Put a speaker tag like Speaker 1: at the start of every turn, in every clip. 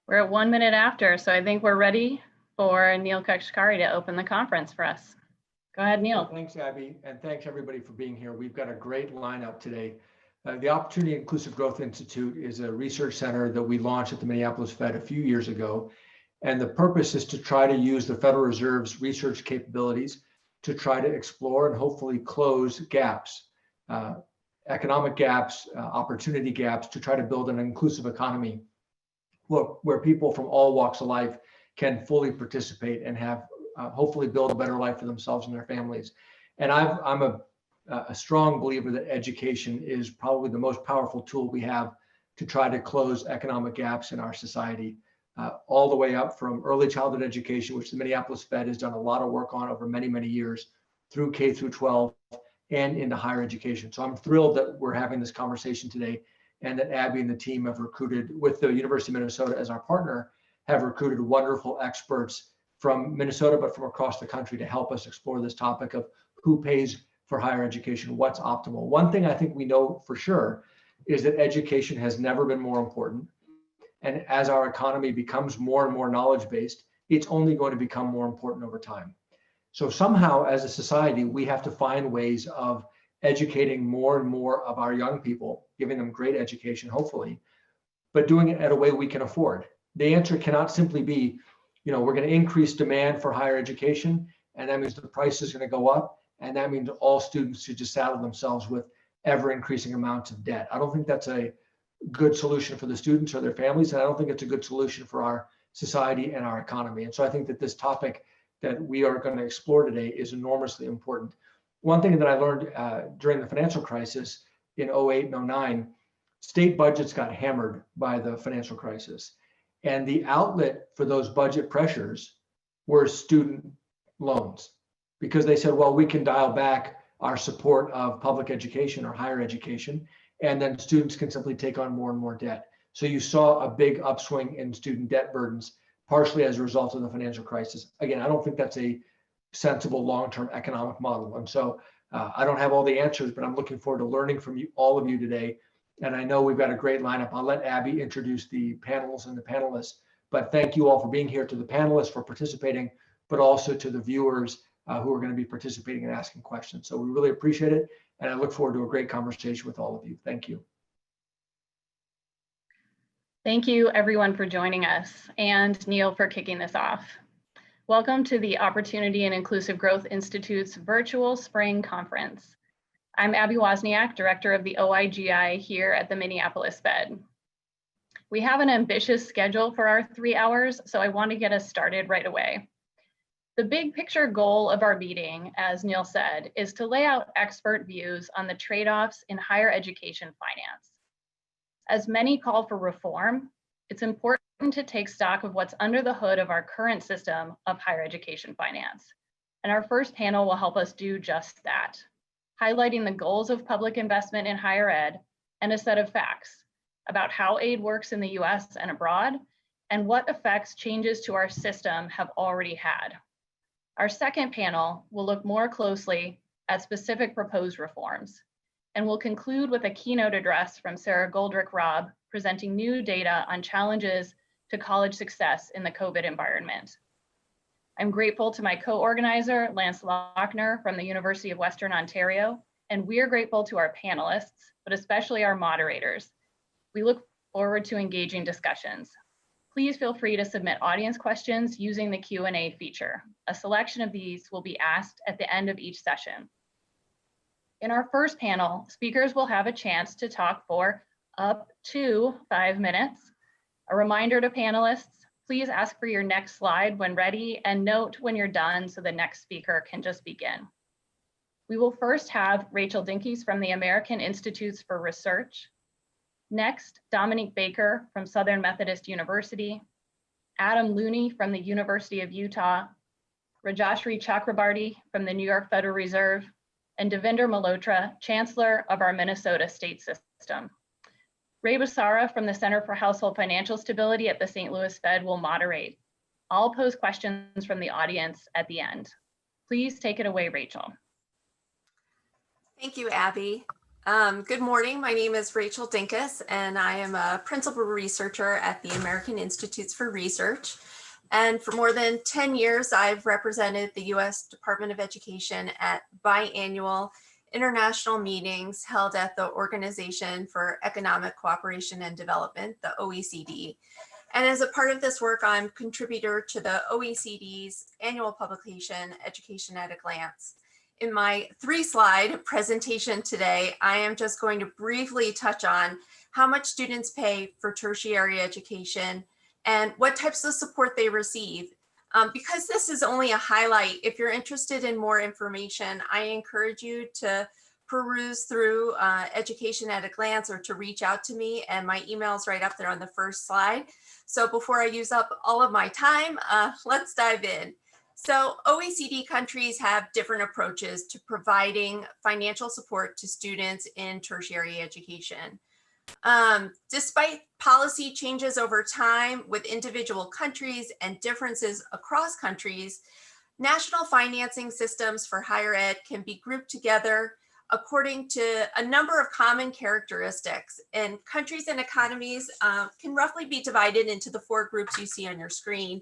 Speaker 1: We're at 1 minute after, so I think we're ready for Neil Kashkari to open the conference for us. Go ahead, Neil.
Speaker 2: Well, thanks, Abby, and thanks everybody for being here. We've got a great lineup today. The Opportunity Inclusive Growth Institute is a research center that we launched at the Minneapolis Fed a few years ago. And the purpose is to try to use the Federal Reserve's research capabilities to try to explore and hopefully close gaps, economic gaps, opportunity gaps, to try to build an inclusive economy where people from all walks of life can fully participate and have hopefully build a better life for themselves and their families. And I'm a strong believer that education is probably the most powerful tool we have to try to close economic gaps in our society, all the way up from early childhood education, which the Minneapolis Fed has done a lot of work on over many, many years, through K through 12 and into higher education. So I'm thrilled that we're having this conversation today, and that Abby and the team have recruited, with the University of Minnesota as our partner, have recruited wonderful experts from Minnesota, but from across the country, to help us explore this topic of who pays for higher education, what's optimal. One thing I think we know for sure is that education has never been more important. And as our economy becomes more and more knowledge-based, it's only going to become more important over time. So somehow, as a society, we have to find ways of educating more and more of our young people, giving them great education, hopefully, but doing it at a way we can afford. The answer cannot simply be, we're going to increase demand for higher education, and that means the price is going to go up, and that means all students should just saddle themselves with ever increasing amounts of debt. I don't think that's a good solution for the students or their families, and I don't think it's a good solution for our society and our economy. And so I think that this topic that we are going to explore today is enormously important. One thing that I learned during the financial crisis in 08 and 09, state budgets got hammered by the financial crisis. And the outlet for those budget pressures were student loans, because they said, well, we can dial back our support of public education or higher education, and then students can simply take on more and more debt. So you saw a big upswing in student debt burdens, partially as a result of the financial crisis. Again, I don't think that's a sensible long-term economic model. And so I don't have all the answers, but I'm looking forward to learning from you, all of you today. And I know we've got a great lineup. I'll let Abby introduce the panels and the panelists, but thank you all for being here, to the panelists for participating, but also to the viewers who are going to be participating and asking questions. So we really appreciate it. And I look forward to a great conversation with all of you. Thank you.
Speaker 1: Thank you everyone for joining us, and Neil for kicking this off. Welcome to the Opportunity and Inclusive Growth Institute's virtual spring conference. I'm Abby Wozniak, Director of the OIGI here at the Minneapolis Fed. We have an ambitious schedule for our 3 hours, so I want to get us started right away. The big picture goal of our meeting, as Neil said, is to lay out expert views on the trade-offs in higher education finance. As many call for reform, it's important to take stock of what's under the hood of our current system of higher education finance. And our first panel will help us do just that, highlighting the goals of public investment in higher ed and a set of facts about how aid works in the US and abroad, and what effects changes to our system have already had. Our second panel will look more closely at specific proposed reforms, and we'll conclude with a keynote address from Sarah Goldrick-Robb presenting new data on challenges to college success in the COVID environment. I'm grateful to my co-organizer, Lance Lochner from the University of Western Ontario, and we're grateful to our panelists, but especially our moderators. We look forward to engaging discussions. Please feel free to submit audience questions using the Q&A feature. A selection of these will be asked at the end of each session. In our first panel, speakers will have a chance to talk for up to 5 minutes. A reminder to panelists, please ask for your next slide when ready, and note when you're done so the next speaker can just begin. We will first have Rachel Dinkes from the American Institutes for Research. Next, Dominique Baker from Southern Methodist University, Adam Looney from the University of Utah, Rajashri Chakrabarty from the New York Federal Reserve, and Devinder Malhotra, Chancellor of our Minnesota state system. Ray Basara from the Center for Household Financial Stability at the St. Louis Fed will moderate. I'll pose questions from the audience at the end. Please take it away, Rachel.
Speaker 3: Thank you, Abby. Good morning. My name is Rachel Dinkus, and I am a principal researcher at the American Institutes for Research. And for more than 10 years, I've represented the U.S. Department of Education at biannual international meetings held at the Organization for Economic Cooperation and Development, the OECD. And as a part of this work, I'm a contributor to the OECD's annual publication, Education at a Glance. In my 3-slide presentation today, I am just going to briefly touch on how much students pay for tertiary education and what types of support they receive. Because this is only a highlight, if you're interested in more information, I encourage you to peruse through Education at a Glance or to reach out to me, and my email is right up there on the first slide. So before I use up all of my time, let's dive in. So OECD countries have different approaches to providing financial support to students in tertiary education. Despite policy changes over time with individual countries and differences across countries, national financing systems for higher ed can be grouped together according to a number of common characteristics. And countries and economies can roughly be divided into the 4 groups you see on your screen,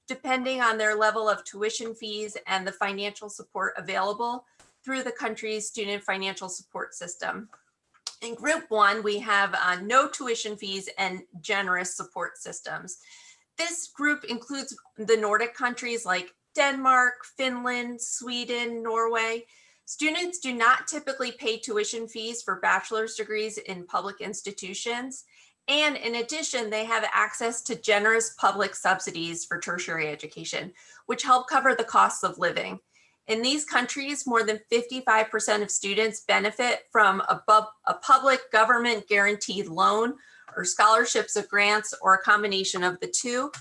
Speaker 3: depending on their level of tuition fees and the financial support available through the country's student financial support system. In group 1, we have no tuition fees and generous support systems. This group includes the Nordic countries like Denmark, Finland, Sweden, Norway. Students do not typically pay tuition fees for bachelor's degrees in public institutions. And in addition, they have access to generous public subsidies for tertiary education, which help cover the costs of living. In these countries, more than 55% of students benefit from a public government guaranteed loan or scholarships or grants or a combination of the two.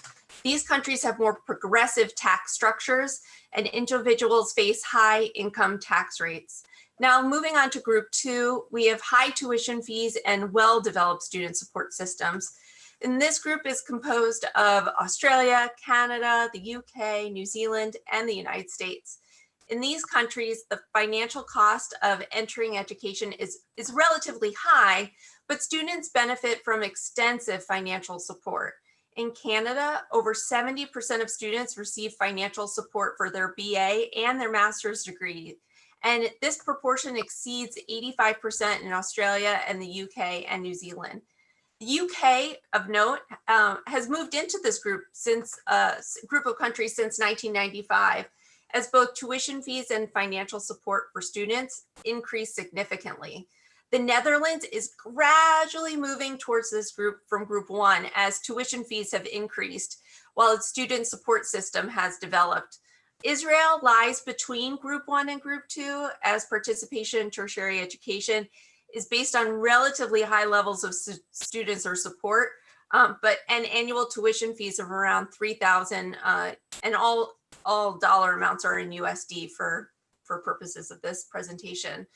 Speaker 3: These countries have more progressive tax structures, and individuals face high income tax rates. Now, moving on to group 2, we have high tuition fees and well-developed student support systems. And this group is composed of Australia, Canada, the UK, New Zealand, and the United States. In these countries, the financial cost of entering education is relatively high, but students benefit from extensive financial support. In Canada, over 70% of students receive financial support for their BA and their master's degree. And this proportion exceeds 85% in Australia and the UK and New Zealand. The UK, of note, has moved into this group of countries since 1995, as both tuition fees and financial support for students increased significantly. The Netherlands is gradually moving towards this group from group 1 as tuition fees have increased, while its student support system has developed. Israel lies between group 1 and group 2, as participation in tertiary education is based on relatively high levels of students or support, but annual tuition fees of around $3,000, and all dollar amounts are in USD for purposes of this presentation.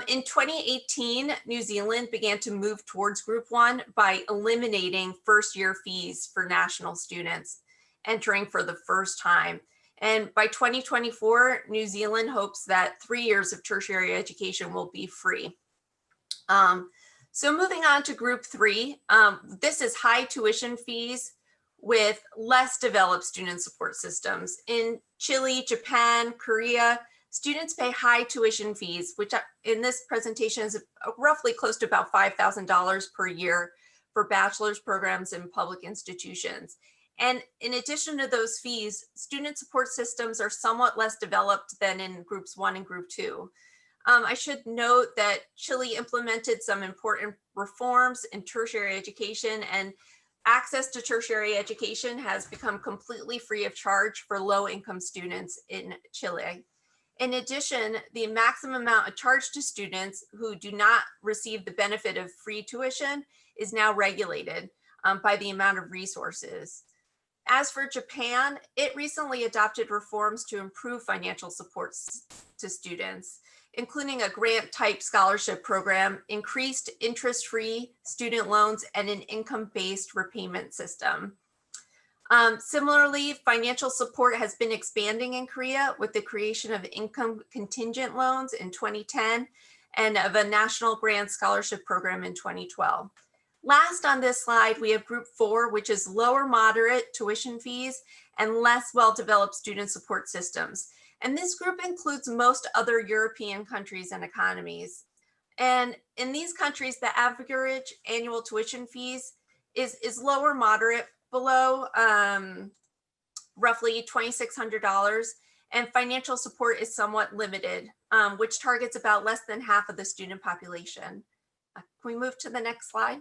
Speaker 3: In 2018, New Zealand began to move towards group 1 by eliminating first-year fees for national students entering for the first time. And by 2024, New Zealand hopes that 3 years of tertiary education will be free. So moving on to group 3, this is high tuition fees with less developed student support systems. In Chile, Japan, Korea, students pay high tuition fees, which in this presentation is roughly close to about $5,000 per year for bachelor's programs in public institutions. And in addition to those fees, student support systems are somewhat less developed than in groups 1 and group 2. I should note that Chile implemented some important reforms in tertiary education, and access to tertiary education has become completely free of charge for low-income students in Chile. In addition, the maximum amount charged to students who do not receive the benefit of free tuition is now regulated by the amount of resources. As for Japan, it recently adopted reforms to improve financial support to students, including a grant-type scholarship program, increased interest-free student loans, and an income-based repayment system. Similarly, financial support has been expanding in Korea with the creation of income contingent loans in 2010, and of a national grant scholarship program in 2012. Last on this slide, we have group 4, which is lower moderate tuition fees and less well-developed student support systems. And this group includes most other European countries and economies. And in these countries, the average annual tuition fees is lower moderate, below roughly $2,600, and financial support is somewhat limited, which targets about less than half of the student population. Can we move to the next slide?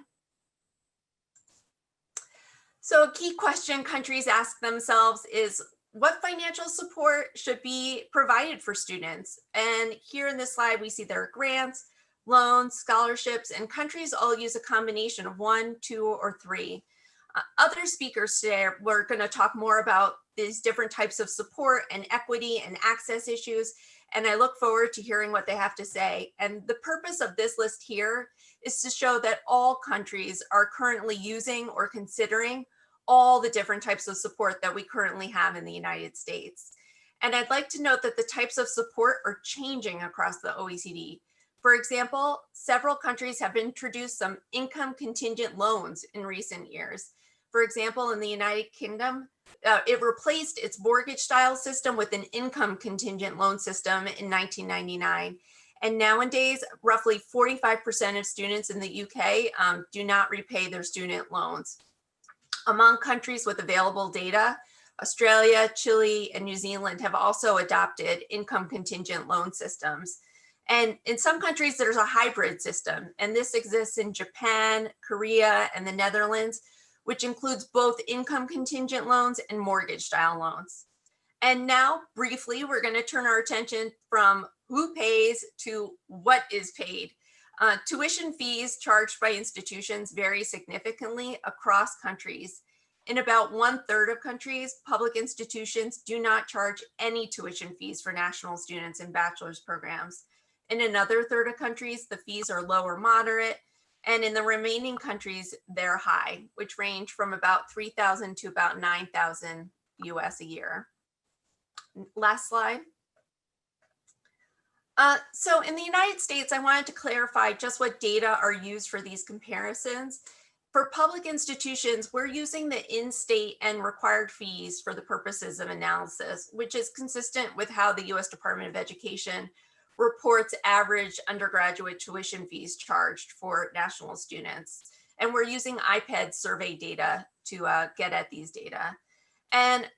Speaker 3: So a key question countries ask themselves is, what financial support should be provided for students? And here in this slide, we see there are grants, loans, scholarships, and countries all use a combination of 1, 2, or 3. Other speakers today, we're going to talk more about these different types of support and equity and access issues, and I look forward to hearing what they have to say. And the purpose of this list here is to show that all countries are currently using or considering all the different types of support that we currently have in the United States. And I'd like to note that the types of support are changing across the OECD. For example, several countries have introduced some income contingent loans in recent years. For example, in the United Kingdom, it replaced its mortgage style system with an income contingent loan system in 1999. And nowadays, roughly 45% of students in the UK do not repay their student loans. Among countries with available data, Australia, Chile, and New Zealand have also adopted income contingent loan systems. And in some countries, there's a hybrid system, and this exists in Japan, Korea, and the Netherlands, which includes both income contingent loans and mortgage style loans. And now, briefly, we're going to turn our attention from who pays to what is paid. Tuition fees charged by institutions vary significantly across countries. In about 1/3 of countries, public institutions do not charge any tuition fees for national students in bachelor's programs. In another 1/3 of countries, the fees are low or moderate, and in the remaining countries, they're high, which range from about $3,000 to about $9,000 US a year. Last slide. So in the United States, I wanted to clarify just what data are used for these comparisons. For public institutions, we're using the in-state and required fees for the purposes of analysis, which is consistent with how the US Department of Education reports average undergraduate tuition fees charged for national students. And we're using IPED survey data to get at these data. And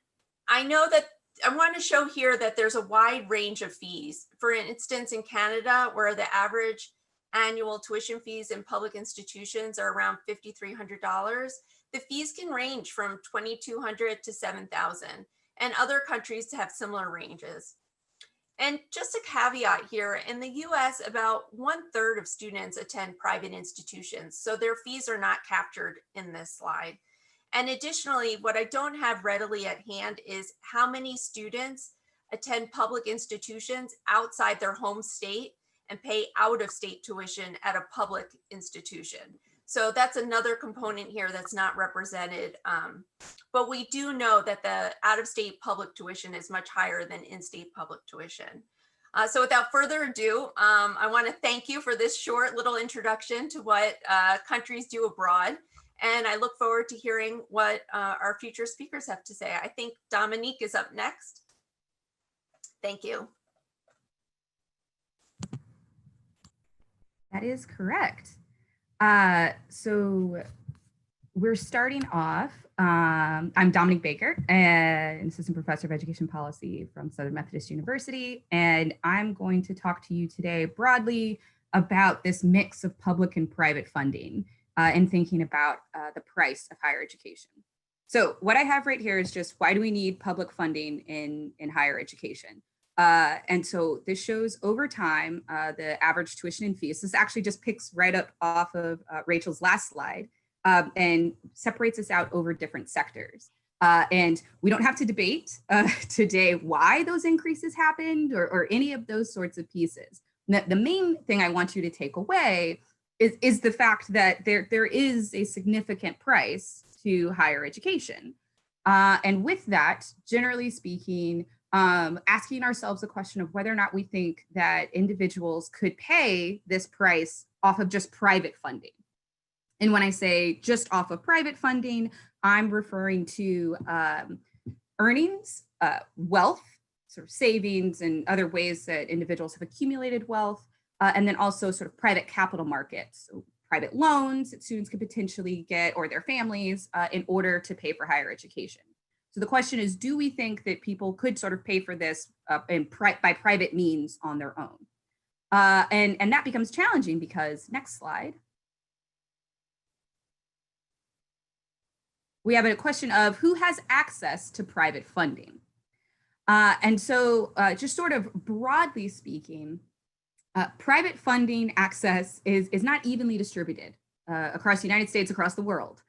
Speaker 3: I know that I want to show here that there's a wide range of fees. For instance, in Canada, where the average annual tuition fees in public institutions are around $5,300, the fees can range from $2,200 to $7,000, and other countries have similar ranges. And just a caveat here, in the US, about 1/3 of students attend private institutions, so their fees are not captured in this slide. And additionally, what I don't have readily at hand is how many students attend public institutions outside their home state and pay out-of-state tuition at a public institution. So that's another component here that's not represented. But we do know that the out-of-state public tuition is much higher than in-state public tuition. So without further ado, I want to thank you for this short little introduction to what countries do abroad. And I look forward to hearing what our future speakers have to say. I think Dominique is up next. Thank you.
Speaker 4: That is correct. So we're starting off. I'm Dominique Baker, an assistant professor of education policy from Southern Methodist University, and I'm going to talk to you today broadly about this mix of public and private funding and thinking about the price of higher education. So what I have right here is just why do we need public funding in higher education? And so this shows over time the average tuition and fees. This actually just picks right up off of Rachel's last slide and separates us out over different sectors. And we don't have to debate today why those increases happened or any of those sorts of pieces. The main thing I want you to take away is the fact that there is a significant price to higher education. And with that, generally speaking, asking ourselves the question of whether or not we think that individuals could pay this price off of just private funding. And when I say just off of private funding, I'm referring to earnings, wealth, sort of savings and other ways that individuals have accumulated wealth, and then also sort of private capital markets, so private loans that students could potentially get or their families in order to pay for higher education. So the question is, do we think that people could sort of pay for this by private means on their own? And that becomes challenging because, next slide, we have a question of who has access to private funding. And so just sort of broadly speaking, private funding access is not evenly distributed across the United States, across the world.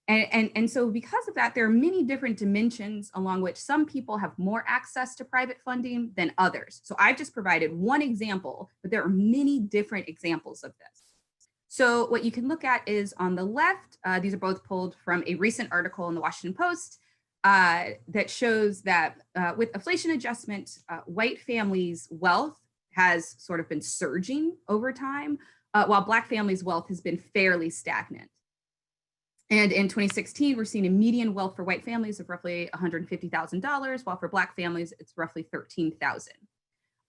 Speaker 4: And so because of that, there are many different dimensions along which some people have more access to private funding than others. So I've just provided one example, but there are many different examples of this. So what you can look at is on the left, these are both pulled from a recent article in the Washington Post that shows that with inflation adjustment, white families' wealth has sort of been surging over time, while Black families' wealth has been fairly stagnant. And in 2016, we're seeing a median wealth for white families of roughly $150,000, while for Black families, it's roughly $13,000.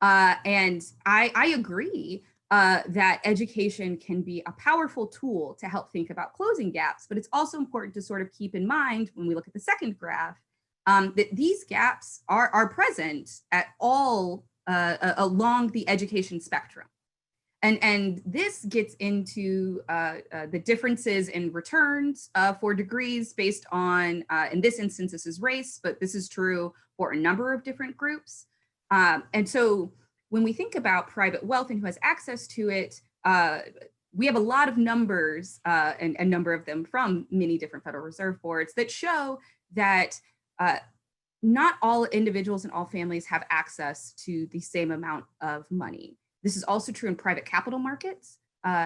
Speaker 4: And I agree that education can be a powerful tool to help think about closing gaps, but it's also important to sort of keep in mind when we look at the second graph that these gaps are present at all along the education spectrum. And this gets into the differences in returns for degrees based on, in this instance, this is race, but this is true for a number of different groups. And so when we think about private wealth and who has access to it, we have a lot of numbers, and a number of them from many different Federal Reserve boards that show that not all individuals and all families have access to the same amount of money. This is also true in private capital markets.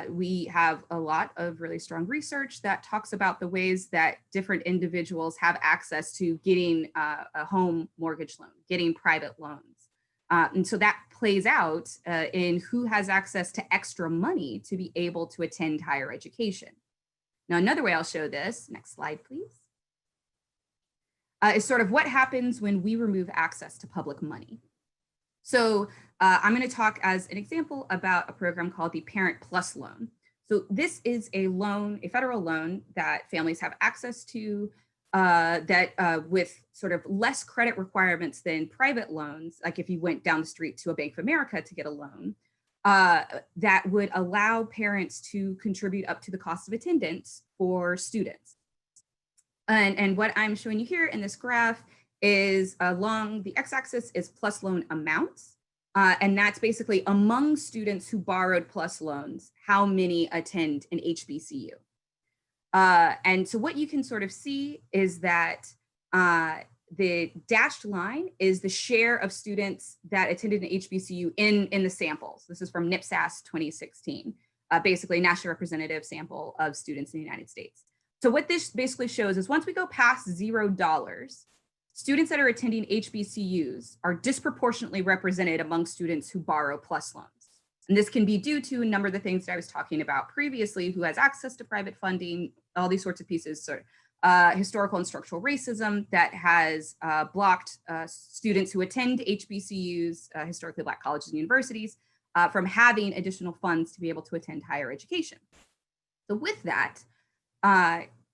Speaker 4: We have a lot of really strong research that talks about the ways that different individuals have access to getting a home mortgage loan, getting private loans. And so that plays out in who has access to extra money to be able to attend higher education. Now, another way I'll show this, next slide, please, is sort of what happens when we remove access to public money. So I'm going to talk as an example about a program called the Parent Plus loan. So this is a loan, a federal loan that families have access to with sort of less credit requirements than private loans, like if you went down the street to a Bank of America to get a loan, that would allow parents to contribute up to the cost of attendance for students. And what I'm showing you here in this graph is along the x-axis is plus loan amounts. And that's basically among students who borrowed plus loans, how many attend an HBCU. And so what you can sort of see is that the dashed line is the share of students that attended an HBCU in the samples. This is from NIPSAS 2016, basically a national representative sample of students in the United States. So what this basically shows is once we go past $0, students that are attending HBCUs are disproportionately represented among students who borrow plus loans. And this can be due to a number of the things that I was talking about previously, who has access to private funding, all these sorts of pieces, so, historical and structural racism that has blocked students who attend HBCUs, historically Black colleges and universities, from having additional funds to be able to attend higher education. So with that,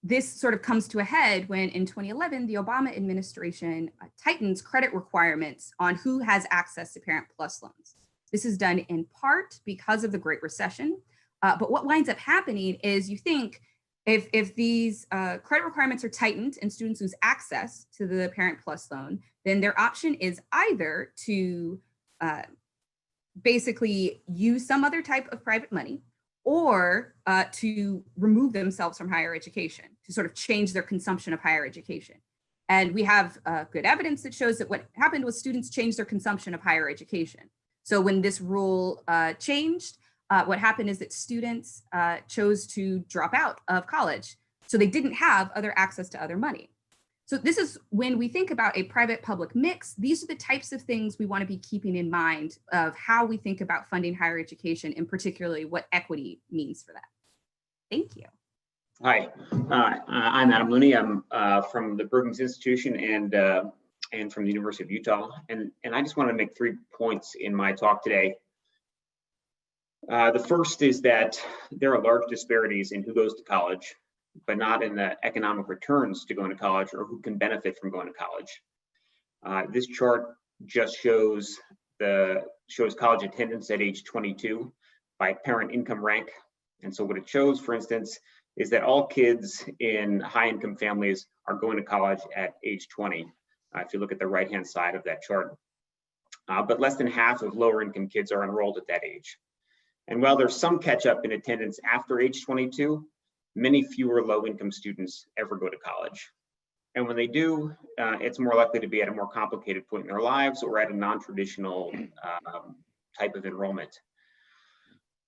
Speaker 4: this sort of comes to a head when in 2011, the Obama administration tightens credit requirements on who has access to Parent Plus loans. This is done in part because of the Great Recession. But what winds up happening is you think if these credit requirements are tightened and students lose access to the Parent Plus loan, then their option is either to basically use some other type of private money or to remove themselves from higher education, to sort of change their consumption of higher education. And we have good evidence that shows that what happened was students changed their consumption of higher education. So when this rule changed, what happened is that students chose to drop out of college. So they didn't have other access to other money. So this is when we think about a private-public mix, these are the types of things we want to be keeping in mind of how we think about funding higher education, and particularly what equity means for that. Thank you.
Speaker 5: Hi, I'm Adam Looney. I'm from the Brookings Institution and from the University of Utah. And I just want to make 3 points in my talk today. The first is that there are large disparities in who goes to college, but not in the economic returns to going to college or who can benefit from going to college. This chart just shows college attendance at age 22 by parent income rank. And so what it shows, for instance, is that all kids in high income families are going to college at age 20, if you look at the right-hand side of that chart. But less than half of lower income kids are enrolled at that age. And while there's some catch up in attendance after age 22, many fewer low income students ever go to college. And when they do, it's more likely to be at a more complicated point in their lives or at a non-traditional type of enrollment.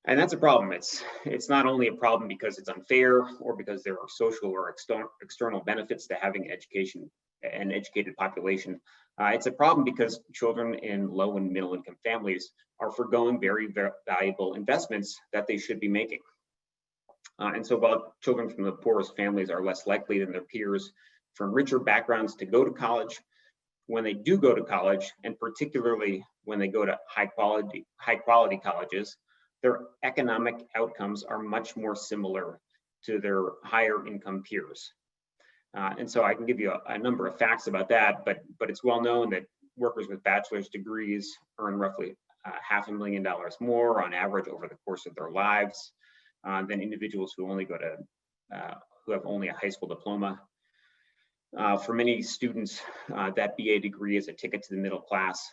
Speaker 5: And that's a problem. It's not only a problem because it's unfair or because there are social or external benefits to having an educated population. It's a problem because children in low and middle income families are forgoing very valuable investments that they should be making. And so while children from the poorest families are less likely than their peers from richer backgrounds to go to college, when they do go to college, and particularly when they go to high quality colleges, their economic outcomes are much more similar to their higher income peers. And so I can give you a number of facts about that, but it's well known that workers with bachelor's degrees earn roughly $500,000 more on average over the course of their lives than individuals who have only a high school diploma. For many students, that BA degree is a ticket to the middle class.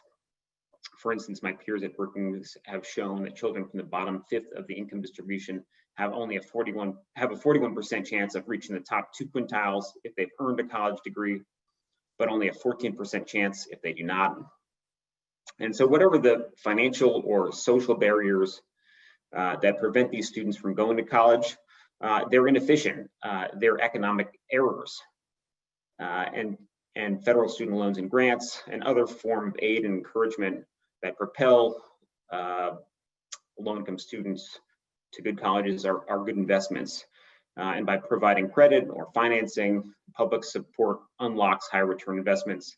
Speaker 5: For instance, my peers at Brookings have shown that children from the bottom fifth of the income distribution have only a 41% chance of reaching the top 2 quintiles if they've earned a college degree, but only a 14% chance if they do not. And so whatever the financial or social barriers that prevent these students from going to college, they're inefficient, they're economic errors. And federal student loans and grants and other form of aid and encouragement that propel low-income students to good colleges are good investments. And by providing credit or financing, public support unlocks high return investments.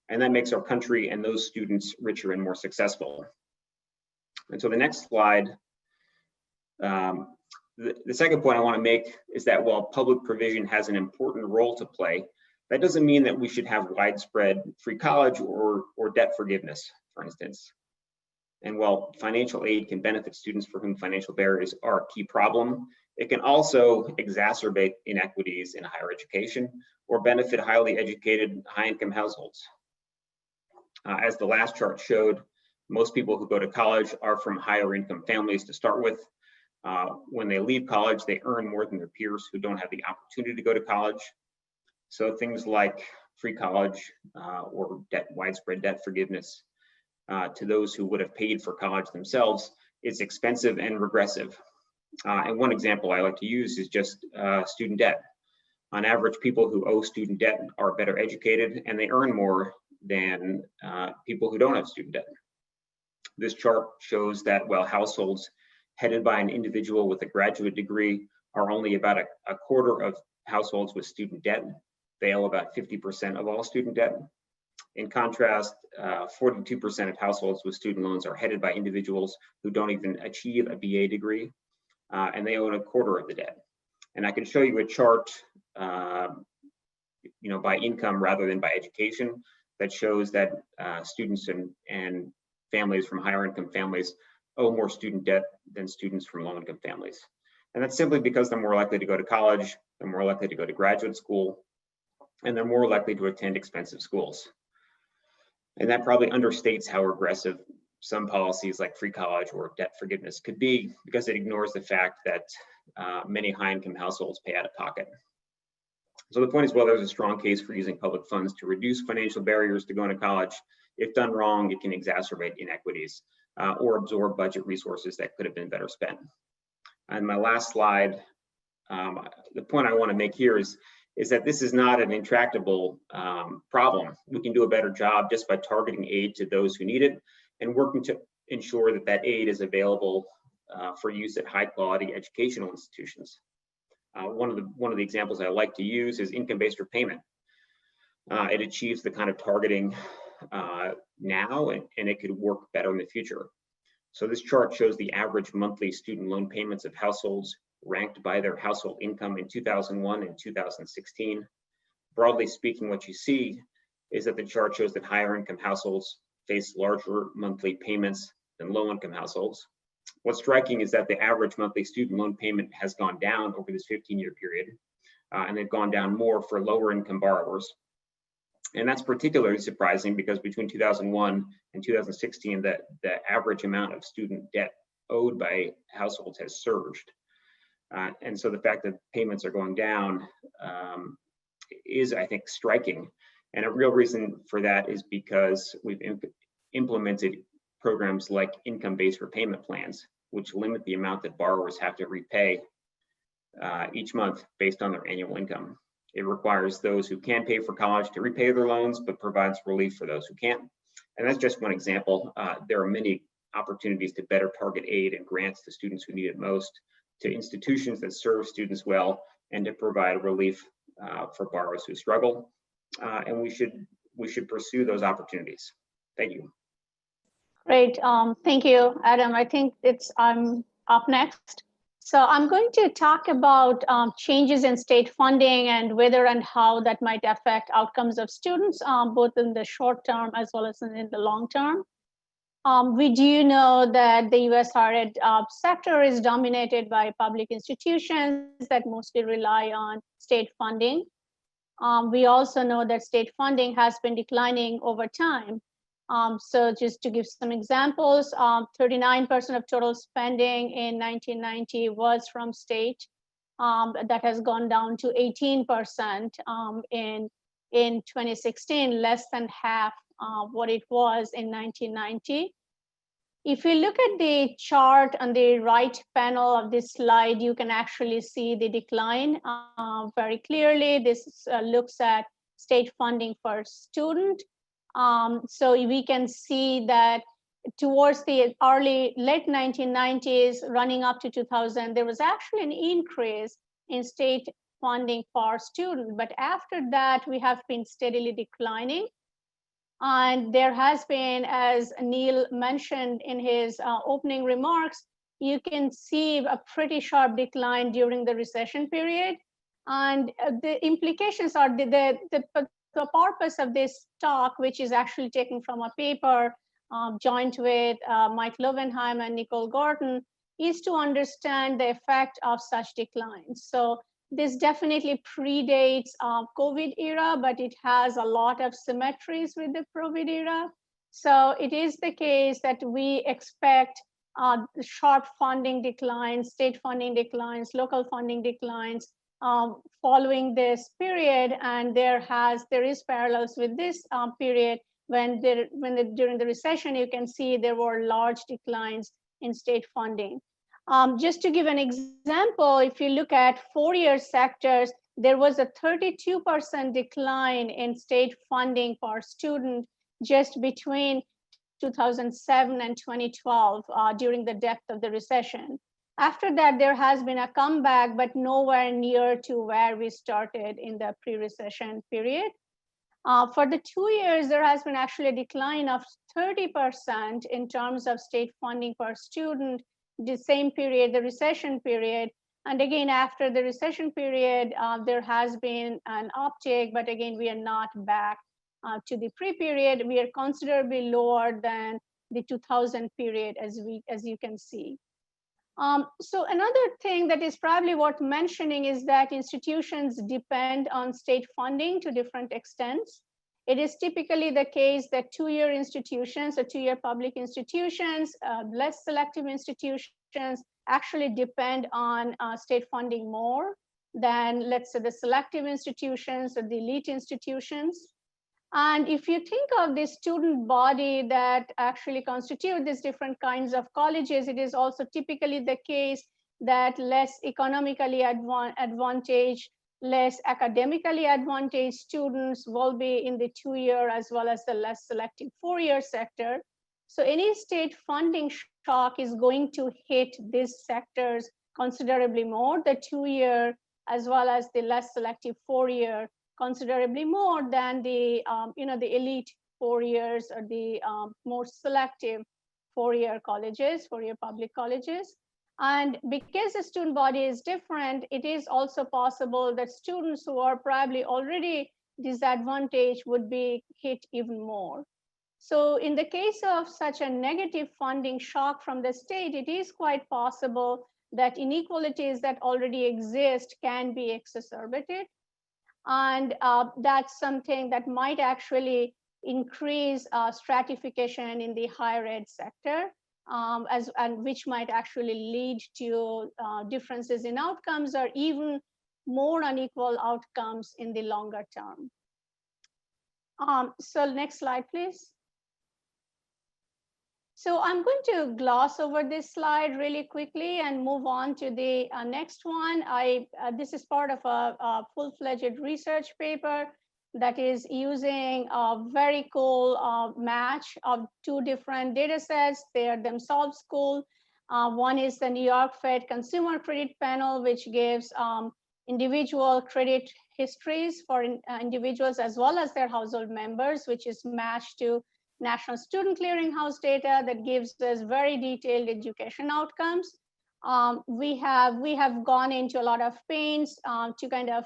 Speaker 5: And that makes our country and those students richer and more successful. And so the next slide, the second point I want to make is that while public provision has an important role to play, that doesn't mean that we should have widespread free college or debt forgiveness, for instance. And while financial aid can benefit students for whom financial barriers are a key problem, it can also exacerbate inequities in higher education or benefit highly educated, high-income households. As the last chart showed, most people who go to college are from higher income families to start with. When they leave college, they earn more than their peers who don't have the opportunity to go to college. So things like free college or widespread debt forgiveness to those who would have paid for college themselves is expensive and regressive. And one example I like to use is just student debt. On average, people who owe student debt are better educated and they earn more than people who don't have student debt. This chart shows that while households headed by an individual with a graduate degree are only about a quarter of households with student debt, they owe about 50% of all student debt. In contrast, 42% of households with student loans are headed by individuals who don't even achieve a BA degree, and they own a quarter of the debt. And I can show you a chart, by income rather than by education, that shows that students and families from higher income families owe more student debt than students from low income families. And that's simply because they're more likely to go to college, they're more likely to go to graduate school, and they're more likely to attend expensive schools. And that probably understates how regressive some policies like free college or debt forgiveness could be, because it ignores the fact that many high-income households pay out of pocket. So the point is, while there's a strong case for using public funds to reduce financial barriers to going to college, if done wrong, it can exacerbate inequities or absorb budget resources that could have been better spent. And my last slide, the point I want to make here is is that this is not an intractable problem. We can do a better job just by targeting aid to those who need it and working to ensure that that aid is available for use at high quality educational institutions. One of the examples I like to use is income-based repayment. It achieves the kind of targeting now, and it could work better in the future. So this chart shows the average monthly student loan payments of households ranked by their household income in 2001 and 2016. Broadly speaking, what you see is that the chart shows that higher income households face larger monthly payments than low income households. What's striking is that the average monthly student loan payment has gone down over this 15-year period, and they've gone down more for lower income borrowers. And that's particularly surprising because between 2001 and 2016, the average amount of student debt owed by households has surged. And so the fact that payments are going down is, I think, striking. And a real reason for that is because we've implemented programs like income-based repayment plans, which limit the amount that borrowers have to repay each month based on their annual income. It requires those who can pay for college to repay their loans, but provides relief for those who can't. And that's just one example. There are many opportunities to better target aid and grants to students who need it most, to institutions that serve students well, and to provide relief for borrowers who struggle. And we should pursue those opportunities. Thank you.
Speaker 6: Great. Thank you, Adam. I think I'm up next. So I'm going to talk about changes in state funding and whether and how that might affect outcomes of students, both in the short term as well as in the long term. We do know that the US higher ed sector is dominated by public institutions that mostly rely on state funding. We also know that state funding has been declining over time. So just to give some examples, 39% of total spending in 1990 was from state. That has gone down to 18% in 2016, less than half what it was in 1990. If you look at the chart on the right panel of this slide, you can actually see the decline very clearly. This looks at state funding per student. So we can see that towards the late 1990s, running up to 2000, there was actually an increase in state funding per student. But after that, we have been steadily declining. And there has been, as Neil mentioned in his opening remarks, you can see a pretty sharp decline during the recession period. And the implications are the purpose of this talk, which is actually taken from a paper joined with Mike Lovenheim and Nicole Gordon, is to understand the effect of such declines. So this definitely predates COVID era, but it has a lot of symmetries with the COVID era. So it is the case that we expect sharp funding declines, state funding declines, local funding declines, following this period, and there is parallels with this period when during the recession, you can see there were large declines in state funding. Just to give an example, if you look at 4-year sectors, there was a 32% decline in state funding per student just between 2007 and 2012 during the depth of the recession. After that, there has been a comeback, but nowhere near to where we started in the pre-recession period. For the 2 years, there has been actually a decline of 30% in terms of state funding per student, the same period, the recession period. And again, after the recession period, there has been an uptick, but again, we are not back to the pre-period. We are considerably lower than the 2000 period, as you can see. So another thing that is probably worth mentioning is that institutions depend on state funding to different extents. It is typically the case that 2-year institutions or 2-year public institutions, less selective institutions actually depend on state funding more than, let's say, the selective institutions or the elite institutions. And if you think of the student body that actually constitute these different kinds of colleges, it is also typically the case that less economically advantaged less academically advantaged students will be in the 2-year as well as the less selective 4-year sector. So any state funding shock is going to hit these sectors considerably more, the 2-year as well as the less selective 4-year considerably more than the the elite 4 years or the more selective 4-year colleges, 4-year public colleges. And because the student body is different, it is also possible that students who are probably already disadvantaged would be hit even more. So in the case of such a negative funding shock from the state, it is quite possible that inequalities that already exist can be exacerbated. And that's something that might actually increase stratification in the higher ed sector, and which might actually lead to differences in outcomes or even more unequal outcomes in the longer term. So next slide, please. So I'm going to gloss over this slide really quickly and move on to the next one. This is part of a full-fledged research paper that is using a very cool match of 2 different data sets. They are themselves cool. One is the New York Fed Consumer Credit Panel, which gives individual credit histories for individuals as well as their household members, which is matched to National Student Clearinghouse data that gives us very detailed education outcomes. We have gone into a lot of pains to kind of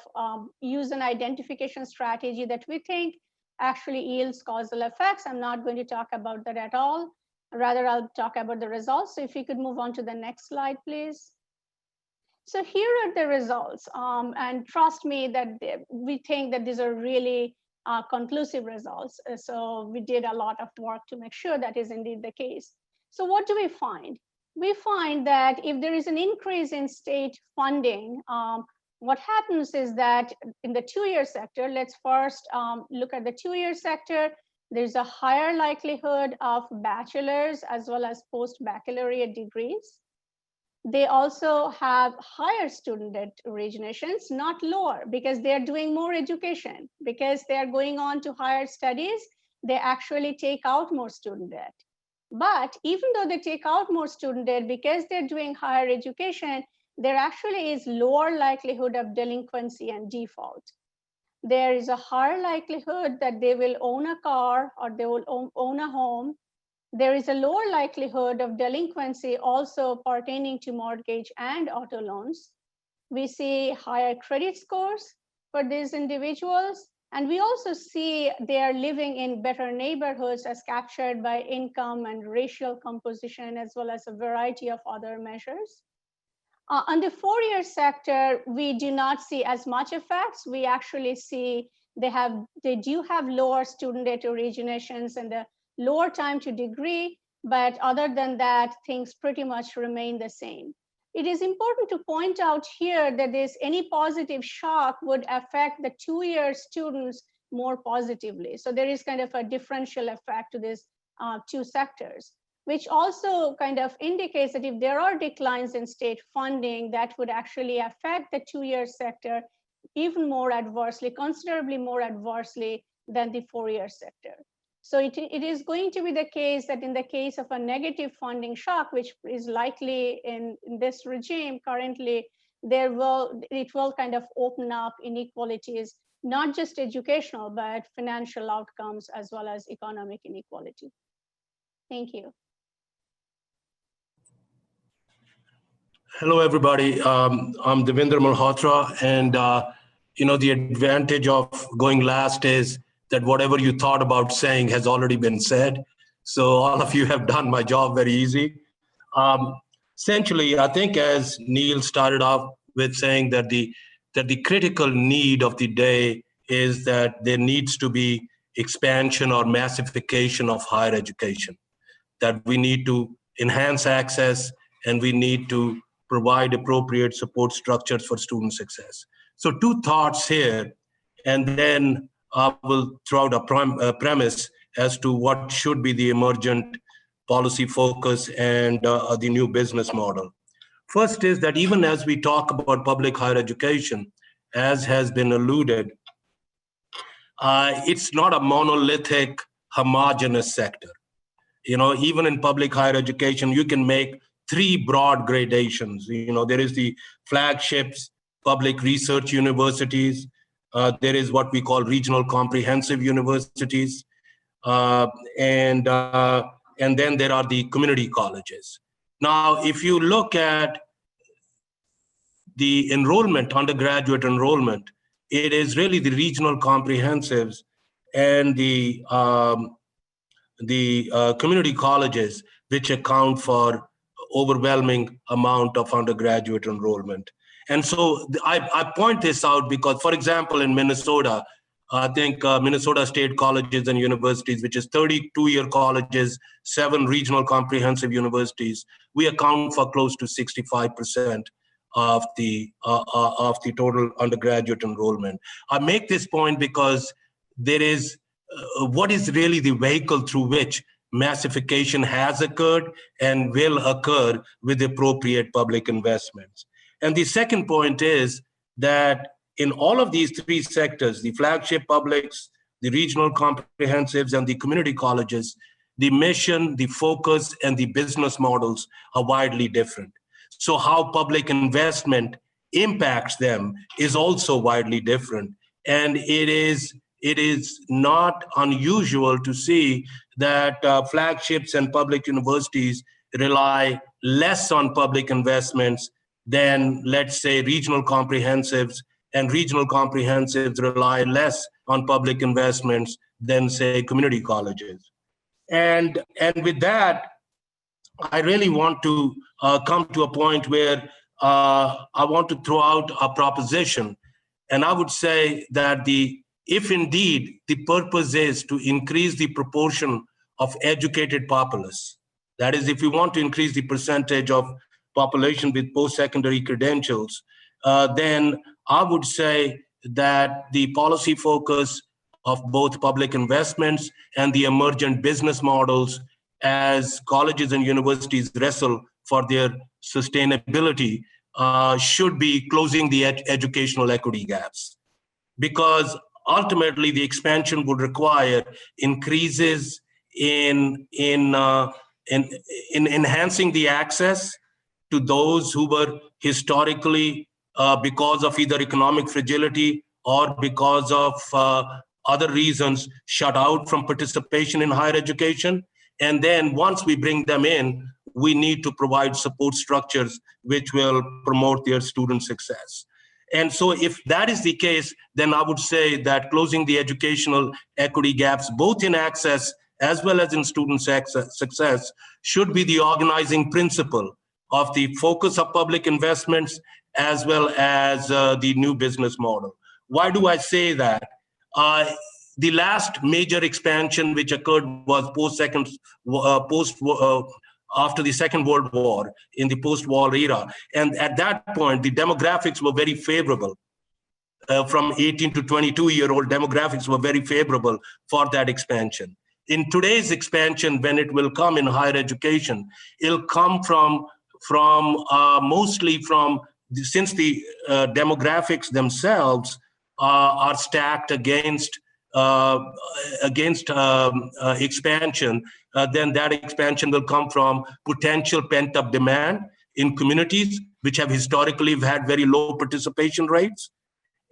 Speaker 6: use an identification strategy that we think actually yields causal effects. I'm not going to talk about that at all. Rather, I'll talk about the results. So if you could move on to the next slide, please. So here are the results. And trust me that we think that these are really conclusive results. So we did a lot of work to make sure that is indeed the case. So what do we find? We find that if there is an increase in state funding, what happens is that in the 2-year sector, let's first look at the 2-year sector, there's a higher likelihood of bachelor's as well as post-baccalaureate degrees. They also have higher student debt originations, not lower, because they're doing more education. Because they're going on to higher studies, they actually take out more student debt. But even though they take out more student debt, because they're doing higher education, there actually is lower likelihood of delinquency and default. There is a higher likelihood that they will own a car or they will own a home. There is a lower likelihood of delinquency also pertaining to mortgage and auto loans. We see higher credit scores for these individuals. And we also see they are living in better neighborhoods as captured by income and racial composition, as well as a variety of other measures. On the 4-year sector, we do not see as much effects. We actually see they do have lower student debt originations and the lower time to degree, but other than that, things pretty much remain the same. It is important to point out here that any positive shock would affect the 2-year students more positively. So there is kind of a differential effect to these 2 sectors, which also kind of indicates that if there are declines in state funding, that would actually affect the 2-year sector even more adversely, considerably more adversely than the 4-year sector. So it is going to be the case that in the case of a negative funding shock, which is likely in this regime currently, it will kind of open up inequalities, not just educational, but financial outcomes as well as economic inequality. Thank you.
Speaker 7: Hello, everybody. I'm Devendra Malhotra, and the advantage of going last is that whatever you thought about saying has already been said. So all of you have done my job very easy. Essentially, I think as Neil started off with saying that the critical need of the day is that there needs to be expansion or massification of higher education, that we need to enhance access and we need to provide appropriate support structures for student success. So 2 thoughts here, and then I will throw out a premise as to what should be the emergent policy focus and the new business model. First is that even as we talk about public higher education, as has been alluded, it's not a monolithic, homogeneous sector. Even in public higher education, you can make three broad gradations. There is the flagships, public research universities. There is what we call regional comprehensive universities. And then there are the community colleges. Now, if you look at the enrollment, undergraduate enrollment, it is really the regional comprehensives and the community colleges which account for overwhelming amount of undergraduate enrollment. And so I point this out because, for example, in Minnesota, I think Minnesota State Colleges and Universities, which is 32-year colleges, 7 regional comprehensive universities, we account for close to 65% of the total undergraduate enrollment. I make this point because there is what is really the vehicle through which massification has occurred and will occur with appropriate public investments. And the second point is that in all of these 3 sectors, the flagship publics, the regional comprehensives, and the community colleges, the mission, the focus, and the business models are widely different. So how public investment impacts them is also widely different. And it is not unusual to see that flagships and public universities rely less on public investments than, let's say, regional comprehensives, and regional comprehensives rely less on public investments than, say, community colleges. And with that, I really want to come to a point where I want to throw out a proposition. And I would say that if indeed the purpose is to increase the proportion of educated populace, that is, if we want to increase the percentage of population with post-secondary credentials, then I would say that the policy focus of both public investments and the emergent business models as colleges and universities wrestle for their sustainability should be closing the educational equity gaps. Because ultimately the expansion would require increases in enhancing the access to those who were historically, because of either economic fragility or because of other reasons, shut out from participation in higher education. And then once we bring them in, we need to provide support structures which will promote their student success. And so if that is the case, then I would say that closing the educational equity gaps, both in access as well as in student success, should be the organizing principle of the focus of public investments as well as the new business model. Why do I say that? The last major expansion which occurred was after the Second World War, in the post-war era. And at that point, the demographics were very favorable. From 18 to 22-year-old demographics were very favorable for that expansion. In today's expansion, when it will come in higher education, it'll come mostly from, since the demographics themselves are stacked against expansion, then that expansion will come from potential pent-up demand in communities which have historically had very low participation rates.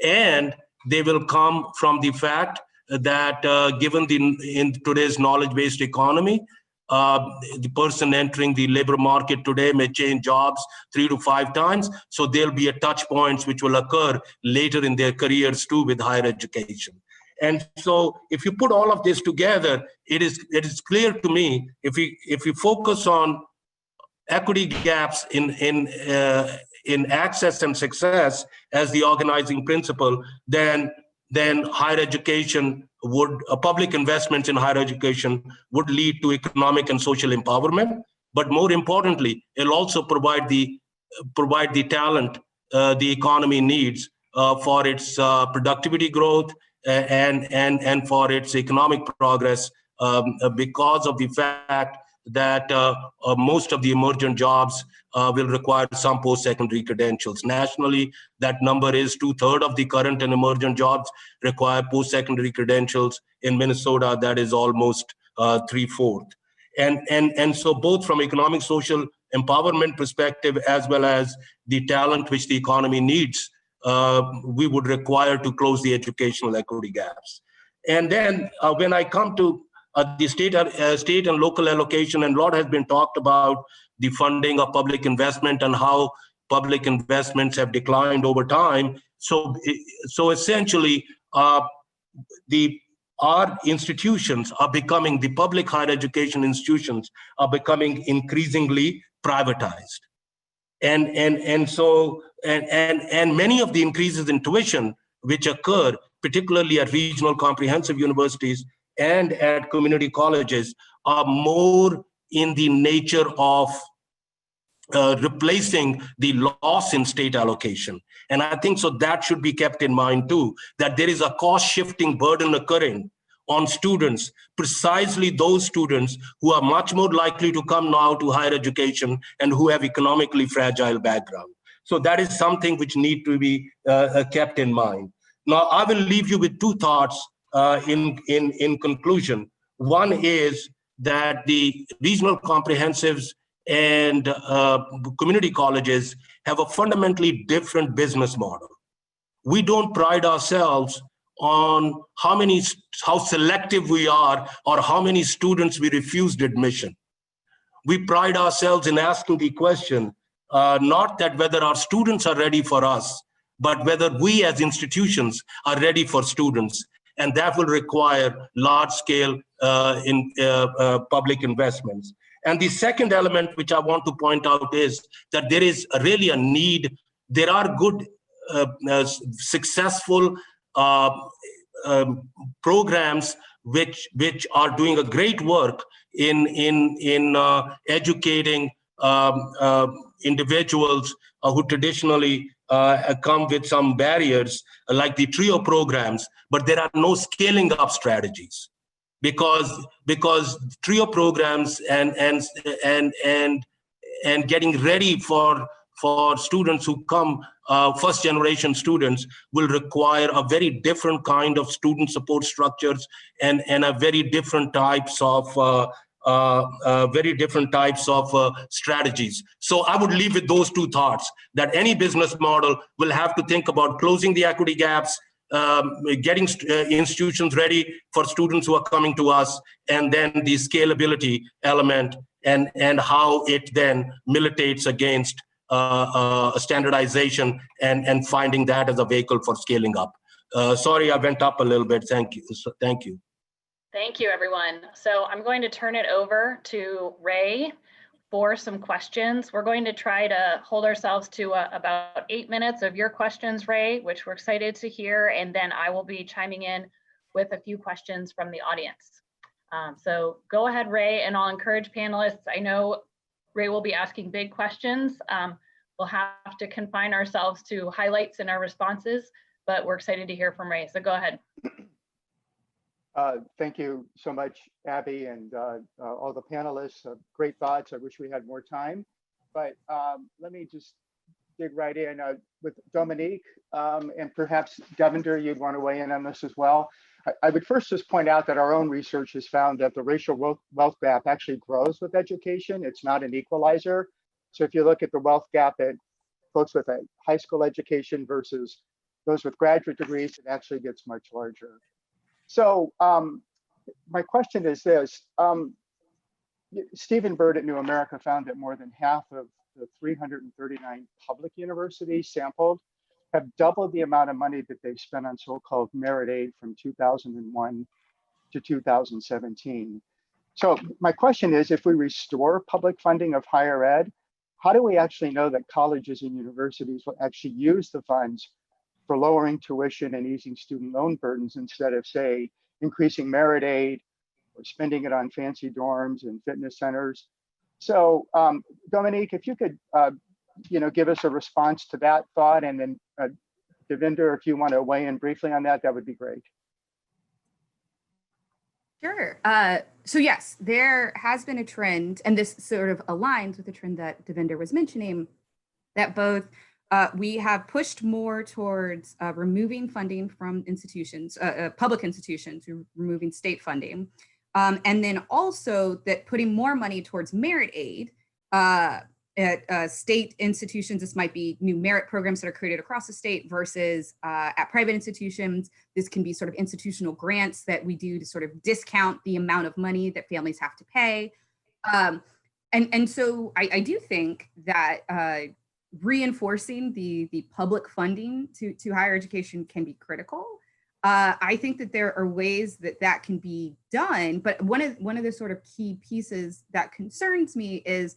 Speaker 7: And they will come from the fact that given in today's knowledge-based economy, the person entering the labor market today may change jobs 3 to 5 times. So there'll be touch points which will occur later in their careers too with higher education. And so if you put all of this together, it is clear to me, if we focus on equity gaps in access and success as the organizing principle, then higher education public investments in higher education would lead to economic and social empowerment. But more importantly, it'll also provide the talent the economy needs for its productivity growth and for its economic progress, because of the fact that most of the emergent jobs will require some post-secondary credentials. Nationally, that number is 2/3 of the current and emergent jobs require post-secondary credentials. In Minnesota, that is almost 3/4. And so both from economic social empowerment perspective as well as the talent which the economy needs, we would require to close the educational equity gaps. And then when I come to the state and local allocation, and a lot has been talked about the funding of public investment and how public investments have declined over time. So essentially, our institutions are becoming, the public higher education institutions are becoming increasingly privatized. And many of the increases in tuition which occur, particularly at regional comprehensive universities and at community colleges, are more in the nature of replacing the loss in state allocation. And I think so that should be kept in mind too, that there is a cost shifting burden occurring on students, precisely those students who are much more likely to come now to higher education and who have economically fragile background. So that is something which need to be kept in mind. Now, I will leave you with two thoughts in conclusion. One is that the regional comprehensives and community colleges have a fundamentally different business model. We don't pride ourselves on how selective we are or how many students we refused admission. We pride ourselves in asking the question, not that whether our students are ready for us, but whether we as institutions are ready for students. And that will require large-scale public investments. And the second element which I want to point out is that there is really a need. There are good, successful programs which are doing a great work in educating individuals who traditionally come with some barriers, like the TRIO programs, but there are no scaling up strategies. Because TRIO programs and getting ready for students who come, first generation students, will require a very different kind of student support structures and a very different types of strategies. So I would leave with those two thoughts, that any business model will have to think about closing the equity gaps, getting institutions ready for students who are coming to us, and then the scalability element and how it then militates against standardization and finding that as a vehicle for scaling up. Sorry, I went up a little bit. Thank you. Thank you.
Speaker 1: Thank you, everyone. So I'm going to turn it over to Ray for some questions. We're going to try to hold ourselves to about 8 minutes of your questions, Ray, which we're excited to hear. And then I will be chiming in with a few questions from the audience. So go ahead, Ray, and I'll encourage panelists. I know Ray will be asking big questions. We'll have to confine ourselves to highlights in our responses, but we're excited to hear from Ray. So go ahead.
Speaker 8: Thank you so much, Abby, and all the panelists. Great thoughts. I wish we had more time, but let me just dig right in with Dominique, and perhaps Devender, you'd want to weigh in on this as well. I would first just point out that our own research has found that the racial wealth gap actually grows with education. It's not an equalizer. So if you look at the wealth gap at folks with a high school education versus those with graduate degrees, it actually gets much larger. So my question is this, Stephen Bird at New America found that more than half of the 339 public universities sampled have doubled the amount of money that they've spent on so-called merit aid from 2001 to 2017. So my question is, if we restore public funding of higher ed, how do we actually know that colleges and universities will actually use the funds for lowering tuition and easing student loan burdens instead of, say, increasing merit aid or spending it on fancy dorms and fitness centers? So Dominique, if you could give us a response to that thought, and then Devender, if you want to weigh in briefly on that, that would be great.
Speaker 4: Sure. So yes, there has been a trend, and this sort of aligns with the trend that Devinder was mentioning, that both we have pushed more towards removing funding from institutions, public institutions, removing state funding, and then also that putting more money towards merit aid at state institutions. This might be new merit programs that are created across the state versus at private institutions. This can be sort of institutional grants that we do to sort of discount the amount of money that families have to pay. And so I do think that reinforcing the public funding to higher education can be critical. I think that there are ways that that can be done, but one of the sort of key pieces that concerns me is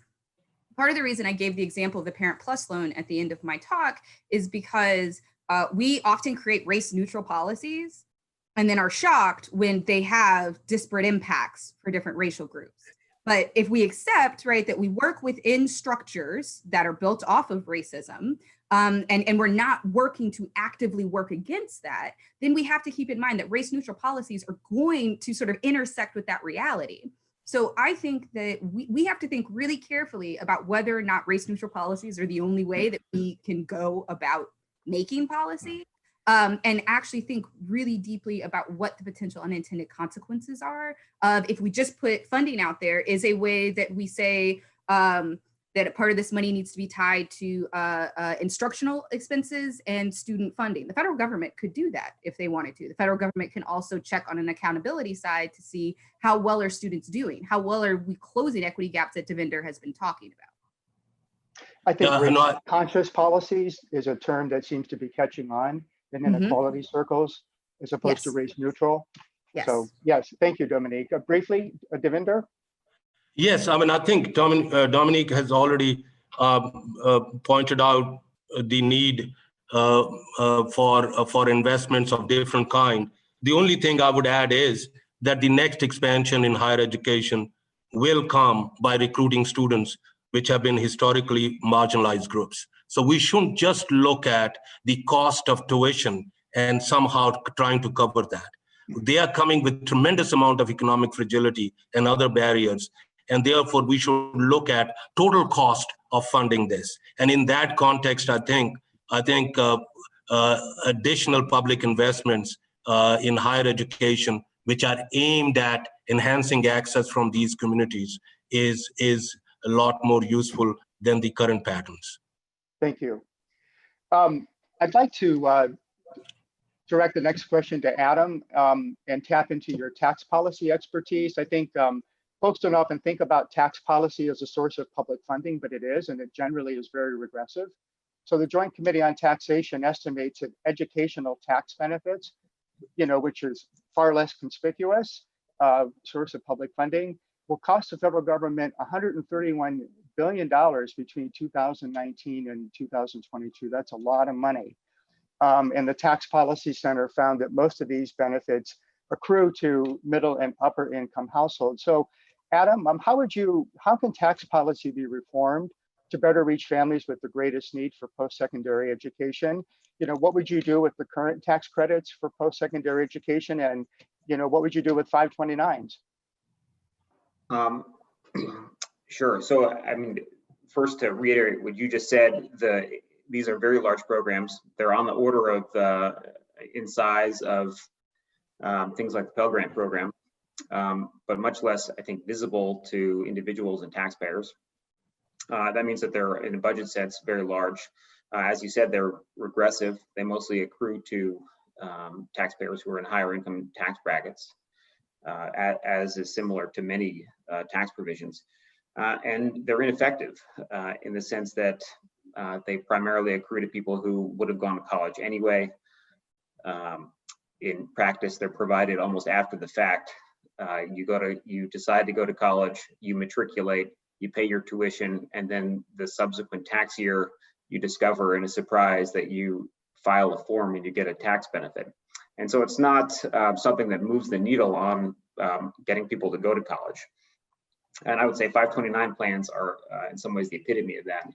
Speaker 4: part of the reason I gave the example of the Parent Plus loan at the end of my talk is because we often create race neutral policies and then are shocked when they have disparate impacts for different racial groups. But if we accept, right, that we work within structures that are built off of racism, and we're not working to actively work against that, then we have to keep in mind that race neutral policies are going to sort of intersect with that reality. So I think that we have to think really carefully about whether or not race neutral policies are the only way that we can go about making policy, and actually think really deeply about what the potential unintended consequences are of if we just put funding out there is a way that we say that a part of this money needs to be tied to instructional expenses and student funding. The federal government could do that if they wanted to. The federal government can also check on an accountability side to see how well are students doing? How well are we closing equity gaps that Devinder has been talking about?
Speaker 8: I think conscious policies is a term that seems to be catching on in inequality circles as opposed to race neutral.
Speaker 4: Yes.
Speaker 8: So yes, thank you, Dominique. Briefly, Devinder?
Speaker 7: Yes, I mean, I think Dominique has already pointed out the need for investments of different kind. The only thing I would add is that the next expansion in higher education will come by recruiting students which have been historically marginalized groups. So we shouldn't just look at the cost of tuition and somehow trying to cover that. They are coming with tremendous amount of economic fragility and other barriers. And therefore, we should look at total cost of funding this. And in that context, I think additional public investments in higher education, which are aimed at enhancing access from these communities, is a lot more useful than the current patterns.
Speaker 8: Thank you. I'd like to direct the next question to Adam and tap into your tax policy expertise. I think folks don't often think about tax policy as a source of public funding, but it is, and it generally is very regressive. So the Joint Committee on Taxation estimates that educational tax benefits, which is far less conspicuous source of public funding, will cost the federal government $131 billion between 2019 and 2022. That's a lot of money. And the Tax Policy Center found that most of these benefits accrue to middle and upper income households. So Adam, how can tax policy be reformed to better reach families with the greatest need for post-secondary education? What would you do with the current tax credits for post-secondary education? And, what would you do with 529s?
Speaker 5: Sure. So, I mean, first to reiterate what you just said, these are very large programs. They're on the order of in size of things like the Pell Grant program, but much less, I think, visible to individuals and taxpayers. That means that they're, in a budget sense, very large. As you said, they're regressive. They mostly accrue to taxpayers who are in higher income tax brackets, as is similar to many tax provisions. And they're ineffective in the sense that they primarily accrue to people who would have gone to college anyway. In practice, they're provided almost after the fact. You decide to go to college, you matriculate, you pay your tuition, and then the subsequent tax year, you discover in a surprise that you file a form and you get a tax benefit. And so it's not something that moves the needle on getting people to go to college. And I would say 529 plans are in some ways the epitome of that.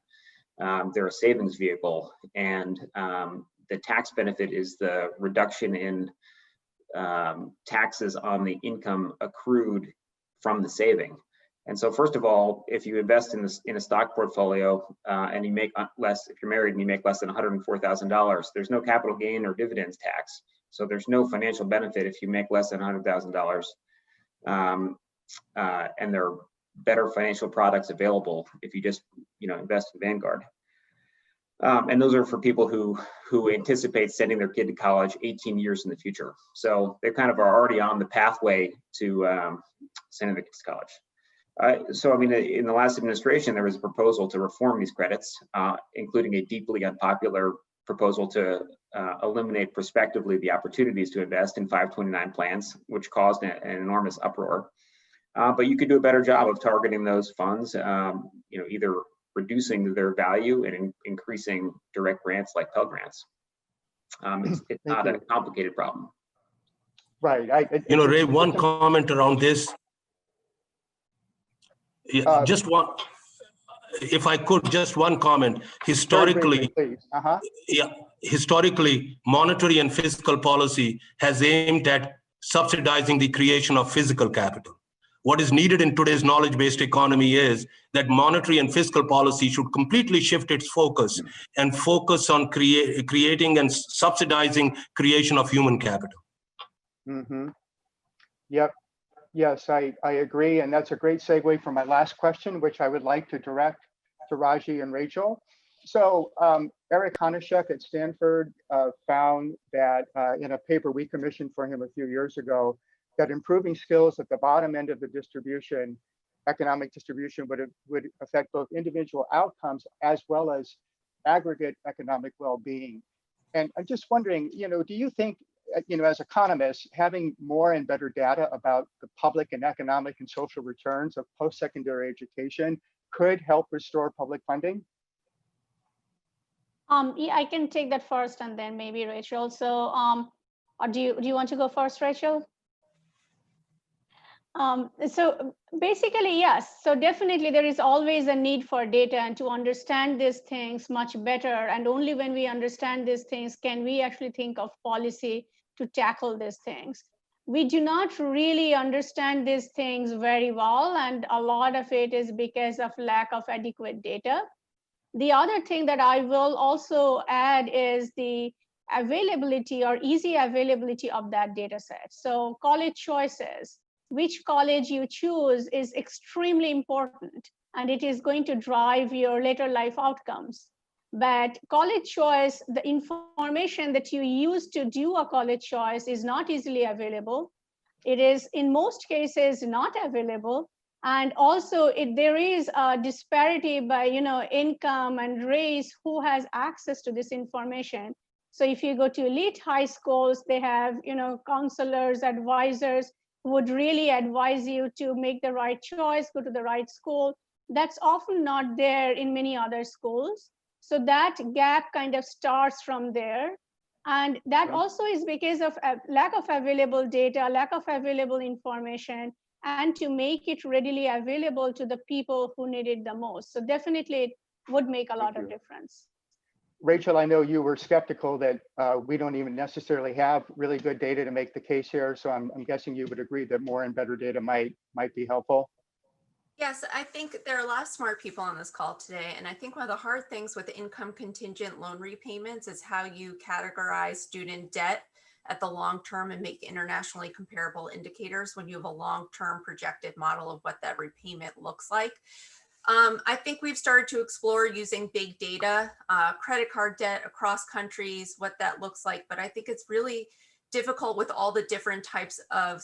Speaker 5: They're a savings vehicle, and the tax benefit is the reduction in taxes on the income accrued from the saving. And so first of all, if you invest in a stock portfolio and you make less, if you're married and you make less than $104,000, there's no capital gain or dividends tax. So there's no financial benefit if you make less than $100,000. And there are better financial products available if you just invest in Vanguard. And those are for people who anticipate sending their kid to college 18 years in the future. So they kind of are already on the pathway to sending their kids to college. So I mean, in the last administration, there was a proposal to reform these credits, including a deeply unpopular proposal to eliminate prospectively the opportunities to invest in 529 plans, which caused an enormous uproar. But you could do a better job of targeting those funds, either reducing their value and increasing direct grants like Pell Grants. It's not a complicated problem.
Speaker 8: Right.
Speaker 7: Ray, one comment around this. Yeah, just one, if I could, just one comment. Historically, historically, monetary and fiscal policy has aimed at subsidizing the creation of physical capital. What is needed in today's knowledge-based economy is that monetary and fiscal policy should completely shift its focus and focus on creating and subsidizing creation of human capital.
Speaker 8: Mm-hmm. Yep. Yes, I agree. And that's a great segue for my last question, which I would like to direct to Raji and Rachel. So Eric Hanashek at Stanford found that in a paper we commissioned for him a few years ago, that improving skills at the bottom end of the distribution, economic distribution, would affect both individual outcomes as well as aggregate economic well-being. And I'm just wondering, do you think, as economists, having more and better data about the public and economic and social returns of post-secondary education could help restore public funding?
Speaker 6: Yeah, I can take that first, and then maybe Rachel. So, or do you want to go first, Rachel? So basically, yes. So definitely there is always a need for data and to understand these things much better. And only when we understand these things can we actually think of policy to tackle these things. We do not really understand these things very well, and a lot of it is because of lack of adequate data. The other thing that I will also add is the availability or easy availability of that data set. So college choices, which college you choose is extremely important, and it is going to drive your later life outcomes. But college choice, the information that you use to do a college choice is not easily available. It is in most cases not available. And also there is a disparity by income and race who has access to this information. So if you go to elite high schools, they have counselors, advisors who would really advise you to make the right choice, go to the right school. That's often not there in many other schools. So that gap kind of starts from there. And that also is because of a lack of available data, lack of available information, and to make it readily available to the people who need it the most. So definitely it would make a lot of difference.
Speaker 8: Rachel, I know you were skeptical that we don't even necessarily have really good data to make the case here. So I'm guessing you would agree that more and better data might be helpful.
Speaker 3: Yes, I think there are a lot of smart people on this call today. And I think one of the hard things with income contingent loan repayments is how you categorize student debt at the long term and make internationally comparable indicators when you have a long-term projected model of what that repayment looks like. I think we've started to explore using big data, credit card debt across countries, what that looks like. But I think it's really difficult with all the different types of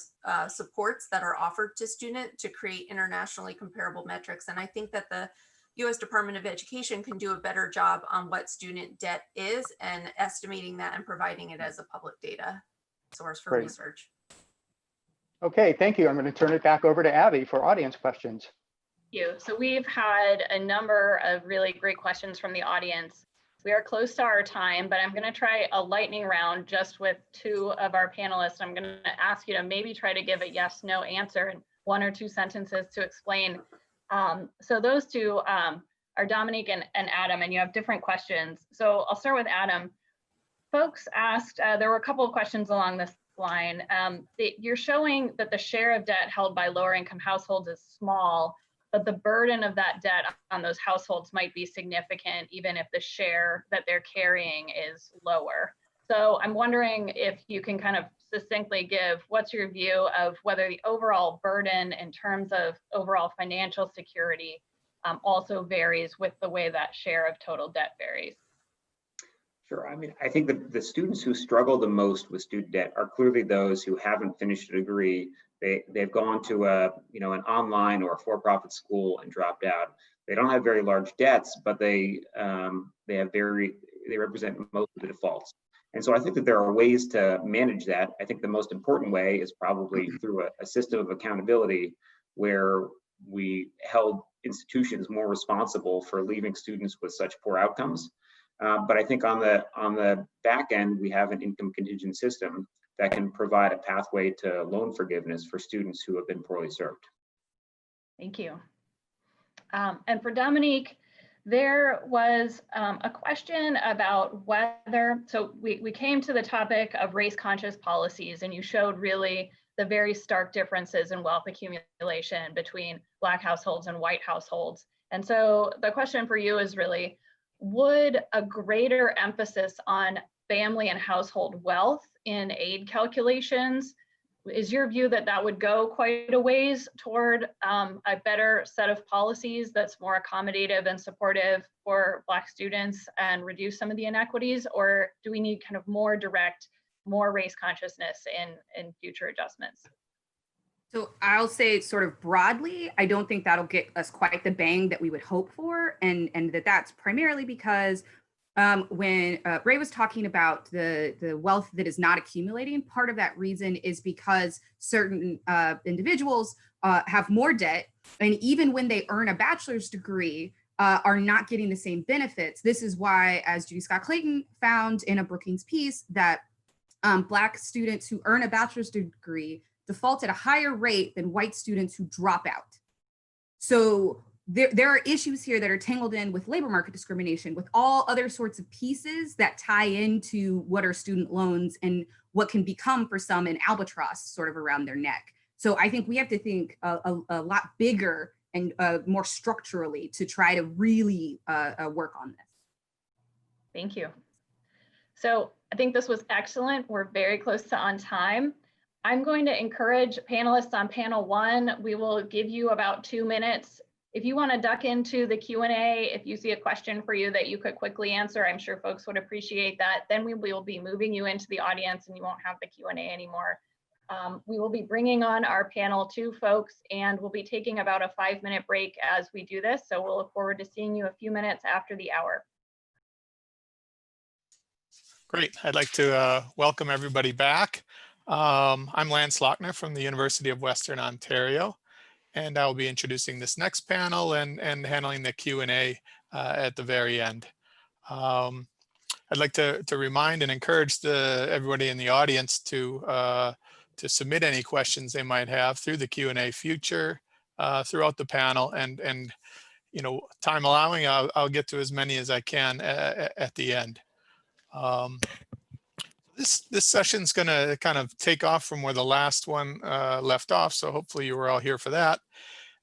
Speaker 3: supports that are offered to students to create internationally comparable metrics. And I think that the U.S. Department of Education can do a better job on what student debt is and estimating that and providing it as a public data source for research.
Speaker 8: Okay, thank you. I'm going to turn it back over to Abby for audience questions.
Speaker 1: Thank you. So we've had a number of really great questions from the audience. We are close to our time, but I'm going to try a lightning round just with two of our panelists. I'm going to ask you to maybe try to give a yes, no answer in 1 or 2 sentences to explain. So those two are Dominique and Adam, and you have different questions. So I'll start with Adam. Folks asked, there were a couple of questions along this line. You're showing that the share of debt held by lower income households is small, but the burden of that debt on those households might be significant, even if the share that they're carrying is lower. So I'm wondering if you can kind of succinctly give what's your view of whether the overall burden in terms of overall financial security also varies with the way that share of total debt varies.
Speaker 5: Sure. I mean, I think the students who struggle the most with student debt are clearly those who haven't finished a degree. They've gone to an online or a for-profit school and dropped out. They don't have very large debts, but they represent most of the defaults. And so I think that there are ways to manage that. I think the most important way is probably through a system of accountability where we held institutions more responsible for leaving students with such poor outcomes. But I think on the back end, we have an income contingent system that can provide a pathway to loan forgiveness for students who have been poorly served.
Speaker 1: Thank you. And for Dominique, there was a question about whether, so we came to the topic of race conscious policies, and you showed really the very stark differences in wealth accumulation between Black households and white households. And so the question for you is really, would a greater emphasis on family and household wealth in aid calculations, is your view that that would go quite a ways toward a better set of policies that's more accommodative and supportive for Black students and reduce some of the inequities? Or do we need kind of more direct, more race consciousness in future adjustments?
Speaker 4: So I'll say sort of broadly, I don't think that'll get us quite the bang that we would hope for. And that's primarily because when Ray was talking about the wealth that is not accumulating, part of that reason is because certain individuals have more debt. And even when they earn a bachelor's degree, are not getting the same benefits. This is why, as Judy Scott Clayton found in a Brookings piece, that Black students who earn a bachelor's degree default at a higher rate than white students who drop out. So there are issues here that are tangled in with labor market discrimination, with all other sorts of pieces that tie into what are student loans and what can become for some an albatross sort of around their neck. So I think we have to think a lot bigger and more structurally to try to really work on this.
Speaker 1: Thank you. So I think this was excellent. We're very close to on time. I'm going to encourage panelists on panel one. We will give you about 2 minutes. If you want to duck into the Q&A, if you see a question for you that you could quickly answer, I'm sure folks would appreciate that. Then we will be moving you into the audience and you won't have the Q&A anymore. We will be bringing on our panel 2 folks, and we'll be taking about a 5-minute break as we do this. So we'll look forward to seeing you a few minutes after the hour.
Speaker 9: Great. I'd like to welcome everybody back. I'm Lance Lochner from the University of Western Ontario, and I'll be introducing this next panel and handling the Q&A at the very end. I'd like to remind and encourage everybody in the audience to submit any questions they might have through the Q&A feature throughout the panel, and you know, time allowing, I'll get to as many as I can at the end. This session's going to kind of take off from where the last one left off, so hopefully you were all here for that.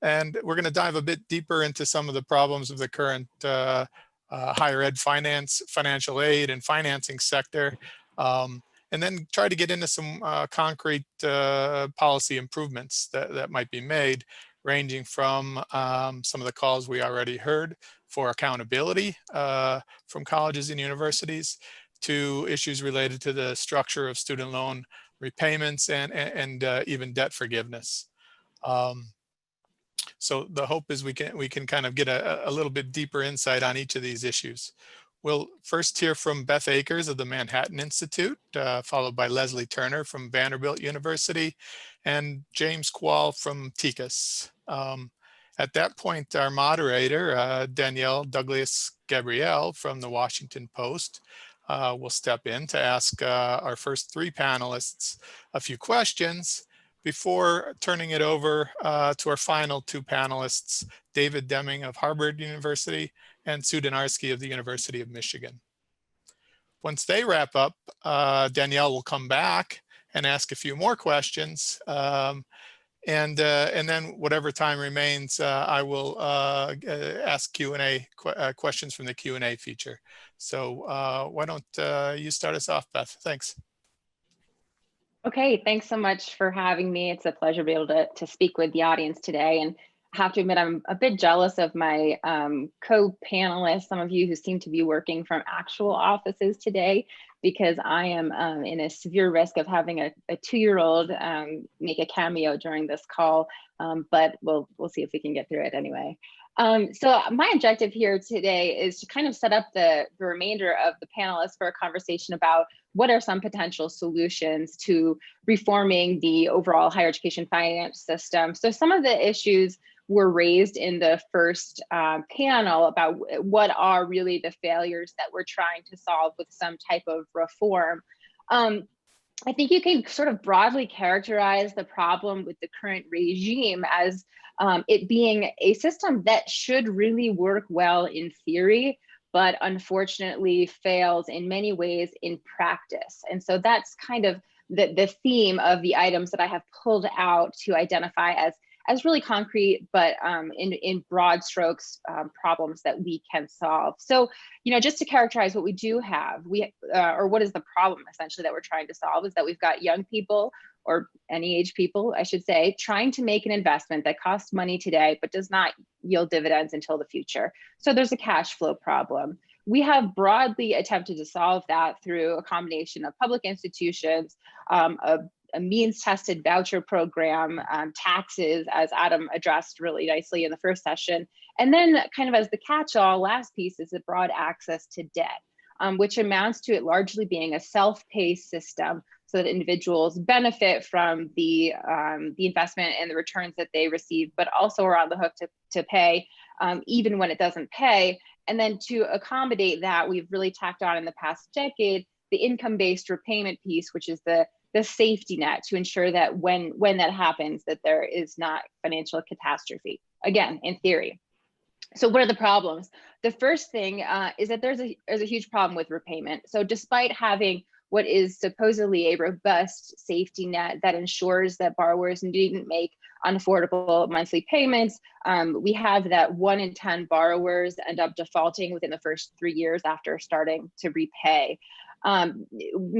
Speaker 9: And we're going to dive a bit deeper into some of the problems of the current higher ed financial aid and financing sector, and then try to get into some concrete policy improvements that might be made, ranging from some of the calls we already heard for accountability from colleges and universities, to issues related to the structure of student loan repayments and even debt forgiveness. So the hope is we can kind of get a little bit deeper insight on each of these issues. We'll first hear from Beth Akers of the Manhattan Institute, followed by Leslie Turner from Vanderbilt University, and James Quall from TICAS. At that point, our moderator, Danielle Douglas-Gabrielle from the Washington Post, will step in to ask our first 3 panelists a few questions before turning it over to our final 2 panelists, David Deming of Harvard University and Sue Donarski of the University of Michigan. Once they wrap up, Danielle will come back and ask a few more questions. And then whatever time remains, I will ask Q&A questions from the Q&A feature. So why don't you start us off, Beth? Thanks.
Speaker 10: Okay, thanks so much for having me. It's a pleasure to be able to speak with the audience today. And I have to admit, I'm a bit jealous of my co-panelists, some of you who seem to be working from actual offices today, because I am in a severe risk of having a 2-year-old make a cameo during this call, but we'll see if we can get through it anyway. So my objective here today is to kind of set up the remainder of the panelists for a conversation about what are some potential solutions to reforming the overall higher education finance system. So some of the issues were raised in the first panel about what are really the failures that we're trying to solve with some type of reform. I think you can sort of broadly characterize the problem with the current regime as it being a system that should really work well in theory, but unfortunately fails in many ways in practice. And so that's kind of the theme of the items that I have pulled out to identify as really concrete, but in broad strokes, problems that we can solve. So, just to characterize what we do have, or what is the problem essentially that we're trying to solve, is that we've got young people, or any age people, I should say, trying to make an investment that costs money today, but does not yield dividends until the future. So there's a cash flow problem. We have broadly attempted to solve that through a combination of public institutions, a means-tested voucher program, taxes, as Adam addressed really nicely in the first session. And then kind of as the catch-all, last piece is the broad access to debt, which amounts to it largely being a self-paced system so that individuals benefit from the investment and the returns that they receive, but also are on the hook to pay even when it doesn't pay. And then to accommodate that, we've really tacked on in the past decade the income-based repayment piece, which is the safety net to ensure that when that happens, that there is not financial catastrophe, again, in theory. So what are the problems? The first thing is that there's a huge problem with repayment. So despite having what is supposedly a robust safety net that ensures that borrowers needn't make unaffordable monthly payments, we have that 1 in 10 borrowers end up defaulting within the first 3 years after starting to repay.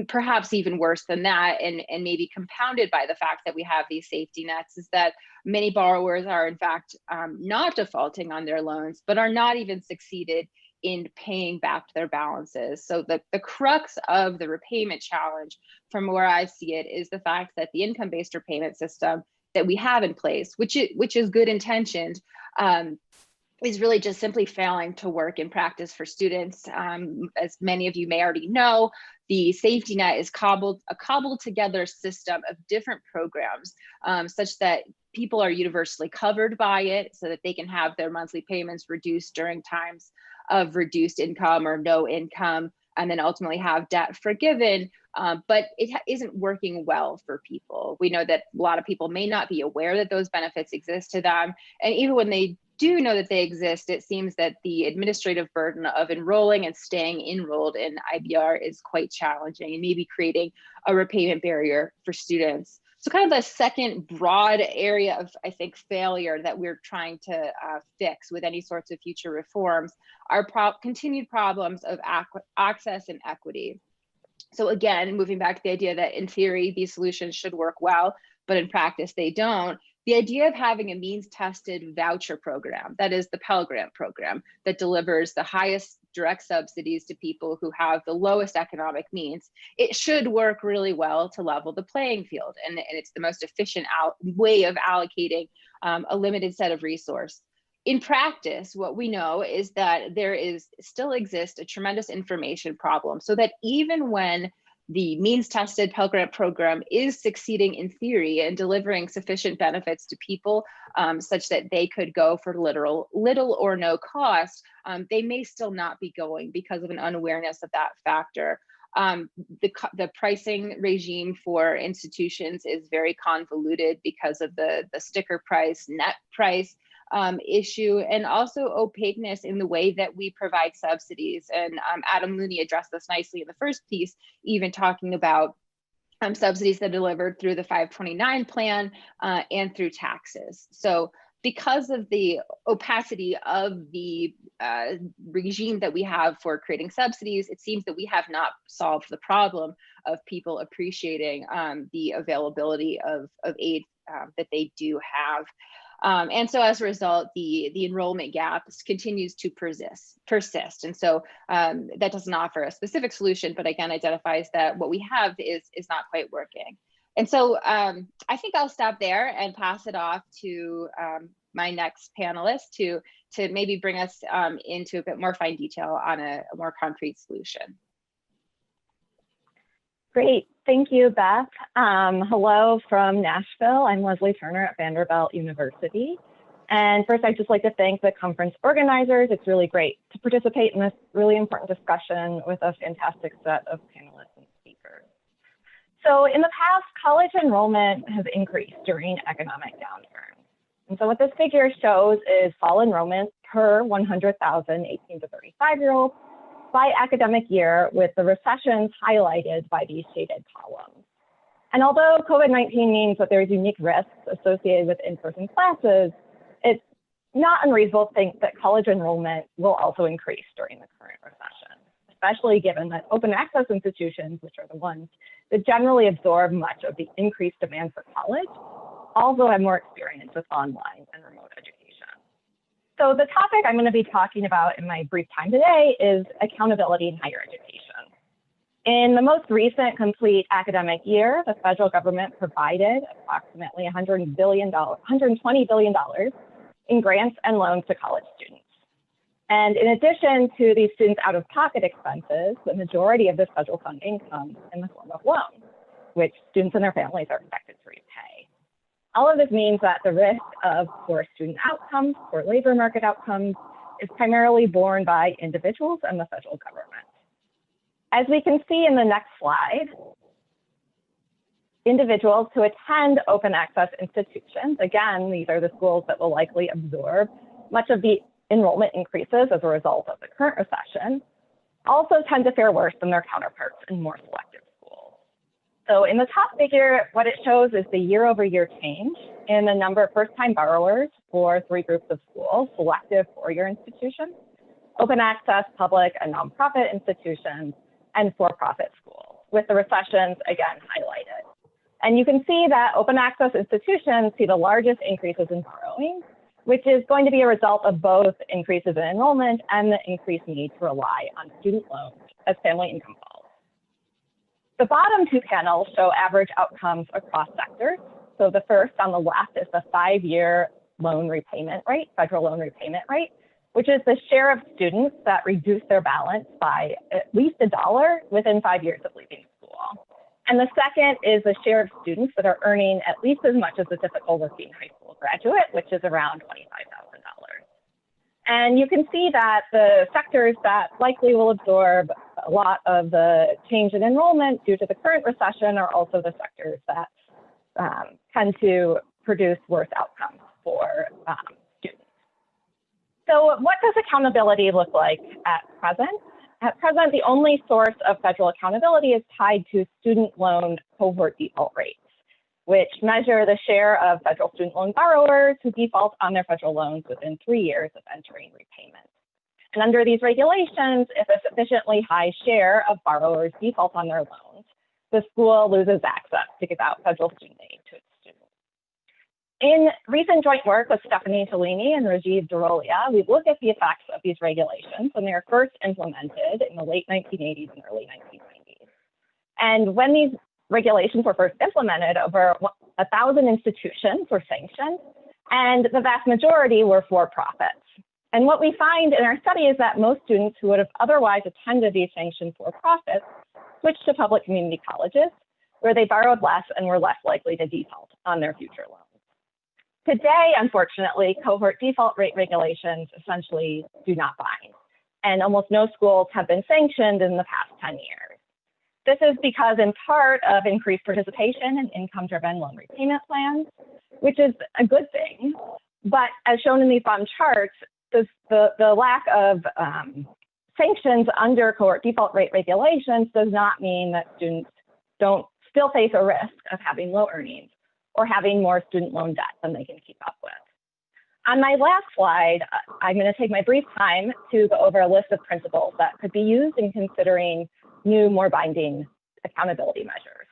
Speaker 10: Perhaps even worse than that, and maybe compounded by the fact that we have these safety nets, is that many borrowers are in fact not defaulting on their loans, but are not even succeeded in paying back their balances. So the crux of the repayment challenge, from where I see it, is the fact that the income-based repayment system that we have in place, which is good intentioned, is really just simply failing to work in practice for students. As many of you may already know, the safety net is a cobbled together system of different programs, such that people are universally covered by it so that they can have their monthly payments reduced during times of reduced income or no income, and then ultimately have debt forgiven. But it isn't working well for people. We know that a lot of people may not be aware that those benefits exist to them. And even when they do know that they exist, it seems that the administrative burden of enrolling and staying enrolled in IBR is quite challenging and maybe creating a repayment barrier for students. So kind of the second broad area of, I think, failure that we're trying to fix with any sorts of future reforms are continued problems of access and equity. So again, moving back to the idea that in theory, these solutions should work well, but in practice they don't. The idea of having a means-tested voucher program, that is the Pell Grant program, that delivers the highest direct subsidies to people who have the lowest economic means, it should work really well to level the playing field. And it's the most efficient way of allocating a limited set of resources. In practice, what we know is that there still exists a tremendous information problem, so that even when the means-tested Pell Grant program is succeeding in theory and delivering sufficient benefits to people such that they could go for little or no cost, they may still not be going because of an unawareness of that factor. The pricing regime for institutions is very convoluted because of the sticker price, net price issue, and also opaqueness in the way that we provide subsidies. And Adam Looney addressed this nicely in the first piece, even talking about subsidies that are delivered through the 529 plan and through taxes. So because of the opacity of the regime that we have for creating subsidies, it seems that we have not solved the problem of people appreciating the availability of aid that they do have. And so as a result, the enrollment gap continues to persist. And so that doesn't offer a specific solution, but again, identifies that what we have is not quite working. And so I think I'll stop there and pass it off to my next panelist to maybe bring us into a bit more fine detail on a more concrete solution.
Speaker 11: Great, thank you, Beth. Hello from Nashville. I'm Leslie Turner at Vanderbilt University. And first, I'd just like to thank the conference organizers. It's really great to participate in this really important discussion with a fantastic set of panelists and speakers. So in the past, college enrollment has increased during economic downturns. And so what this figure shows is fall enrollment per 100,000 18 to 35-year-olds by academic year, with the recessions highlighted by these shaded columns. And although COVID-19 means that there's unique risks associated with in-person classes, it's not unreasonable to think that college enrollment will also increase during the current recession, especially given that open access institutions, which are the ones that generally absorb much of the increased demand for college, also have more experience with online and remote education. So the topic I'm going to be talking about in my brief time today is accountability in higher education. In the most recent complete academic year, the federal government provided approximately $120 billion in grants and loans to college students. And in addition to these students' out-of-pocket expenses, the majority of this federal funding comes in the form of loans, which students and their families are expected to repay. All of this means that the risk of poor student outcomes, poor labor market outcomes, is primarily borne by individuals and the federal government. As we can see in the next slide, individuals who attend open access institutions, again, these are the schools that will likely absorb much of the enrollment increases as a result of the current recession, also tend to fare worse than their counterparts in more selective schools. So in the top figure, what it shows is the year-over-year change in the number of first-time borrowers for three groups of schools: selective four-year institutions, open access, public and nonprofit institutions, and for-profit schools, with the recessions again highlighted. And you can see that open access institutions see the largest increases in borrowing, which is going to be a result of both increases in enrollment and the increased need to rely on student loans as family income falls. The bottom two panels show average outcomes across sectors. So the first on the left is the 5-year loan repayment rate, federal loan repayment rate, which is the share of students that reduce their balance by at least $1 within 5 years of leaving school. And the second is the share of students that are earning at least as much as a typical working high school graduate, which is around $25,000. And you can see that the sectors that likely will absorb a lot of the change in enrollment due to the current recession are also the sectors that tend to produce worse outcomes for students. So what does accountability look like at present? At present, the only source of federal accountability is tied to student loan cohort default rates, which measure the share of federal student loan borrowers who default on their federal loans within 3 years of entering repayment. And under these regulations, if a sufficiently high share of borrowers default on their loans, the school loses access to give out federal student aid to its students. In recent joint work with Stephanie Tellini and Rajiv Darolia, we look at the effects of these regulations when they were first implemented in the late 1980s and early 1990s. And when these regulations were first implemented, over 1,000 institutions were sanctioned, and the vast majority were for-profits. And what we find in our study is that most students who would have otherwise attended these sanctioned for-profits switched to public community colleges, where they borrowed less and were less likely to default on their future loans. Today, unfortunately, cohort default rate regulations essentially do not bind, and almost no schools have been sanctioned in the past 10 years. This is because in part of increased participation in income-driven loan repayment plans, which is a good thing, but as shown in these bottom charts, the lack of sanctions under cohort default rate regulations does not mean that students don't still face a risk of having low earnings or having more student loan debt than they can keep up with. On my last slide, I'm going to take my brief time to go over a list of principles that could be used in considering new, more binding accountability measures.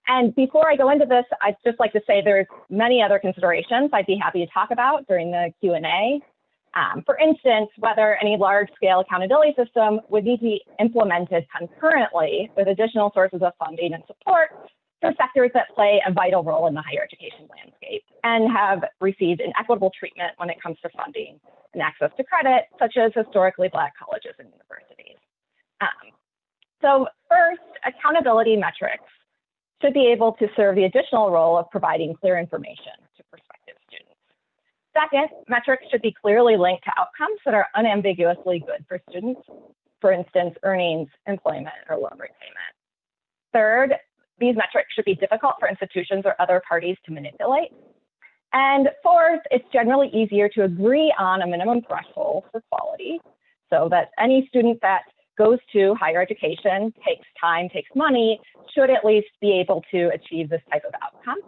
Speaker 11: And before I go into this, I'd just like to say there's many other considerations I'd be happy to talk about during the Q&A. For instance, whether any large-scale accountability system would need to be implemented concurrently with additional sources of funding and support for sectors that play a vital role in the higher education landscape and have received an equitable treatment when it comes to funding and access to credit, such as historically Black colleges and universities. So first, accountability metrics should be able to serve the additional role of providing clear information to prospective students. Second, metrics should be clearly linked to outcomes that are unambiguously good for students, for instance, earnings, employment, or loan repayment. Third, these metrics should be difficult for institutions or other parties to manipulate. And fourth, it's generally easier to agree on a minimum threshold for quality so that any student that goes to higher education, takes time, takes money, should at least be able to achieve this type of outcome.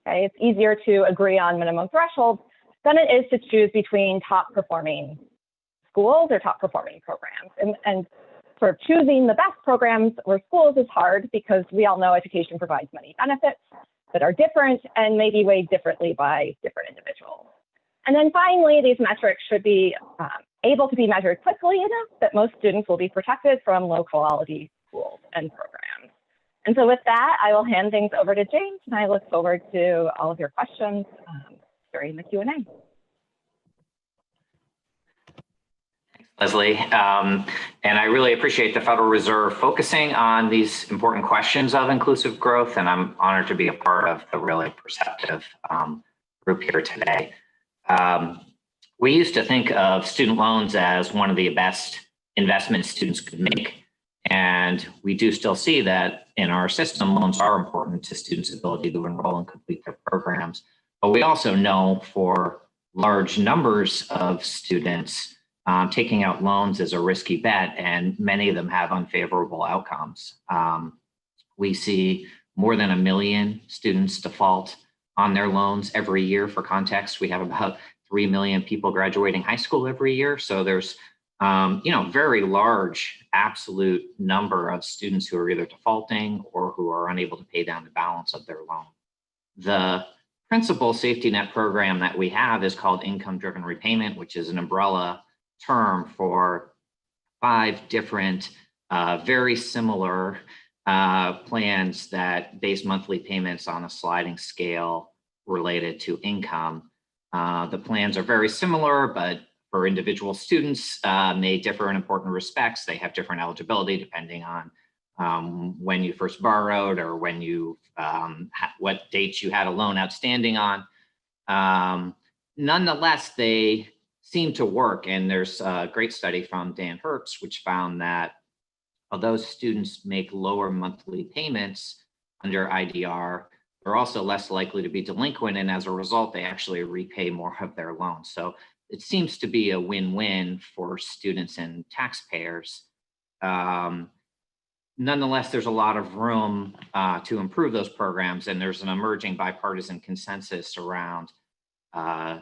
Speaker 11: Okay, it's easier to agree on minimum thresholds than it is to choose between top performing schools or top performing programs. And sort of choosing the best programs or schools is hard because we all know education provides many benefits that are different and may be weighed differently by different individuals. And then finally, these metrics should be able to be measured quickly enough that most students will be protected from low quality schools and programs. And so with that, I will hand things over to James, and I look forward to all of your questions during the Q&A.
Speaker 12: Leslie, and I really appreciate the Federal Reserve focusing on these important questions of inclusive growth, and I'm honored to be a part of the really perceptive group here today. We used to think of student loans as one of the best investments students could make, and we do still see that in our system, loans are important to students' ability to enroll and complete their programs. But we also know for large numbers of students, taking out loans is a risky bet, and many of them have unfavorable outcomes. We see more than 1 million students default on their loans every year. For context, we have about 3 million people graduating high school every year. So there's, very large absolute number of students who are either defaulting or who are unable to pay down the balance of their loan. The principal safety net program that we have is called income-driven repayment, which is an umbrella term for 5 different, very similar plans that base monthly payments on a sliding scale related to income. The plans are very similar, but for individual students may differ in important respects. They have different eligibility depending on when you first borrowed or when you, what dates you had a loan outstanding on. Nonetheless, they seem to work, and there's a great study from Dan Hertz which found that although students make lower monthly payments under IDR, they're also less likely to be delinquent, and as a result, they actually repay more of their loans. So it seems to be a win-win for students and taxpayers. Nonetheless, there's a lot of room to improve those programs, and there's an emerging bipartisan consensus around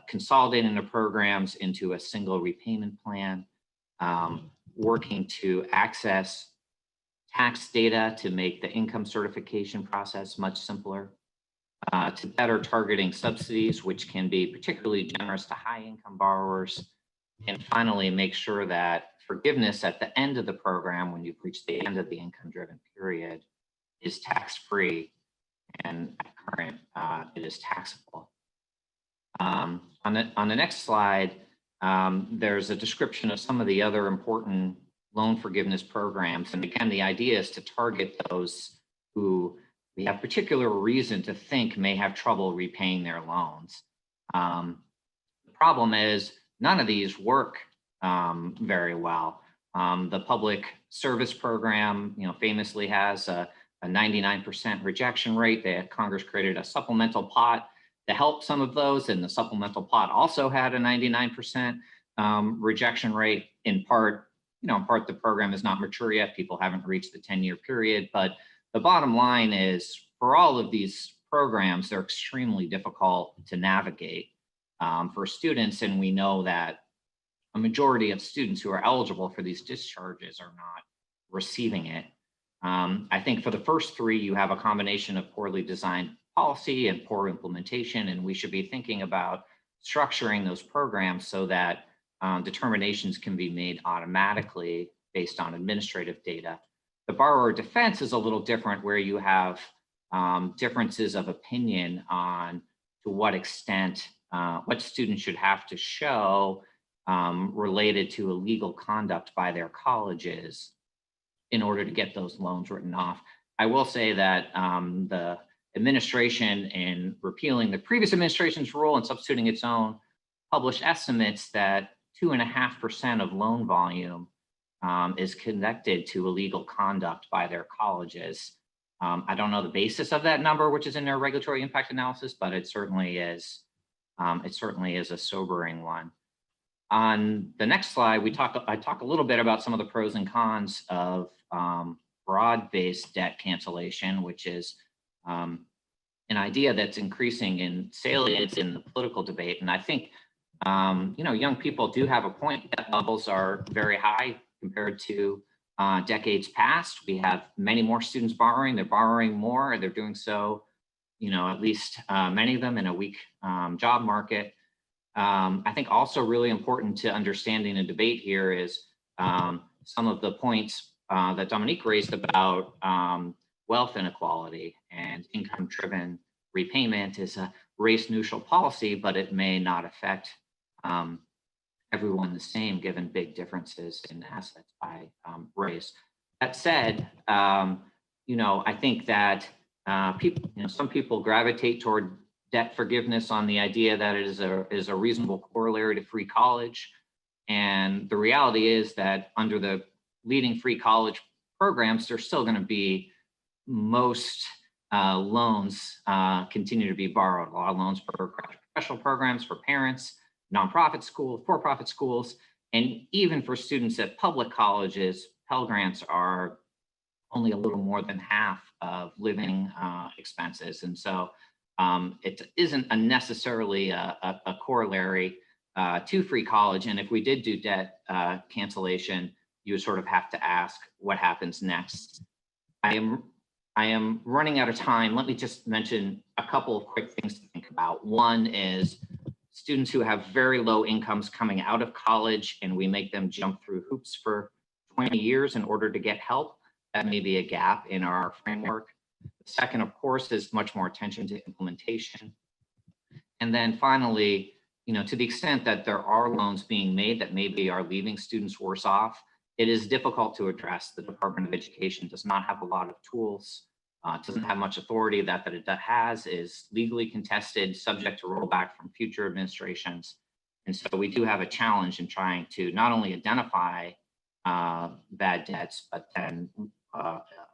Speaker 12: consolidating the programs into a single repayment plan, working to access tax data to make the income certification process much simpler, to better targeting subsidies, which can be particularly generous to high income borrowers, and finally make sure that forgiveness at the end of the program, when you've reached the end of the income driven period, is tax-free, and at current it is taxable. On the next slide, there's a description of some of the other important loan forgiveness programs. And again, the idea is to target those who we have particular reason to think may have trouble repaying their loans. The problem is none of these work very well. The public service program, famously has a 99% rejection rate. Congress created a supplemental pot to help some of those, and the supplemental pot also had a 99% rejection rate. In part, the program is not mature yet. People haven't reached the 10-year period, but the bottom line is for all of these programs, they're extremely difficult to navigate for students. And we know that a majority of students who are eligible for these discharges are not receiving it. I think for the first three, you have a combination of poorly designed policy and poor implementation, and we should be thinking about structuring those programs so that determinations can be made automatically based on administrative data. The borrower defense is a little different, where you have differences of opinion on to what extent what students should have to show related to illegal conduct by their colleges in order to get those loans written off. I will say that the administration, in repealing the previous administration's rule and substituting its own, published estimates that 2.5% of loan volume is connected to illegal conduct by their colleges. I don't know the basis of that number, which is in their regulatory impact analysis, but it certainly is a sobering one. On the next slide, I talk a little bit about some of the pros and cons of broad-based debt cancellation, which is an idea that's increasing in salience in the political debate. And I think young people do have a point. Debt levels are very high compared to decades past. We have many more students borrowing. They're borrowing more, and they're doing so, at least many of them in a weak job market. I think also really important to understanding and debate here is some of the points that Dominique raised about wealth inequality, and income-driven repayment is a race-neutral policy, but it may not affect everyone the same, given big differences in assets by race. That said, I think that some people gravitate toward debt forgiveness on the idea that it is a reasonable corollary to free college. And the reality is that under the leading free college programs, there's still going to be most loans continue to be borrowed. A lot of loans for professional programs, for parents, nonprofit schools, for-profit schools, and even for students at public colleges, Pell Grants are only a little more than half of living expenses. And so it isn't necessarily a corollary to free college. And if we did do debt cancellation, you would sort of have to ask what happens next. I am running out of time. Let me just mention a couple of quick things to think about. One is students who have very low incomes coming out of college, and we make them jump through hoops for 20 years in order to get help. That may be a gap in our framework. The second, of course, is much more attention to implementation. And then finally, to the extent that there are loans being made that maybe are leaving students worse off, it is difficult to address. The Department of Education does not have a lot of tools, doesn't have much authority. That it has is legally contested, subject to rollback from future administrations. And so we do have a challenge in trying to not only identify bad debts, but then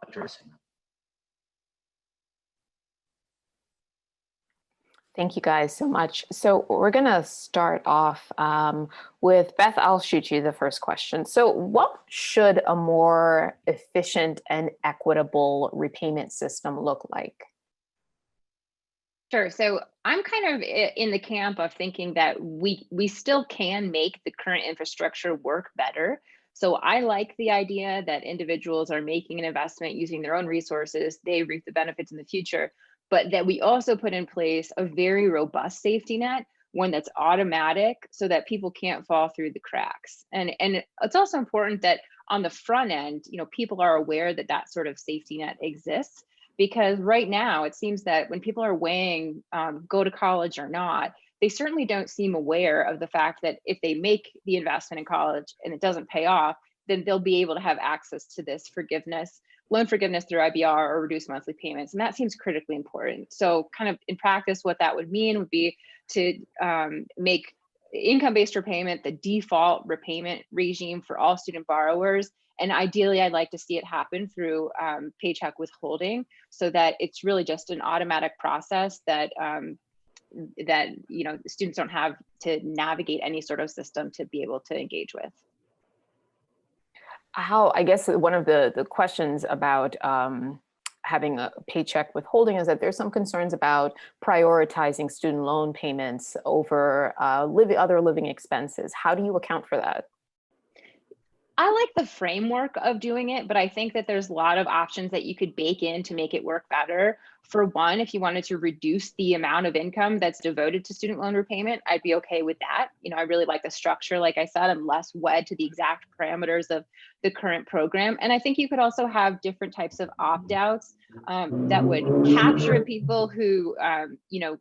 Speaker 12: addressing them.
Speaker 13: Thank you guys so much. So we're going to start off with Beth. I'll shoot you the first question. So what should a more efficient and equitable repayment system look like?
Speaker 10: Sure. So I'm kind of in the camp of thinking that we still can make the current infrastructure work better. So I like the idea that individuals are making an investment using their own resources, they reap the benefits in the future, but that we also put in place a very robust safety net, one that's automatic so that people can't fall through the cracks. And it's also important that on the front end, people are aware that that sort of safety net exists, because right now it seems that when people are weighing go to college or not, they certainly don't seem aware of the fact that if they make the investment in college and it doesn't pay off, then they'll be able to have access to this loan forgiveness through IBR or reduced monthly payments. And that seems critically important. So kind of in practice, what that would mean would be to make income-based repayment the default repayment regime for all student borrowers. And ideally, I'd like to see it happen through paycheck withholding, so that it's really just an automatic process that students don't have to navigate any sort of system to be able to engage with.
Speaker 13: I guess one of the questions about having a paycheck withholding is that there's some concerns about prioritizing student loan payments over other living expenses. How do you account for that?
Speaker 10: I like the framework of doing it, but I think that there's a lot of options that you could bake in to make it work better. For one, if you wanted to reduce the amount of income that's devoted to student loan repayment, I'd be okay with that. You know, I really like the structure. Like I said, I'm less wed to the exact parameters of the current program. And I think you could also have different types of opt-outs that would capture people who, you know,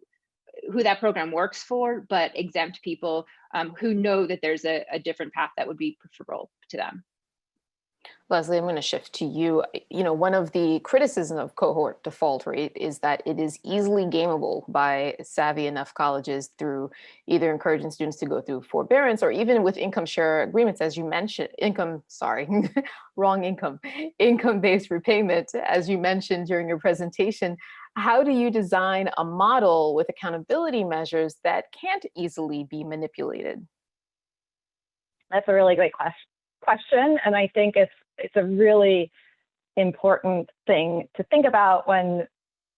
Speaker 10: who that program works for, but exempt people who know that there's a different path that would be preferable to them.
Speaker 13: Leslie, I'm going to shift to you. You know, one of the criticisms of cohort default rate is that it is easily gameable by savvy enough colleges through either encouraging students to go through forbearance or even with income share agreements, as you mentioned, income-based repayment, as you mentioned during your presentation. How do you design a model with accountability measures that can't easily be manipulated?
Speaker 11: That's a really great question. And I think it's a really important thing to think about when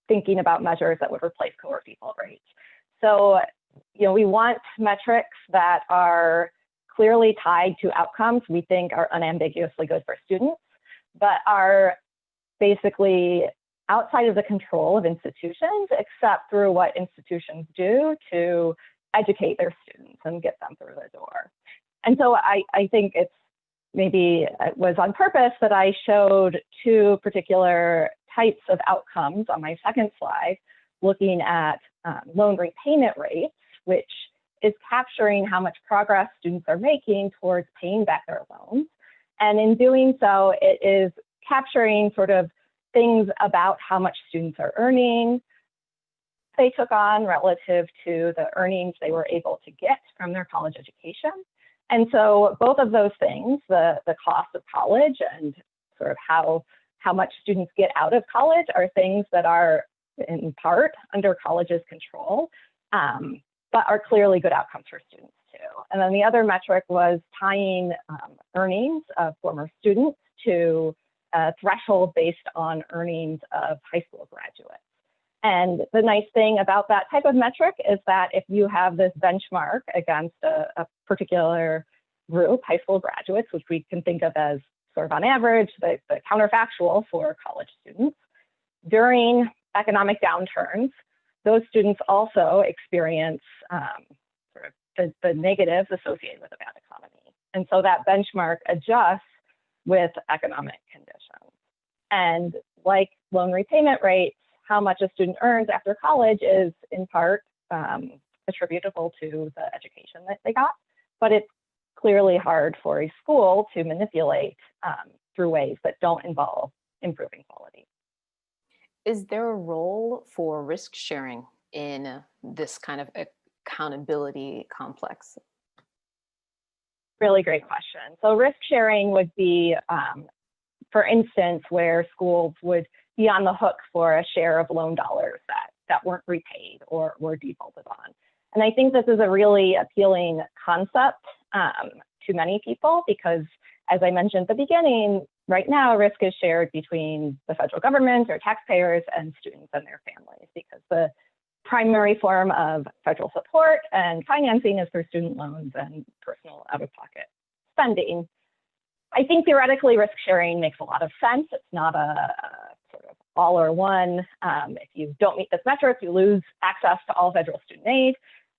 Speaker 11: thinking about measures that would replace cohort default rates. So, you know, we want metrics that are clearly tied to outcomes we think are unambiguously good for students, but are basically outside of the control of institutions, except through what institutions do to educate their students and get them through the door. And so I think it's maybe it was on purpose that I showed two particular types of outcomes on my second slide, looking at loan repayment rates, which is capturing how much progress students are making towards paying back their loans. And in doing so, it is capturing sort of things about how much students are earning they took on relative to the earnings they were able to get from their college education. And so both of those things, the cost of college and sort of how much students get out of college, are things that are in part under college's control, but are clearly good outcomes for students too. And then the other metric was tying earnings of former students to a threshold based on earnings of high school graduates. And the nice thing about that type of metric is that if you have this benchmark against a particular group, high school graduates, which we can think of as sort of on average, the counterfactual for college students, during economic downturns, those students also experience sort of the negatives associated with a bad economy. And so that benchmark adjusts with economic conditions. And like loan repayment rates, how much a student earns after college is in part attributable to the education that they got, but it's clearly hard for a school to manipulate through ways that don't involve improving quality.
Speaker 13: Is there a role for risk sharing in this kind of accountability complex?
Speaker 11: Really great question. So risk sharing would be, for instance, where schools would be on the hook for a share of loan dollars that weren't repaid or were defaulted on. And I think this is a really appealing concept to many people because, as I mentioned at the beginning, right now risk is shared between the federal government or taxpayers and students and their families because the primary form of federal support and financing is through student loans and personal out-of-pocket spending. I think theoretically risk sharing makes a lot of sense. It's not a sort of all or one. If you don't meet this metric, you lose access to all federal student aid.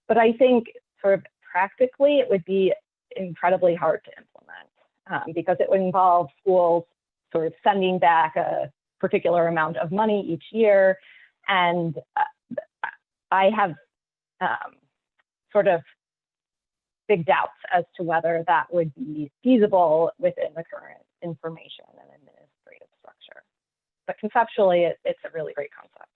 Speaker 11: But I think sort of practically it would be incredibly hard to implement because it would involve schools sort of sending back a particular amount of money each year. And I have sort of big doubts as to whether that would be feasible within the current information and administrative structure. But conceptually, it's a really great concept.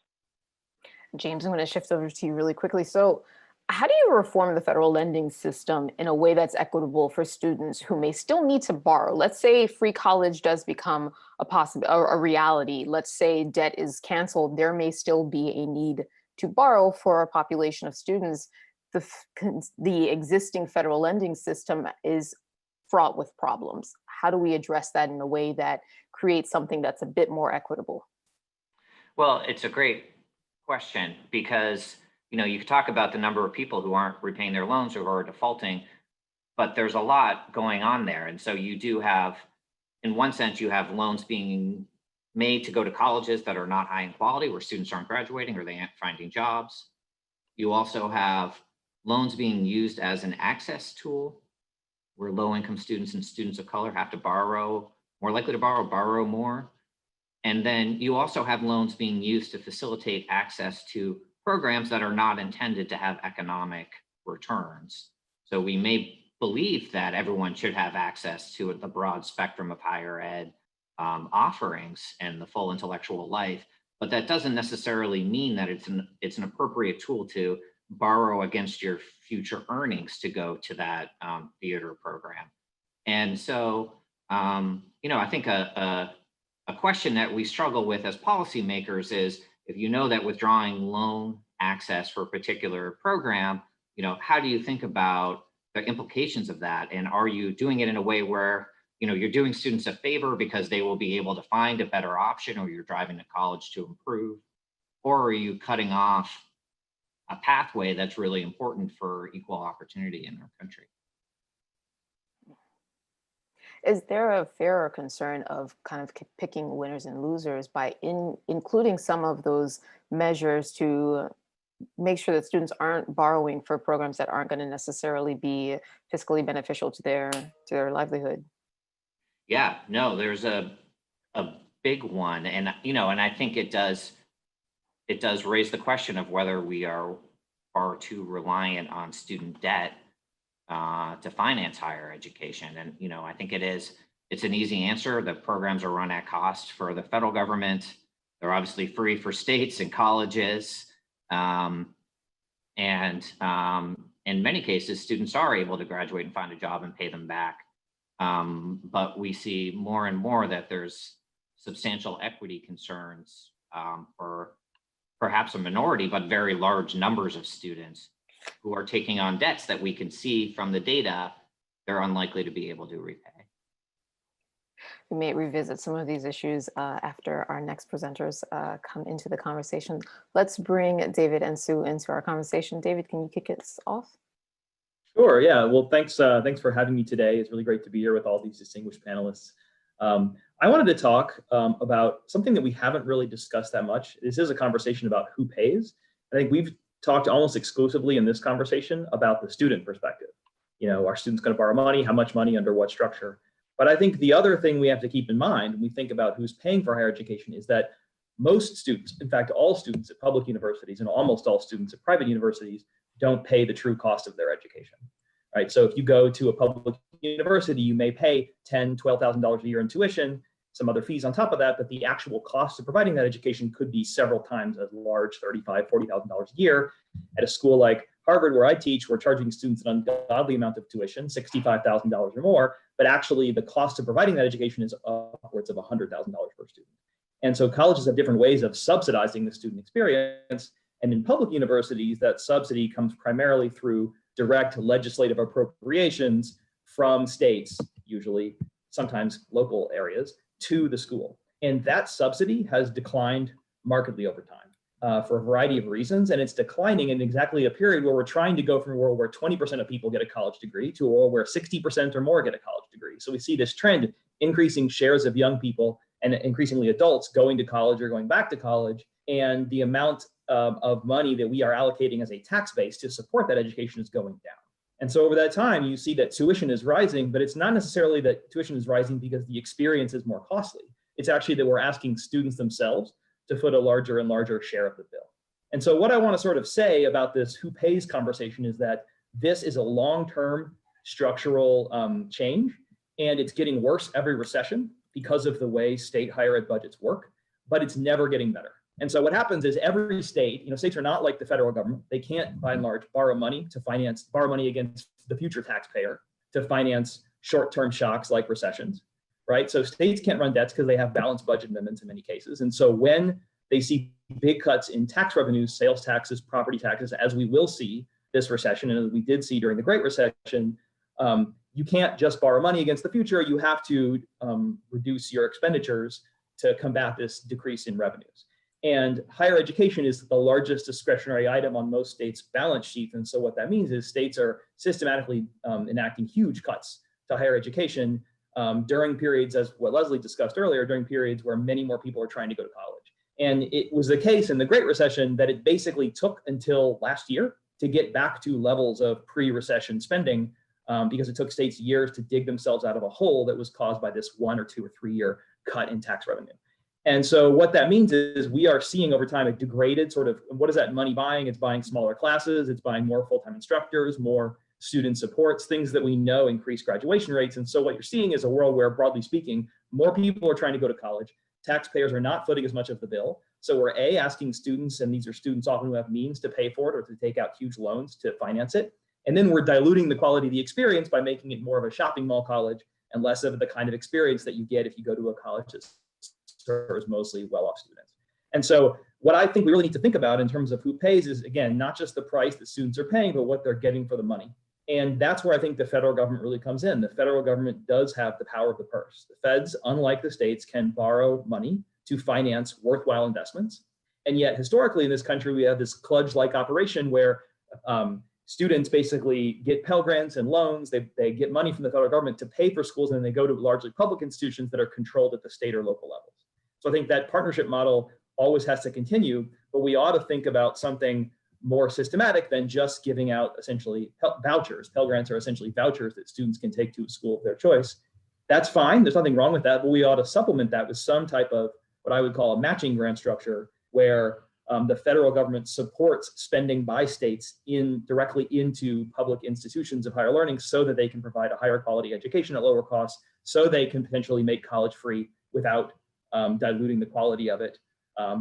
Speaker 13: James, I'm going to shift over to you really quickly. So how do you reform the federal lending system in a way that's equitable for students who may still need to borrow? Let's say free college does become a reality. Let's say debt is canceled. There may still be a need to borrow for a population of students. The existing federal lending system is fraught with problems. How do we address that in a way that creates something that's a bit more equitable?
Speaker 12: Well, it's a great question because, you could talk about the number of people who aren't repaying their loans or who are defaulting, but there's a lot going on there. And so you do have, in one sense, you have loans being made to go to colleges that are not high in quality, where students aren't graduating or they aren't finding jobs. You also have loans being used as an access tool, where low-income students and students of color have to borrow, more likely to borrow more. And then you also have loans being used to facilitate access to programs that are not intended to have economic returns. So we may believe that everyone should have access to the broad spectrum of higher ed offerings and the full intellectual life, but that doesn't necessarily mean that it's an appropriate tool to borrow against your future earnings to go to that theater program. And so, I think a question that we struggle with as policymakers is, if you know that withdrawing loan access for a particular program, how do you think about the implications of that? And are you doing it in a way where, you're doing students a favor because they will be able to find a better option, or you're driving to college to improve? Or are you cutting off a pathway that's really important for equal opportunity in our country?
Speaker 13: Is there a fairer concern of kind of picking winners and losers by including some of those measures to make sure that students aren't borrowing for programs that aren't going to necessarily be fiscally beneficial to their livelihood?
Speaker 12: Yeah, no, there's a big one, and and I think it does raise the question of whether we are far too reliant on student debt to finance higher education. And I think it's an easy answer. The programs are run at cost for the federal government. They're obviously free for states and colleges. And in many cases, students are able to graduate and find a job and pay them back. But we see more and more that there's substantial equity concerns for perhaps a minority, but very large numbers of students who are taking on debts that we can see from the data they're unlikely to be able to repay.
Speaker 13: We may revisit some of these issues after our next presenters come into the conversation. Let's bring David and Sue into our conversation. David, can you kick us off?
Speaker 14: Sure, yeah. Well, thanks for having me today. It's really great to be here with all these distinguished panelists. I wanted to talk about something that we haven't really discussed that much. This is a conversation about who pays. I think we've talked almost exclusively in this conversation about the student perspective. Are students going to borrow money? How much money? Under what structure? But I think the other thing we have to keep in mind when we think about who's paying for higher education is that most students, in fact, all students at public universities and almost all students at private universities don't pay the true cost of their education, right? So if you go to a public university, you may pay $10,000, $12,000 a year in tuition, some other fees on top of that, but the actual cost of providing that education could be several times as large, $35,000, $40,000 a year. At a school like Harvard, where I teach, we're charging students an ungodly amount of tuition, $65,000 or more, but actually the cost of providing that education is upwards of $100,000 per student. And so colleges have different ways of subsidizing the student experience. And in public universities, that subsidy comes primarily through direct legislative appropriations from states, usually, sometimes local areas, to the school. And that subsidy has declined markedly over time for a variety of reasons. And it's declining in exactly a period where we're trying to go from a world where 20% of people get a college degree to a world where 60% or more get a college degree. So we see this trend, increasing shares of young people and increasingly adults going to college or going back to college. And the amount of money that we are allocating as a tax base to support that education is going down. And so over that time, you see that tuition is rising, but it's not necessarily that tuition is rising because the experience is more costly. It's actually that we're asking students themselves to foot a larger and larger share of the bill. And so what I want to sort of say about this who pays conversation is that this is a long-term structural change, and it's getting worse every recession because of the way state higher ed budgets work, but it's never getting better. And so what happens is every state, states are not like the federal government. They can't, by and large, borrow money against the future taxpayer to finance short-term shocks like recessions, right? So states can't run debts because they have balanced budget amendments in many cases. And so when they see big cuts in tax revenues, sales taxes, property taxes, as we will see this recession, and as we did see during the Great Recession, you can't just borrow money against the future. You have to reduce your expenditures to combat this decrease in revenues. And higher education is the largest discretionary item on most states' balance sheets. And so what that means is states are systematically enacting huge cuts to higher education during periods, as what Leslie discussed earlier, during periods where many more people are trying to go to college. And it was the case in the Great Recession that it basically took until last year to get back to levels of pre-recession spending because it took states years to dig themselves out of a hole that was caused by this 1 or 2 or 3 year cut in tax revenue. And so what that means is we are seeing over time a degraded sort of, what is that money buying? It's buying smaller classes, it's buying more full-time instructors, more student supports, things that we know increase graduation rates. And so what you're seeing is a world where, broadly speaking, more people are trying to go to college. Taxpayers are not footing as much of the bill. So we're asking students, and these are students often who have means to pay for it or to take out huge loans to finance it. And then we're diluting the quality of the experience by making it more of a shopping mall college and less of the kind of experience that you get if you go to a college that's serves mostly well-off students. And so what I think we really need to think about in terms of who pays is, again, not just the price that students are paying, but what they're getting for the money. And that's where I think the federal government really comes in. The federal government does have the power of the purse. The feds, unlike the states, can borrow money to finance worthwhile investments. And yet historically in this country, we have this kludge-like operation where students basically get Pell Grants and loans. They get money from the federal government to pay for schools, and then they go to largely public institutions that are controlled at the state or local levels. So I think that partnership model always has to continue, but we ought to think about something more systematic than just giving out essentially vouchers. Pell Grants are essentially vouchers that students can take to a school of their choice. That's fine, there's nothing wrong with that, but we ought to supplement that with some type of what I would call a matching grant structure where the federal government supports spending by states directly into public institutions of higher learning so that they can provide a higher quality education at lower costs, so they can potentially make college free without diluting the quality of it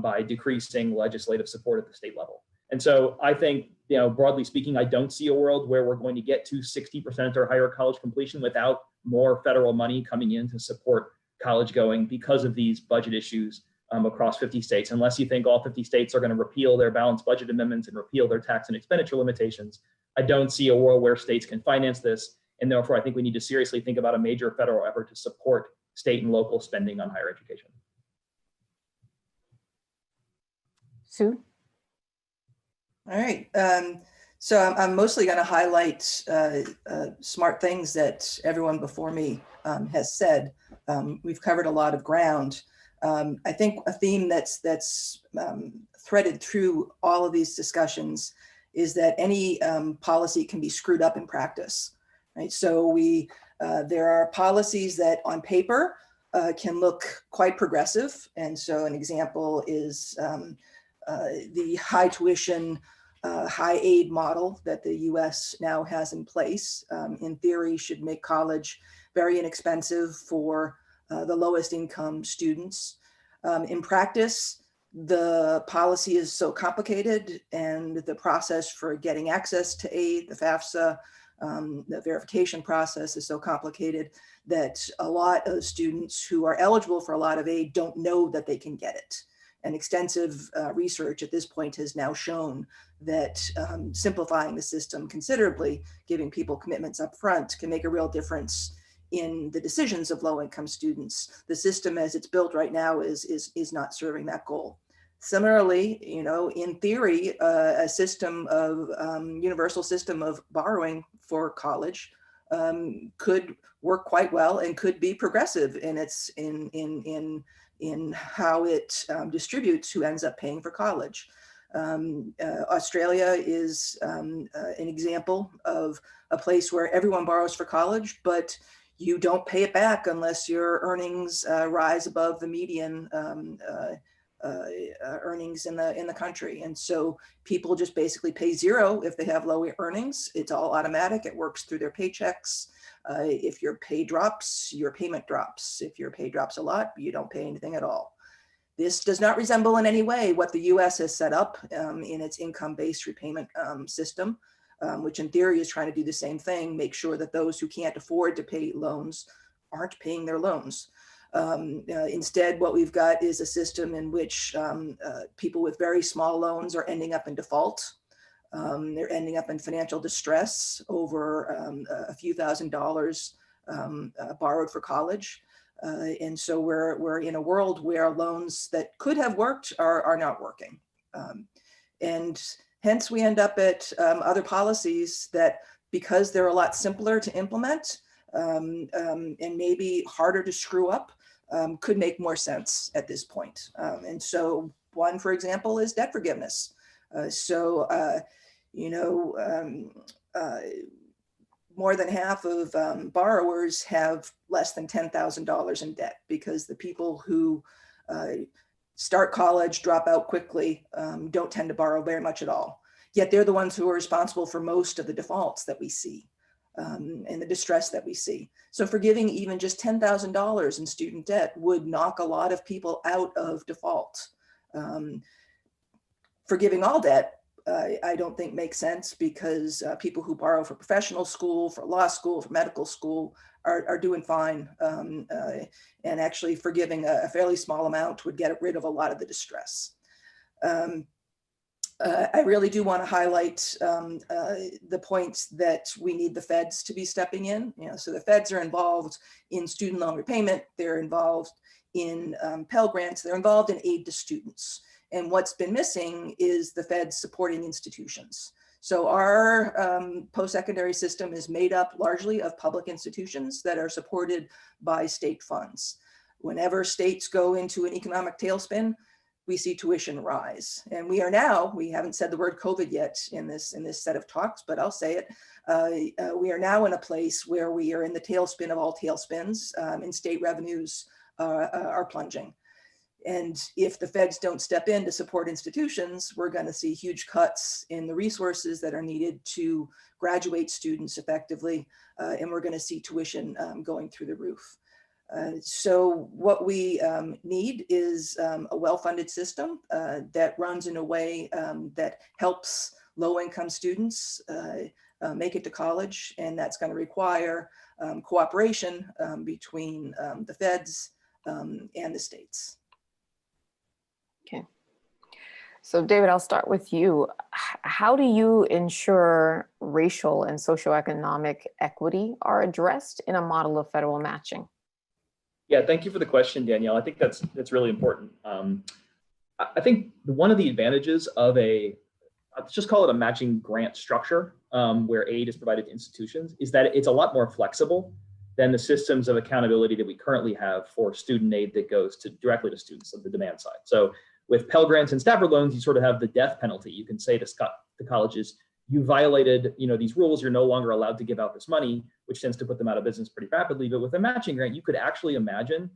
Speaker 14: by decreasing legislative support at the state level. And so I think, broadly speaking, I don't see a world where we're going to get to 60% or higher college completion without more federal money coming in to support college going because of these budget issues across 50 states, unless you think all 50 states are going to repeal their balanced budget amendments and repeal their tax and expenditure limitations. I don't see a world where states can finance this. And therefore, I think we need to seriously think about a major federal effort to support state and local spending on higher education.
Speaker 13: Sue?
Speaker 15: All right. So I'm mostly going to highlight smart things that everyone before me has said. We've covered a lot of ground. I think a theme that's threaded through all of these discussions is that any policy can be screwed up in practice, right? So there are policies that on paper can look quite progressive. And so an example is the high tuition, high aid model that the US now has in place. In theory, should make college very inexpensive for the lowest income students. In practice, the policy is so complicated and the process for getting access to aid, the FAFSA, the verification process is so complicated that a lot of students who are eligible for a lot of aid don't know that they can get it. And extensive research at this point has now shown that simplifying the system considerably, giving people commitments up front, can make a real difference in the decisions of low-income students. The system as it's built right now is not serving that goal. Similarly, in theory, a system of universal system of borrowing for college could work quite well and could be progressive in how it distributes who ends up paying for college. Australia is an example of a place where everyone borrows for college, but you don't pay it back unless your earnings rise above the median earnings in the country. And so people just basically pay zero if they have low earnings. It's all automatic. It works through their paychecks. If your pay drops, your payment drops. If your pay drops a lot, you don't pay anything at all. This does not resemble in any way what the US has set up in its income-based repayment system, which in theory is trying to do the same thing, make sure that those who can't afford to pay loans aren't paying their loans. Instead, what we've got is a system in which people with very small loans are ending up in default. They're ending up in financial distress over a few $1,000s borrowed for college. And so we're in a world where loans that could have worked are not working. And hence we end up at other policies that, because they're a lot simpler to implement and maybe harder to screw up, could make more sense at this point. And so one, for example, is debt forgiveness. More than half of borrowers have less than $10,000 in debt, because the people who start college, drop out quickly, don't tend to borrow very much at all. Yet they're the ones who are responsible for most of the defaults that we see and the distress that we see. So forgiving even just $10,000 in student debt would knock a lot of people out of default. Forgiving all debt, I don't think makes sense, because people who borrow for professional school, for law school, for medical school are doing fine. And actually forgiving a fairly small amount would get rid of a lot of the distress. I really do want to highlight the points that we need the feds to be stepping in. So the feds are involved in student loan repayment. They're involved in Pell Grants. They're involved in aid to students. And what's been missing is the feds supporting institutions. So our post-secondary system is made up largely of public institutions that are supported by state funds. Whenever states go into an economic tailspin, we see tuition rise. And we haven't said the word COVID yet in this set of talks, but I'll say it. We are now in a place where we are in the tailspin of all tailspins, and state revenues are plunging. And if the feds don't step in to support institutions, we're going to see huge cuts in the resources that are needed to graduate students effectively, and we're going to see tuition going through the roof. So what we need is a well-funded system that runs in a way that helps low-income students make it to college, and that's going to require cooperation between the feds and the states.
Speaker 13: Okay. So David, I'll start with you. How do you ensure racial and socioeconomic equity are addressed in a model of federal matching?
Speaker 14: Yeah, thank you for the question, Danielle. I think that's really important. I think one of the advantages of let's just call it a matching grant structure, where aid is provided to institutions, is that it's a lot more flexible than the systems of accountability that we currently have for student aid that goes directly to students of the demand side. So with Pell Grants and Stafford loans, you sort of have the death penalty. You can say to colleges, you violated these rules, you're no longer allowed to give out this money, which tends to put them out of business pretty rapidly. But with a matching grant, you could actually imagine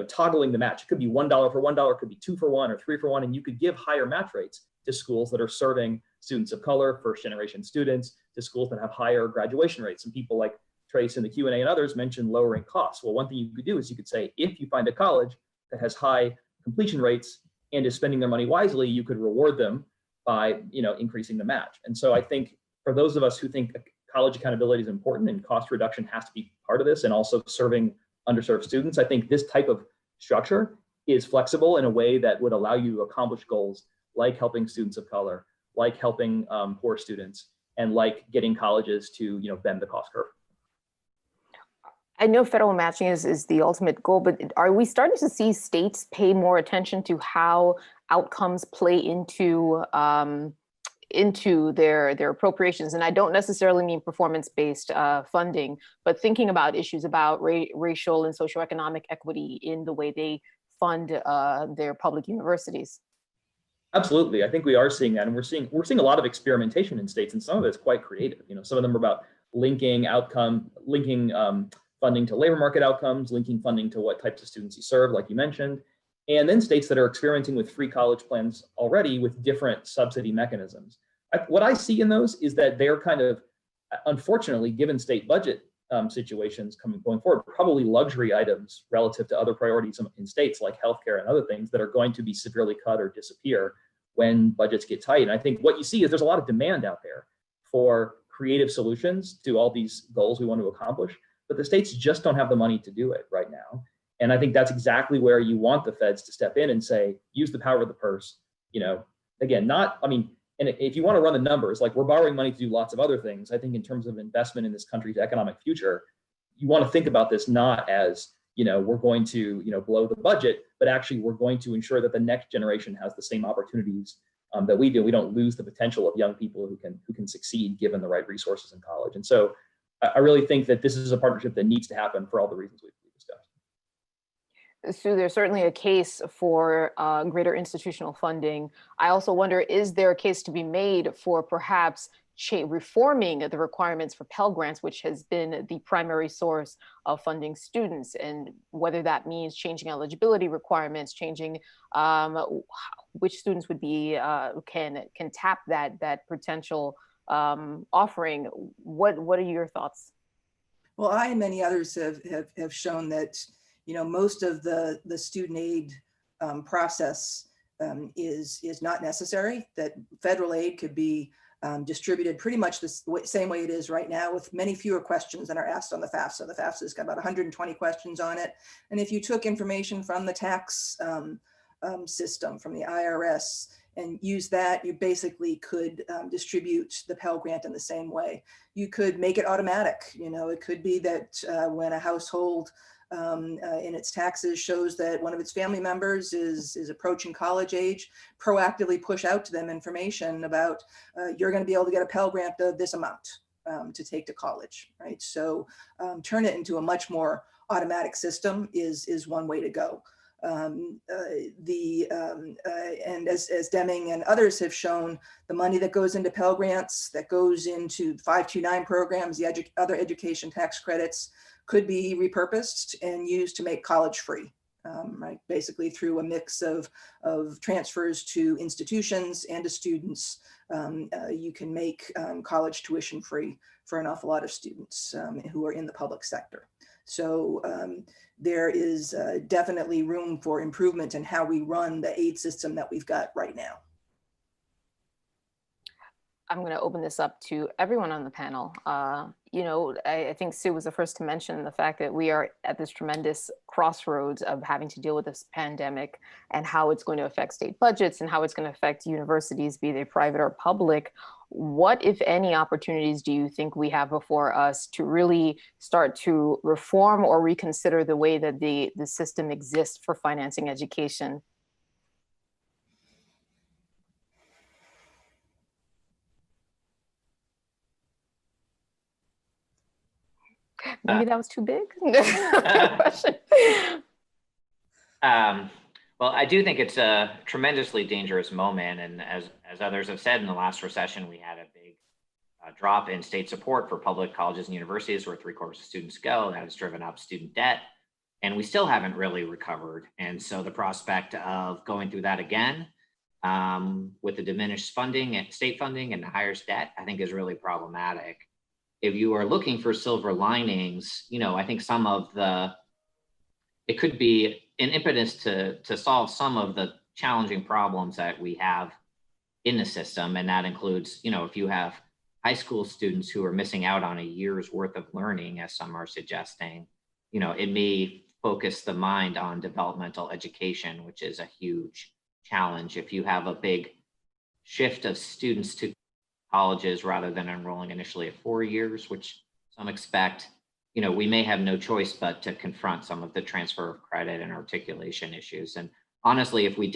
Speaker 14: toggling the match. It could be $1 for $1, it could be 2 for 1 or 3 for 1, and you could give higher match rates to schools that are serving students of color, first generation students, to schools that have higher graduation rates. And people like Trace in the Q&A and others mentioned lowering costs. Well, one thing you could do is you could say, if you find a college that has high completion rates and is spending their money wisely, you could reward them by increasing the match. And so I think for those of us who think college accountability is important and cost reduction has to be part of this, and also serving underserved students, I think this type of structure is flexible in a way that would allow you to accomplish goals like helping students of color, like helping poor students, and like getting colleges to bend the cost curve.
Speaker 13: I know federal matching is the ultimate goal, but are we starting to see states pay more attention to how outcomes play into their appropriations? And I don't necessarily mean performance-based funding, but thinking about issues about racial and socioeconomic equity in the way they fund their public universities.
Speaker 14: Absolutely, I think we are seeing that, and we're seeing a lot of experimentation in states, and some of it's quite creative. Some of them are about linking funding to labor market outcomes, linking funding to what types of students you serve, like you mentioned, and then states that are experimenting with free college plans already with different subsidy mechanisms. What I see in those is that they're kind of, unfortunately, given state budget situations going forward, probably luxury items relative to other priorities in states like healthcare and other things that are going to be severely cut or disappear when budgets get tight. And I think what you see is there's a lot of demand out there for creative solutions to all these goals we want to accomplish, but the states just don't have the money to do it right now. And I think that's exactly where you want the feds to step in and say, use the power of the purse. Again, and if you want to run the numbers, like we're borrowing money to do lots of other things, I think in terms of investment in this country's economic future, you want to think about this not as, we're going to, blow the budget, but actually we're going to ensure that the next generation has the same opportunities that we do. We don't lose the potential of young people who can succeed given the right resources in college. And so I really think that this is a partnership that needs to happen for all the reasons we've discussed.
Speaker 13: So there's certainly a case for greater institutional funding. I also wonder, is there a case to be made for perhaps reforming the requirements for Pell Grants, which has been the primary source of funding students, and whether that means changing eligibility requirements, changing which students would be can tap that potential offering. What are your thoughts?
Speaker 15: Well, I and many others have shown that most of the student aid process is not necessary. That federal aid could be distributed pretty much the same way it is right now, with many fewer questions than are asked on the FAFSA. The FAFSA has got about 120 questions on it. And if you took information from the tax system, from the IRS, and use that, you basically could distribute the Pell Grant in the same way. You could make it automatic. It could be that when a household in its taxes shows that one of its family members is approaching college age, proactively push out to them information about you're going to be able to get a Pell Grant of this amount to take to college, right? So turn it into a much more automatic system is one way to go. And as Deming and others have shown, the money that goes into Pell Grants, that goes into 529 programs, the other education tax credits, could be repurposed and used to make college free, right? Basically through a mix of transfers to institutions and to students, you can make college tuition free for an awful lot of students who are in the public sector. So there is definitely room for improvement in how we run the aid system that we've got right now.
Speaker 13: I'm going to open this up to everyone on the panel. I think Sue was the first to mention the fact that we are at this tremendous crossroads of having to deal with this pandemic and how it's going to affect state budgets and how it's going to affect universities, be they private or public. What, if any, opportunities do you think we have before us to really start to reform or reconsider the way that the system exists for financing education? Maybe that was too big. Question.
Speaker 12: Well, I do think it's a tremendously dangerous moment. And as others have said, in the last recession, we had a big drop in state support for public colleges and universities, where 3/4 of students go. That has driven up student debt. And we still haven't really recovered. And so the prospect of going through that again with the diminished funding and state funding and the higher debt, I think is really problematic. If you are looking for silver linings, I think it could be an impetus to solve some of the challenging problems that we have in the system. And that includes, if you have high school students who are missing out on a year's worth of learning, as some are suggesting, it may focus the mind on developmental education, which is a huge challenge. If you have a big shift of students to colleges rather than enrolling initially at 4 years, which some expect, we may have no choice but to confront some of the transfer of credit and articulation issues. And honestly, if we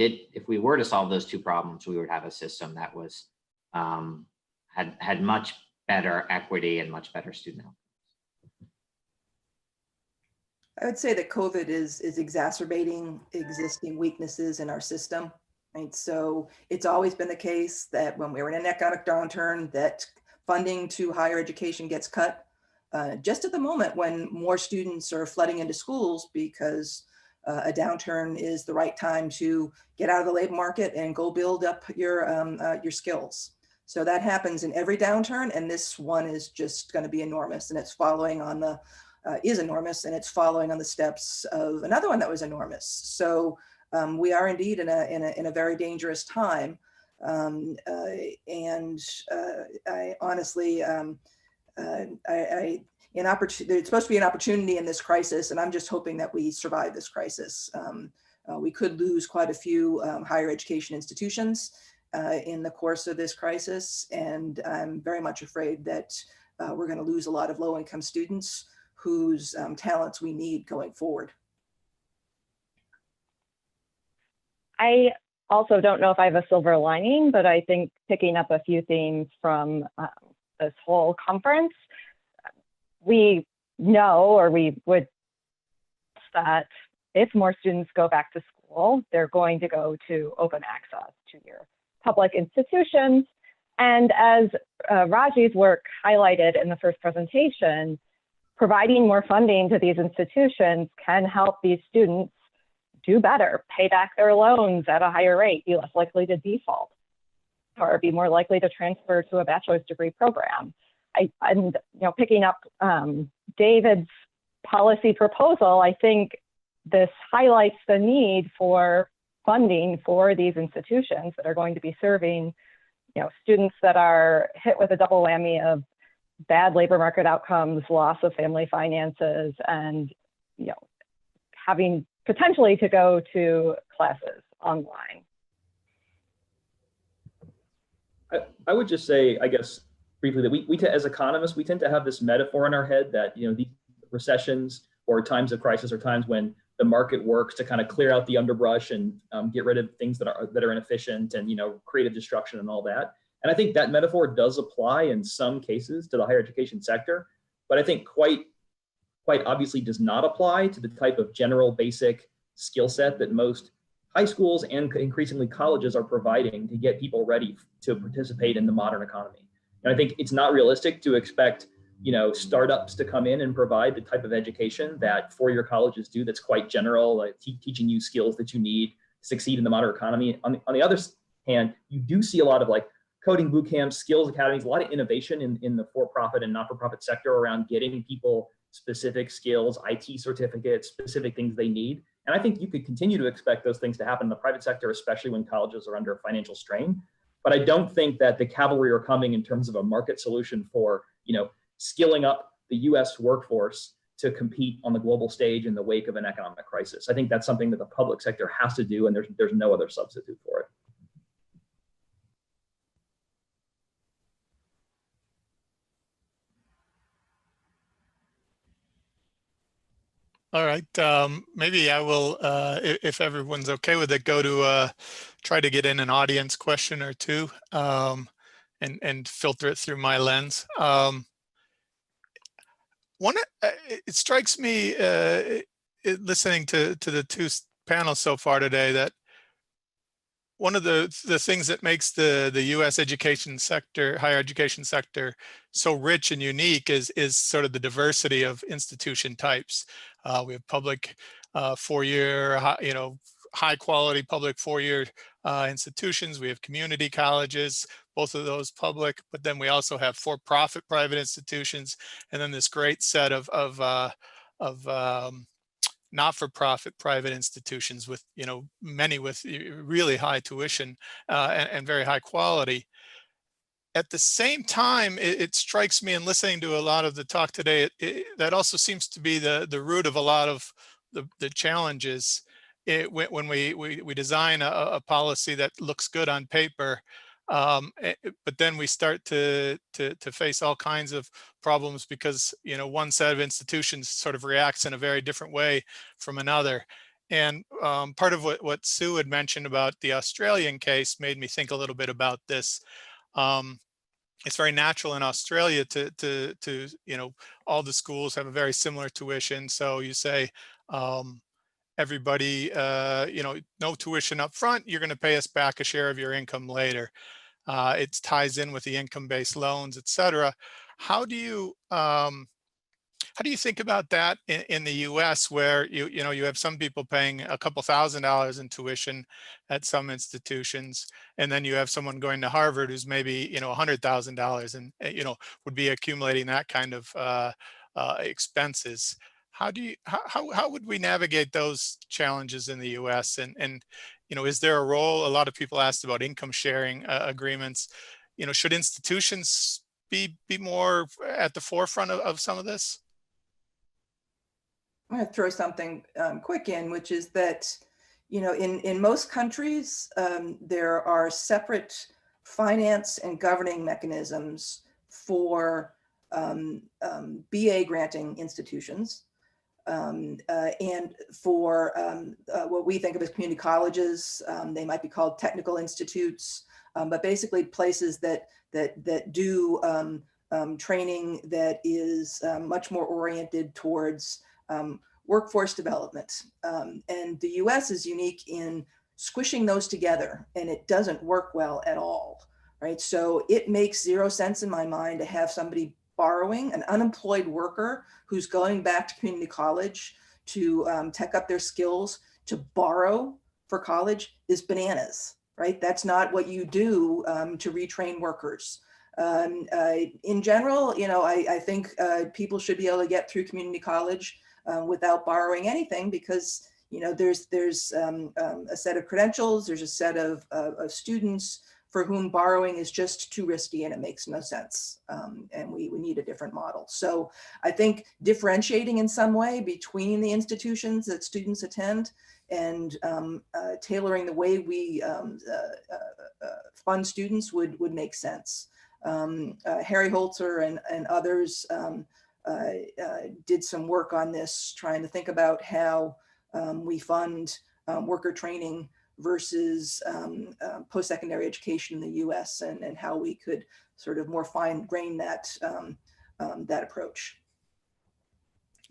Speaker 12: were to solve those two problems, we would have a system that was had much better equity and much better student outcomes.
Speaker 15: I would say that COVID is exacerbating existing weaknesses in our system. Right? So it's always been the case that when we're in an economic downturn, that funding to higher education gets cut just at the moment when more students are flooding into schools, because a downturn is the right time to get out of the labor market and go build up your skills. So that happens in every downturn, and this one is just going to be enormous, and it's following on the it's following on the steps of another one that was enormous. So we are indeed in a very dangerous time, and I honestly, there's supposed to be an opportunity in this crisis, and I'm just hoping that we survive this crisis. We could lose quite a few higher education institutions in the course of this crisis, and I'm very much afraid that we're going to lose a lot of low-income students whose talents we need going forward.
Speaker 11: I also don't know if I have a silver lining, but I think picking up a few themes from this whole conference, we know, or we would, that if more students go back to school, they're going to go to open access to your public institutions. And as Raji's work highlighted in the first presentation, providing more funding to these institutions can help these students do better, pay back their loans at a higher rate, be less likely to default, or be more likely to transfer to a bachelor's degree program. And picking up David's policy proposal, I think this highlights the need for funding for these institutions that are going to be serving students that are hit with a double whammy of bad labor market outcomes, loss of family finances, and having potentially to go to classes online.
Speaker 14: I would just say, I guess, briefly, that we as economists, we tend to have this metaphor in our head that these recessions or times of crisis are times when the market works to kind of clear out the underbrush and get rid of things that are inefficient and creative destruction and all that. And I think that metaphor does apply in some cases to the higher education sector, but I think quite obviously does not apply to the type of general basic skill set that most high schools and increasingly colleges are providing to get people ready to participate in the modern economy. And I think it's not realistic to expect startups to come in and provide the type of education that four-year colleges do that's quite general, like teaching you skills that you need to succeed in the modern economy. On the other hand, you do see a lot of coding boot camps, skills academies, a lot of innovation in the for-profit and not-for-profit sector around getting people specific skills, IT certificates, specific things they need. And I think you could continue to expect those things to happen in the private sector, especially when colleges are under financial strain. But I don't think that the cavalry are coming in terms of a market solution for, skilling up the US workforce to compete on the global stage in the wake of an economic crisis. I think that's something that the public sector has to do, and there's no other substitute for it.
Speaker 9: All right, maybe I will, if everyone's okay with it, go to try to get in an audience question or two and filter it through my lens. It strikes me listening to the two panels so far today that one of the things that makes the U.S. education sector, higher education sector, so rich and unique is sort of the diversity of institution types. We have public four-year, high quality public four-year institutions. We have community colleges, both of those public, but then we also have for-profit private institutions, and then this great set of not-for-profit private institutions with, many with really high tuition and very high quality. At the same time, it strikes me in listening to a lot of the talk today, that also seems to be the root of a lot of the challenges. When we design a policy that looks good on paper, but then we start to face all kinds of problems because one set of institutions sort of reacts in a very different way from another. And part of what Sue had mentioned about the Australian case made me think a little bit about this. It's very natural in Australia to all the schools have a very similar tuition. So you say, everybody, no tuition up front, you're going to pay us back a share of your income later. It ties in with the income-based loans, et cetera. How do you think about that in the U.S., where you have some people paying a couple $1,000s in tuition at some institutions, and then you have someone going to Harvard who's maybe $100,000 and would be accumulating that kind of expenses. How would we navigate those challenges in the U.S. and is there a role? A lot of people asked about income sharing agreements. Should institutions be more at the forefront of some of this?
Speaker 15: I'm going to throw something quick in, which is that, in most countries, there are separate finance and governing mechanisms for BA granting institutions. And for what we think of as community colleges, they might be called technical institutes, but basically places that do training that is much more oriented towards workforce development. And the US is unique in squishing those together, and it doesn't work well at all, right? So it makes zero sense in my mind to have somebody borrowing, an unemployed worker who's going back to community college to tech up their skills, to borrow for college is bananas, right? That's not what you do to retrain workers. In general, you know, I think people should be able to get through community college without borrowing anything, because you know there's a set of credentials, there's a set of students for whom borrowing is just too risky and it makes no sense, and we need a different model. So I think differentiating in some way between the institutions that students attend and tailoring the way we fund students would make sense. Harry Holzer and others did some work on this, trying to think about how we fund worker training versus post-secondary education in the US, and how we could sort of more fine-grain that, that approach.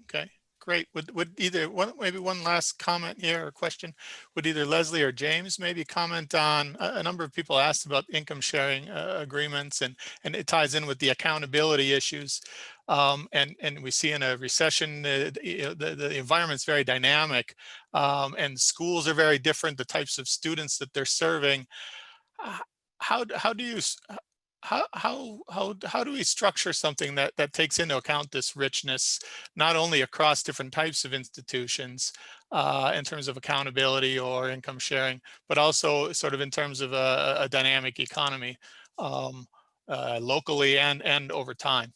Speaker 9: Okay, great. Would either maybe one last comment here or question, would either Leslie or James maybe comment on a number of people asked about income sharing agreements, and it ties in with the accountability issues. And we see in a recession, the environment's very dynamic, and schools are very different, the types of students that they're serving. How do we structure something that takes into account this richness, not only across different types of institutions in terms of accountability or income sharing, but also sort of in terms of a dynamic economy locally and over time?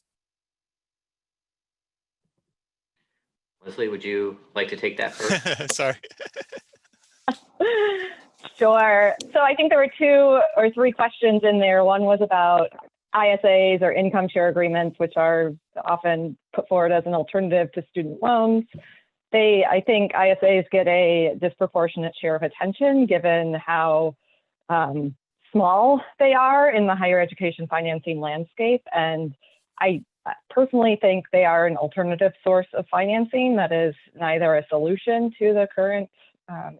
Speaker 12: Leslie, would you like to take that first?
Speaker 9: Sorry.
Speaker 11: Sure. So I think there were 2 or 3 questions in there. One was about ISAs or income share agreements, which are often put forward as an alternative to student loans. I think ISAs get a disproportionate share of attention given how small they are in the higher education financing landscape. And I personally think they are an alternative source of financing that is neither a solution to the current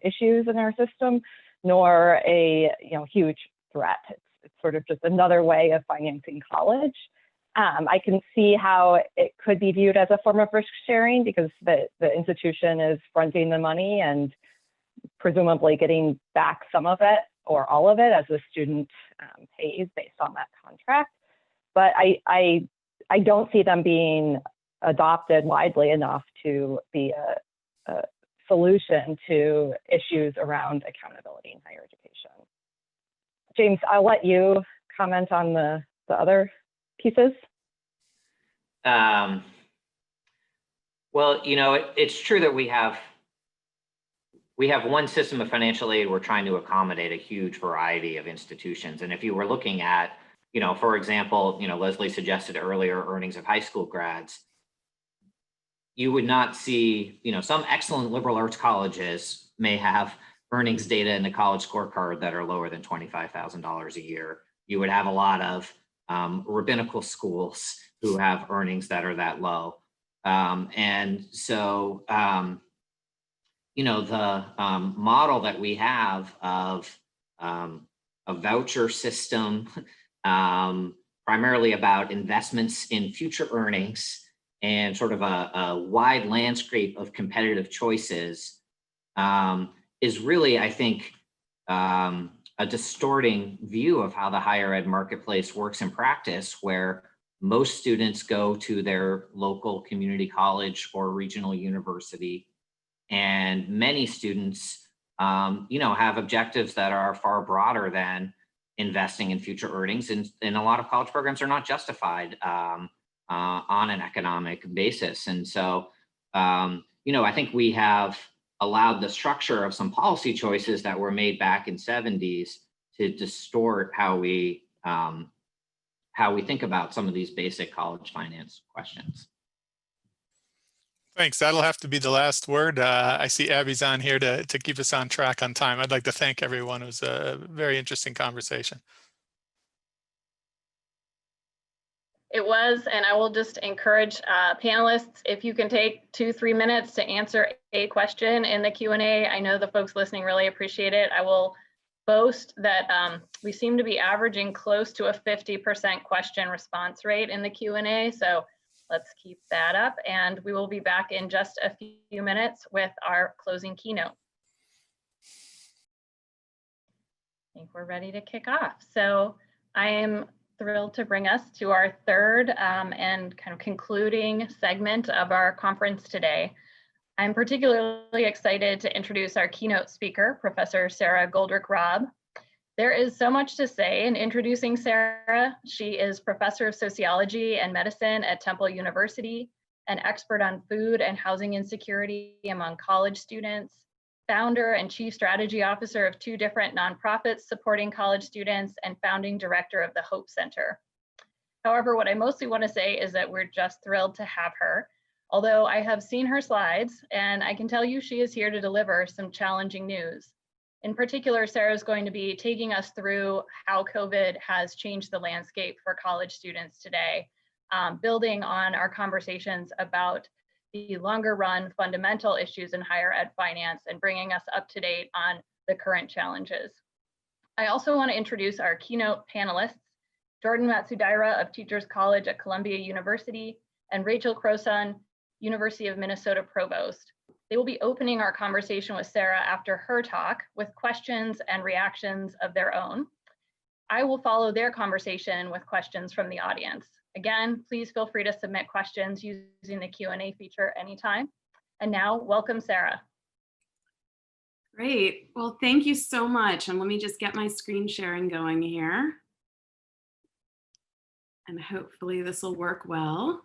Speaker 11: issues in our system, nor a huge threat. It's sort of just another way of financing college. I can see how it could be viewed as a form of risk sharing because the institution is fronting the money and presumably getting back some of it or all of it as the student pays based on that contract. But I don't see them being adopted widely enough to be a solution to issues around accountability in higher education. James, I'll let you comment on the other pieces.
Speaker 12: Well, it's true that we have one system of financial aid. We're trying to accommodate a huge variety of institutions. And if you were looking at, for example, Leslie suggested earlier earnings of high school grads, you would not see, some excellent liberal arts colleges may have earnings data in the college scorecard that are lower than $25,000 a year. You would have a lot of rabbinical schools who have earnings that are that low. And so, the model that we have of a voucher system, primarily about investments in future earnings and sort of a wide landscape of competitive choices, is really, I think, a distorting view of how the higher ed marketplace works in practice, where most students go to their local community college or regional university, and many students, have objectives that are far broader than investing in future earnings, and a lot of college programs are not justified on an economic basis. And so, I think we have allowed the structure of some policy choices that were made back in '70s to distort how we think about some of these basic college finance questions.
Speaker 9: Thanks. That'll have to be the last word. I see Abby's on here to keep us on track on time. I'd like to thank everyone. It was a very interesting conversation.
Speaker 1: It was, and I will just encourage panelists, if you can take 2-3 minutes to answer a question in the Q&A. I know the folks listening really appreciate it. I will boast that we seem to be averaging close to a 50% question response rate in the Q&A. So let's keep that up, and we will be back in just a few minutes with our closing keynote. I think we're ready to kick off. So I am thrilled to bring us to our third and kind of concluding segment of our conference today. I'm particularly excited to introduce our keynote speaker, Professor Sarah Goldrick-Robb. There is so much to say in introducing Sarah. She is Professor of Sociology and Medicine at Temple University, an expert on food and housing insecurity among college students, founder and chief strategy officer of 2 different nonprofits supporting college students, and founding director of the Hope Center. However, what I mostly want to say is that we're just thrilled to have her. Although I have seen her slides, and I can tell you she is here to deliver some challenging news. In particular, Sarah is going to be taking us through how COVID has changed the landscape for college students today, building on our conversations about the longer run fundamental issues in higher ed finance and bringing us up to date on the current challenges. I also want to introduce our keynote panelists, Jordan Matsudaira of Teachers College at Columbia University and Rachel Croson, University of Minnesota Provost. They will be opening our conversation with Sarah after her talk with questions and reactions of their own. I will follow their conversation with questions from the audience. Again, please feel free to submit questions using the Q&A feature anytime. And now, welcome, Sarah.
Speaker 16: Great. Well, thank you so much. And let me just get my screen sharing going here. And hopefully this will work well.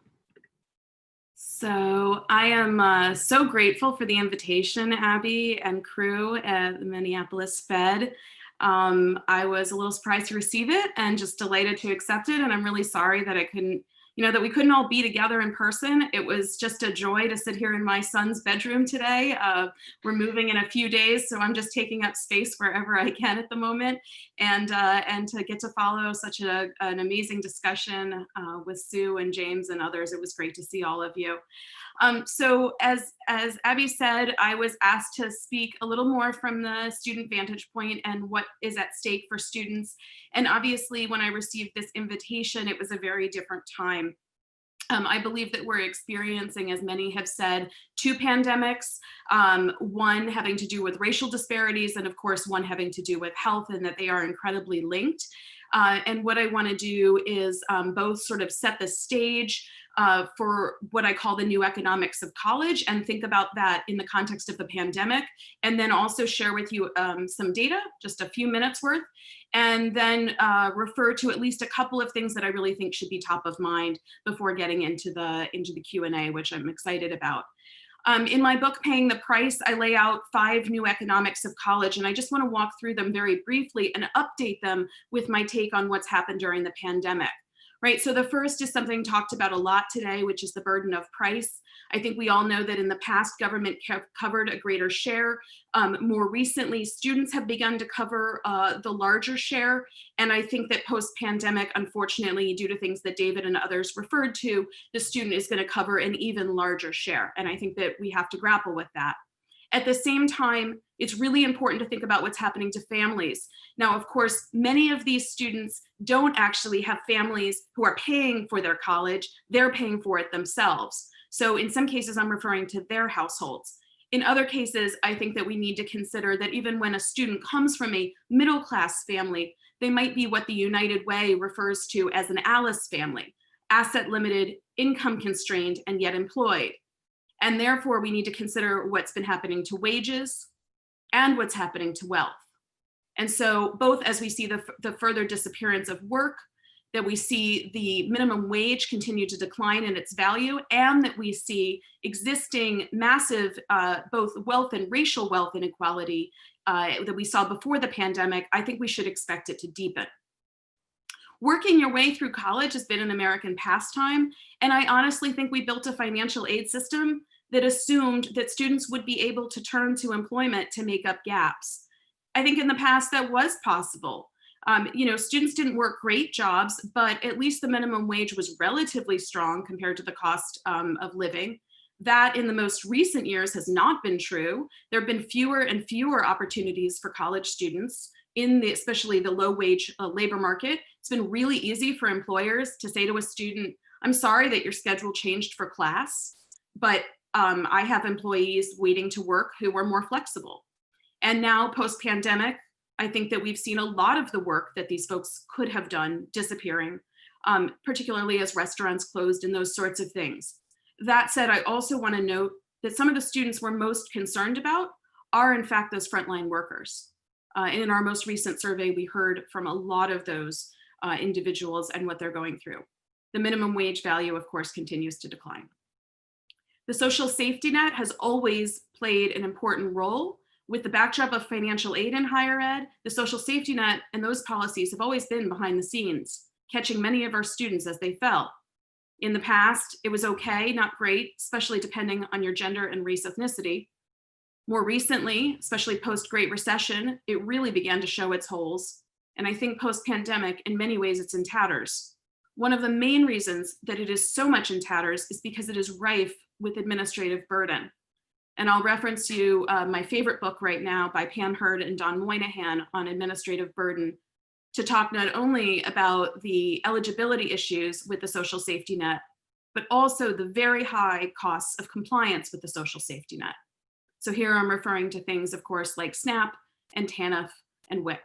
Speaker 16: So I am so grateful for the invitation, Abby and crew at the Minneapolis Fed. I was a little surprised to receive it and just delighted to accept it. And I'm really sorry that I couldn't, that we couldn't all be together in person. It was just a joy to sit here in my son's bedroom today. We're moving in a few days, so I'm just taking up space wherever I can at the moment. And to get to follow such an amazing discussion with Sue and James and others, it was great to see all of you. So as Abby said, I was asked to speak a little more from the student vantage point and what is at stake for students. And obviously, when I received this invitation, it was a very different time. I believe that we're experiencing, as many have said, 2 pandemics, one having to do with racial disparities, and of course, one having to do with health, and that they are incredibly linked. And what I want to do is both sort of set the stage for what I call the new economics of college and think about that in the context of the pandemic, and then also share with you some data, just a few minutes worth, and then refer to at least a couple of things that I really think should be top of mind before getting into the Q&A, which I'm excited about. In my book, Paying the Price, I lay out 5 new economics of college, and I just want to walk through them very briefly and update them with my take on what's happened during the pandemic. Right, so the first is something talked about a lot today, which is the burden of price. I think we all know that in the past, government covered a greater share. More recently, students have begun to cover the larger share. And I think that post-pandemic, unfortunately, due to things that David and others referred to, the student is going to cover an even larger share. And I think that we have to grapple with that. At the same time, it's really important to think about what's happening to families. Now, of course, many of these students don't actually have families who are paying for their college. They're paying for it themselves. So in some cases, I'm referring to their households. In other cases, I think that we need to consider that even when a student comes from a middle-class family, they might be what the United Way refers to as an Alice family, asset-limited, income-constrained, and yet employed. And therefore, we need to consider what's been happening to wages and what's happening to wealth. And so both as we see the further disappearance of work, that we see the minimum wage continue to decline in its value, and that we see existing massive both wealth and racial wealth inequality that we saw before the pandemic, I think we should expect it to deepen. Working your way through college has been an American pastime, and I honestly think we built a financial aid system that assumed that students would be able to turn to employment to make up gaps. I think in the past that was possible. Students didn't work great jobs, but at least the minimum wage was relatively strong compared to the cost of living. That in the most recent years has not been true. There have been fewer and fewer opportunities for college students in especially the low wage labor market. It's been really easy for employers to say to a student, I'm sorry that your schedule changed for class, but I have employees waiting to work who are more flexible. And now post-pandemic, I think that we've seen a lot of the work that these folks could have done disappearing, particularly as restaurants closed and those sorts of things. That said, I also want to note that some of the students we're most concerned about are in fact those frontline workers. In our most recent survey, we heard from a lot of those individuals and what they're going through. The minimum wage value, of course, continues to decline. The social safety net has always played an important role. With the backdrop of financial aid in higher ed, the social safety net and those policies have always been behind the scenes, catching many of our students as they fell. In the past, it was okay, not great, especially depending on your gender and race ethnicity. More recently, especially post-Great Recession, it really began to show its holes. And I think post-pandemic, in many ways, it's in tatters. One of the main reasons that it is so much in tatters is because it is rife with administrative burden. And I'll reference you my favorite book right now by Pam Hurd and Don Moynihan on administrative burden to talk not only about the eligibility issues with the social safety net, but also the very high costs of compliance with the social safety net. So here I'm referring to things, of course, like SNAP and TANF and WIC.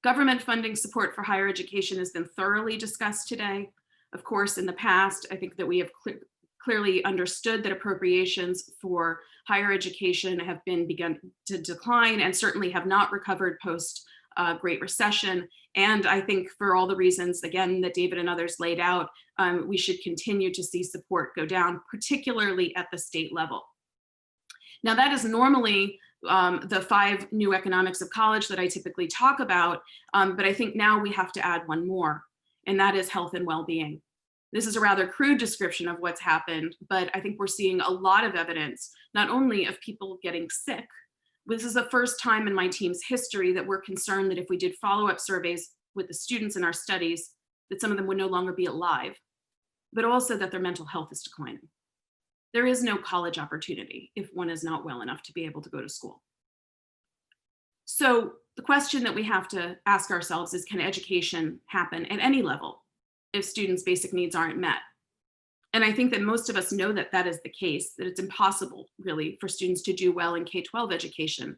Speaker 16: Government funding support for higher education has been thoroughly discussed today. Of course, in the past, I think that we have clearly understood that appropriations for higher education have begun to decline and certainly have not recovered post Great Recession. And I think for all the reasons, again, that David and others laid out, we should continue to see support go down, particularly at the state level. Now that is normally the 5 new economics of college that I typically talk about, but I think now we have to add one more, and that is health and well-being. This is a rather crude description of what's happened, but I think we're seeing a lot of evidence, not only of people getting sick. This is the first time in my team's history that we're concerned that if we did follow-up surveys with the students in our studies, that some of them would no longer be alive, but also that their mental health is declining. There is no college opportunity if one is not well enough to be able to go to school. So the question that we have to ask ourselves is, can education happen at any level if students' basic needs aren't met? And I think that most of us know that that is the case, that it's impossible really for students to do well in K-12 education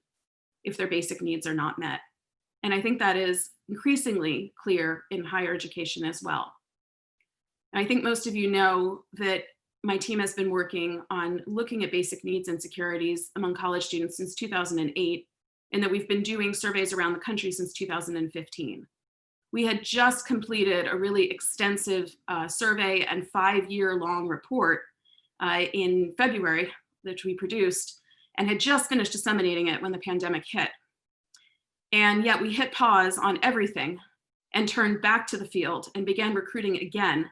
Speaker 16: if their basic needs are not met. And I think that is increasingly clear in higher education as well. And I think most of you know that my team has been working on looking at basic needs insecurities among college students since 2008, and that we've been doing surveys around the country since 2015. We had just completed a really extensive survey and 5-year-long report in February, which we produced, and had just finished disseminating it when the pandemic hit. And yet we hit pause on everything and turned back to the field and began recruiting again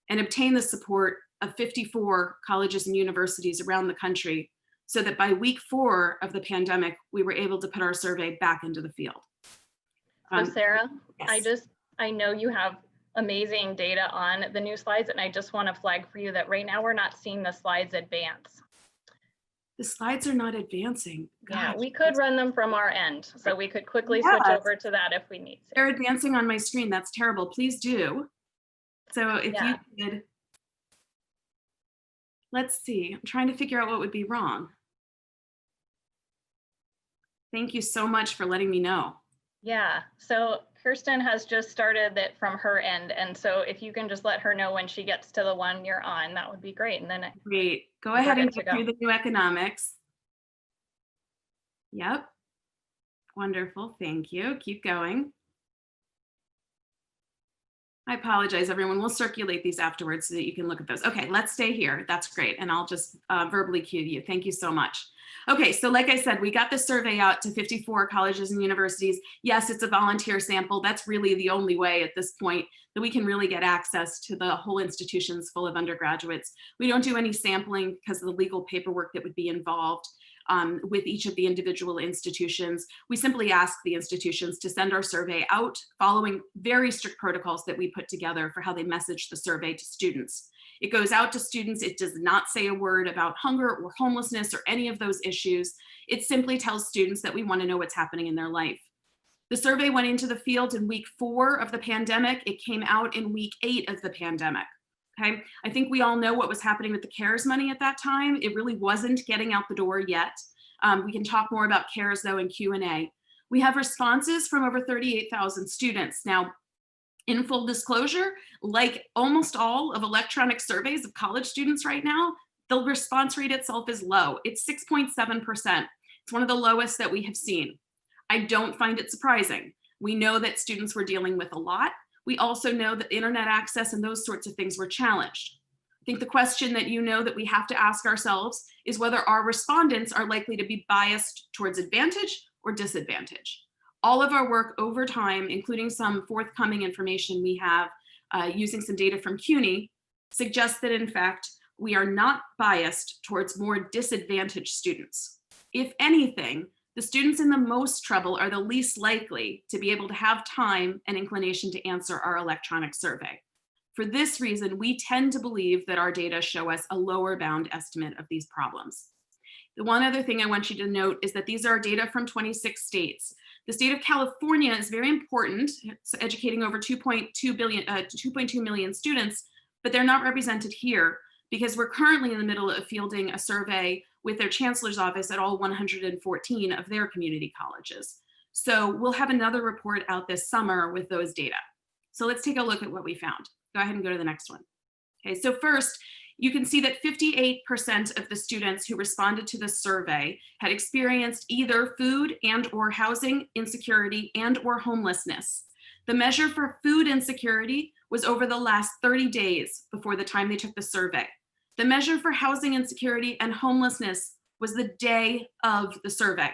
Speaker 16: and obtained the support of 54 colleges and universities around the country, so that by week 4 of the pandemic, we were able to put our survey back into the field.
Speaker 1: So Sarah,
Speaker 16: yes.
Speaker 1: I know you have amazing data on the new slides, and I just want to flag for you that right now we're not seeing the slides advance.
Speaker 16: The slides are not advancing.
Speaker 1: Yeah,
Speaker 16: Gosh.
Speaker 1: we could run them from our end, so we could quickly switch over to that if we need to.
Speaker 16: They're advancing on my screen. That's terrible. Please do. So if you could, let's see. I'm trying to figure out what would be wrong. Thank you so much for letting me know.
Speaker 1: Yeah, so Kirsten has just started it from her end. And so if you can just let her know when she gets to the one you're on, that would be great. And then
Speaker 16: great. Go ahead and go through the new economics. Yep. Wonderful. Thank you. Keep going. I apologize, everyone. We'll circulate these afterwards so that you can look at those. Okay, let's stay here. That's great. And I'll just verbally cue you. Thank you so much. Okay, so like I said, we got this survey out to 54 colleges and universities. Yes, it's a volunteer sample. That's really the only way at this point that we can really get access to the whole institutions full of undergraduates. We don't do any sampling because of the legal paperwork that would be involved with each of the individual institutions. We simply ask the institutions to send our survey out following very strict protocols that we put together for how they message the survey to students. It goes out to students. It does not say a word about hunger or homelessness or any of those issues. It simply tells students that we want to know what's happening in their life. The survey went into the field in week 4 of the pandemic. It came out in week 8 of the pandemic. Okay, I think we all know what was happening with the CARES money at that time. It really wasn't getting out the door yet. We can talk more about CARES though in Q&A. We have responses from over 38,000 students. Now, in full disclosure, like almost all of electronic surveys of college students right now, the response rate itself is low. It's 6.7%. It's one of the lowest that we have seen. I don't find it surprising. We know that students were dealing with a lot. We also know that internet access and those sorts of things were challenged. I think the question that you know that we have to ask ourselves is whether our respondents are likely to be biased towards advantage or disadvantage. All of our work over time, including some forthcoming information we have using some data from CUNY, suggests that in fact, we are not biased towards more disadvantaged students. If anything, the students in the most trouble are the least likely to be able to have time and inclination to answer our electronic survey. For this reason, we tend to believe that our data show us a lower bound estimate of these problems. The one other thing I want you to note is that these are data from 26 states. The state of California is very important, it's educating over 2.2 million students, but they're not represented here because we're currently in the middle of fielding a survey with their chancellor's office at all 114 of their community colleges. So we'll have another report out this summer with those data. So let's take a look at what we found. Go ahead and go to the next one. Okay, so first, you can see that 58% of the students who responded to the survey had experienced either food and or housing insecurity and or homelessness. The measure for food insecurity was over the last 30 days before the time they took the survey. The measure for housing insecurity and homelessness was the day of the survey.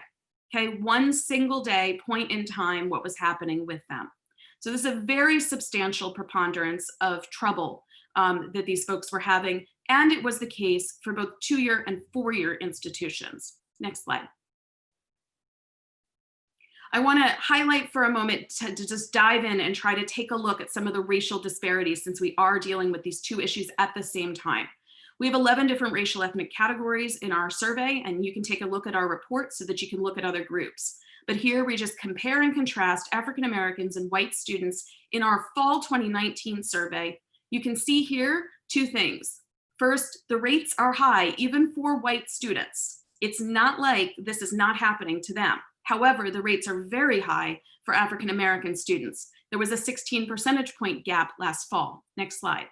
Speaker 16: Okay, one single day, point in time, what was happening with them. So this is a very substantial preponderance of trouble that these folks were having, and it was the case for both 2-year and 4-year institutions. Next slide. I want to highlight for a moment to just dive in and try to take a look at some of the racial disparities since we are dealing with these two issues at the same time. We have 11 different racial ethnic categories in our survey, and you can take a look at our report so that you can look at other groups. But here we just compare and contrast African Americans and white students in our fall 2019 survey. You can see here 2 things. First, the rates are high, even for white students. It's not like this is not happening to them. However, the rates are very high for African American students. There was a 16 percentage point gap last fall. Next slide.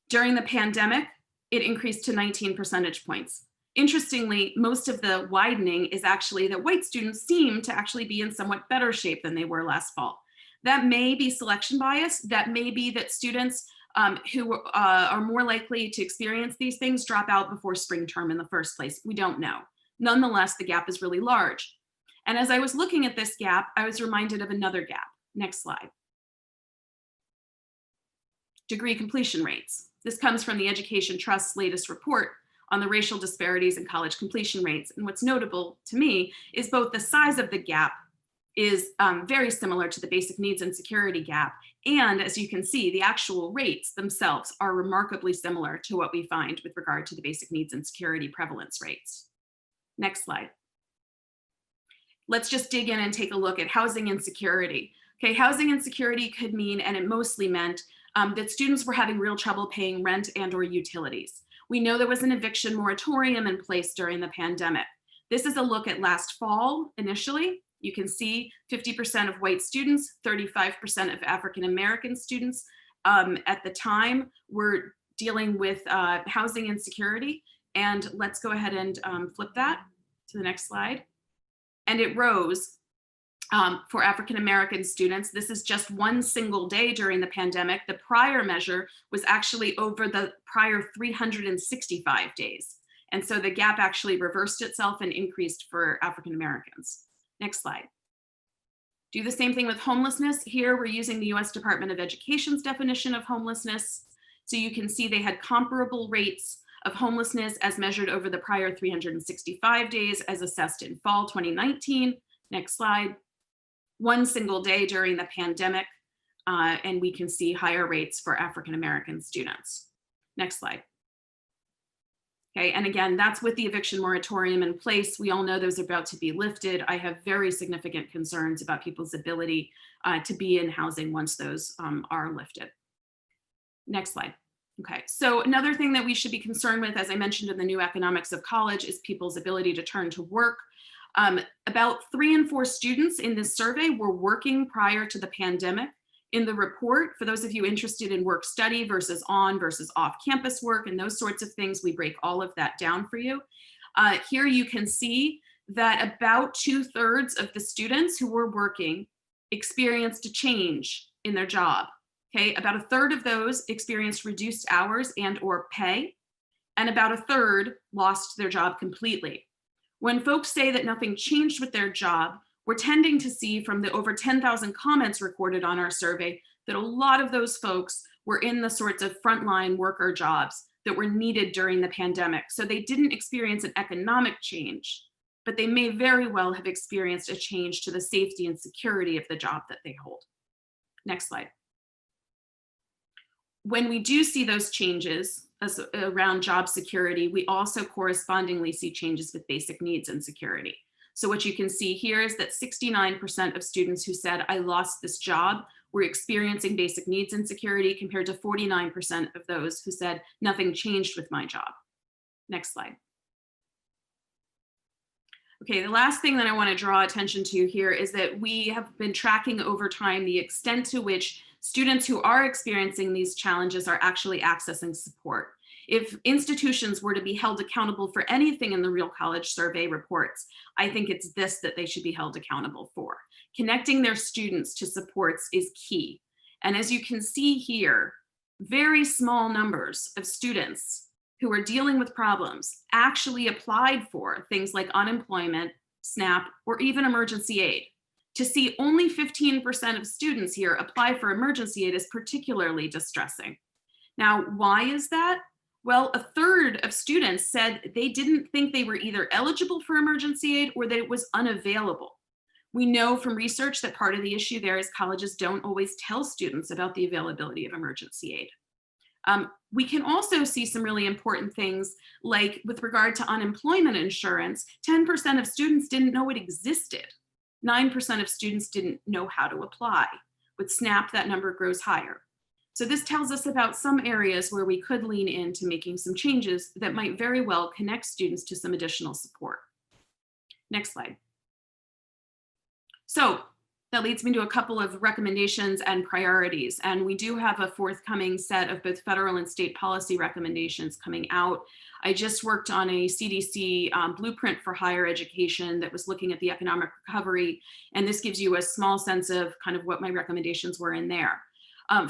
Speaker 16: During the pandemic, it increased to 19 percentage points. Interestingly, most of the widening is actually that white students seem to actually be in somewhat better shape than they were last fall. That may be selection bias. That may be that students who are more likely to experience these things drop out before spring term in the first place. We don't know. Nonetheless, the gap is really large. And as I was looking at this gap, I was reminded of another gap. Next slide. Degree completion rates. This comes from the Education Trust's latest report on the racial disparities in college completion rates. And what's notable to me is both the size of the gap is very similar to the basic needs and security gap. And as you can see, the actual rates themselves are remarkably similar to what we find with regard to the basic needs and security prevalence rates. Next slide. Let's just dig in and take a look at housing insecurity. Okay, housing insecurity could mean, and it mostly meant, that students were having real trouble paying rent and or utilities. We know there was an eviction moratorium in place during the pandemic. This is a look at last fall initially. You can see 50% of white students, 35% of African American students at the time were dealing with housing insecurity. And let's go ahead and flip that to the next slide. And it rose for African American students. This is just one single day during the pandemic. The prior measure was actually over the prior 365 days. And so the gap actually reversed itself and increased for African Americans. Next slide. Do the same thing with homelessness. Here we're using the US Department of Education's definition of homelessness. So you can see they had comparable rates of homelessness as measured over the prior 365 days as assessed in fall 2019. Next slide. One single day during the pandemic, and we can see higher rates for African American students. Next slide. Okay, and again, that's with the eviction moratorium in place. We all know those are about to be lifted. I have very significant concerns about people's ability to be in housing once those are lifted. Next slide. Okay, so another thing that we should be concerned with, as I mentioned in the new economics of college, is people's ability to turn to work. About 3 in 4 students in this survey were working prior to the pandemic. In the report, for those of you interested in work study versus on versus off campus work and those sorts of things, we break all of that down for you. Here you can see that about 2/3 of the students who were working experienced a change in their job. Okay, about 1/3 of those experienced reduced hours and or pay, and about 1/3 lost their job completely. When folks say that nothing changed with their job, we're tending to see from the over 10,000 comments recorded on our survey that a lot of those folks were in the sorts of frontline worker jobs that were needed during the pandemic. So they didn't experience an economic change, but they may very well have experienced a change to the safety and security of the job that they hold. Next slide. When we do see those changes around job security, we also correspondingly see changes with basic needs and security. So what you can see here is that 69% of students who said, I lost this job, were experiencing basic needs insecurity, compared to 49% of those who said, nothing changed with my job. Next slide. Okay, the last thing that I want to draw attention to here is that we have been tracking over time the extent to which students who are experiencing these challenges are actually accessing support. If institutions were to be held accountable for anything in the Real College Survey reports, I think it's this that they should be held accountable for. Connecting their students to supports is key. And as you can see here, very small numbers of students who are dealing with problems actually applied for things like unemployment, SNAP, or even emergency aid. To see only 15% of students here apply for emergency aid is particularly distressing. Now, why is that? Well, 1/3 of students said they didn't think they were either eligible for emergency aid or that it was unavailable. We know from research that part of the issue there is colleges don't always tell students about the availability of emergency aid. We can also see some really important things, like with regard to unemployment insurance, 10% of students didn't know it existed. 9% of students didn't know how to apply. With SNAP, that number grows higher. So this tells us about some areas where we could lean into making some changes that might very well connect students to some additional support. Next slide. So that leads me to a couple of recommendations and priorities. And we do have a forthcoming set of both federal and state policy recommendations coming out. I just worked on a CDC blueprint for higher education that was looking at the economic recovery. And this gives you a small sense of kind of what my recommendations were in there.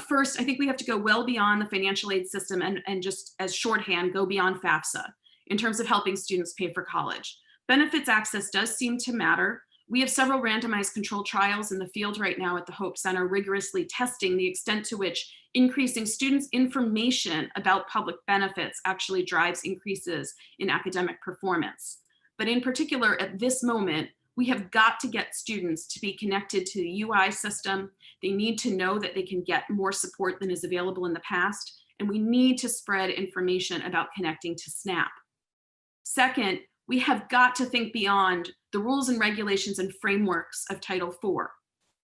Speaker 16: First, I think we have to go well beyond the financial aid system and just as shorthand, go beyond FAFSA in terms of helping students pay for college. Benefits access does seem to matter. We have several randomized controlled trials in the field right now at the Hope Center, rigorously testing the extent to which increasing students' information about public benefits actually drives increases in academic performance. But in particular, at this moment, we have got to get students to be connected to the UI system. They need to know that they can get more support than is available in the past, and we need to spread information about connecting to SNAP. Second, we have got to think beyond the rules and regulations and frameworks of Title IV.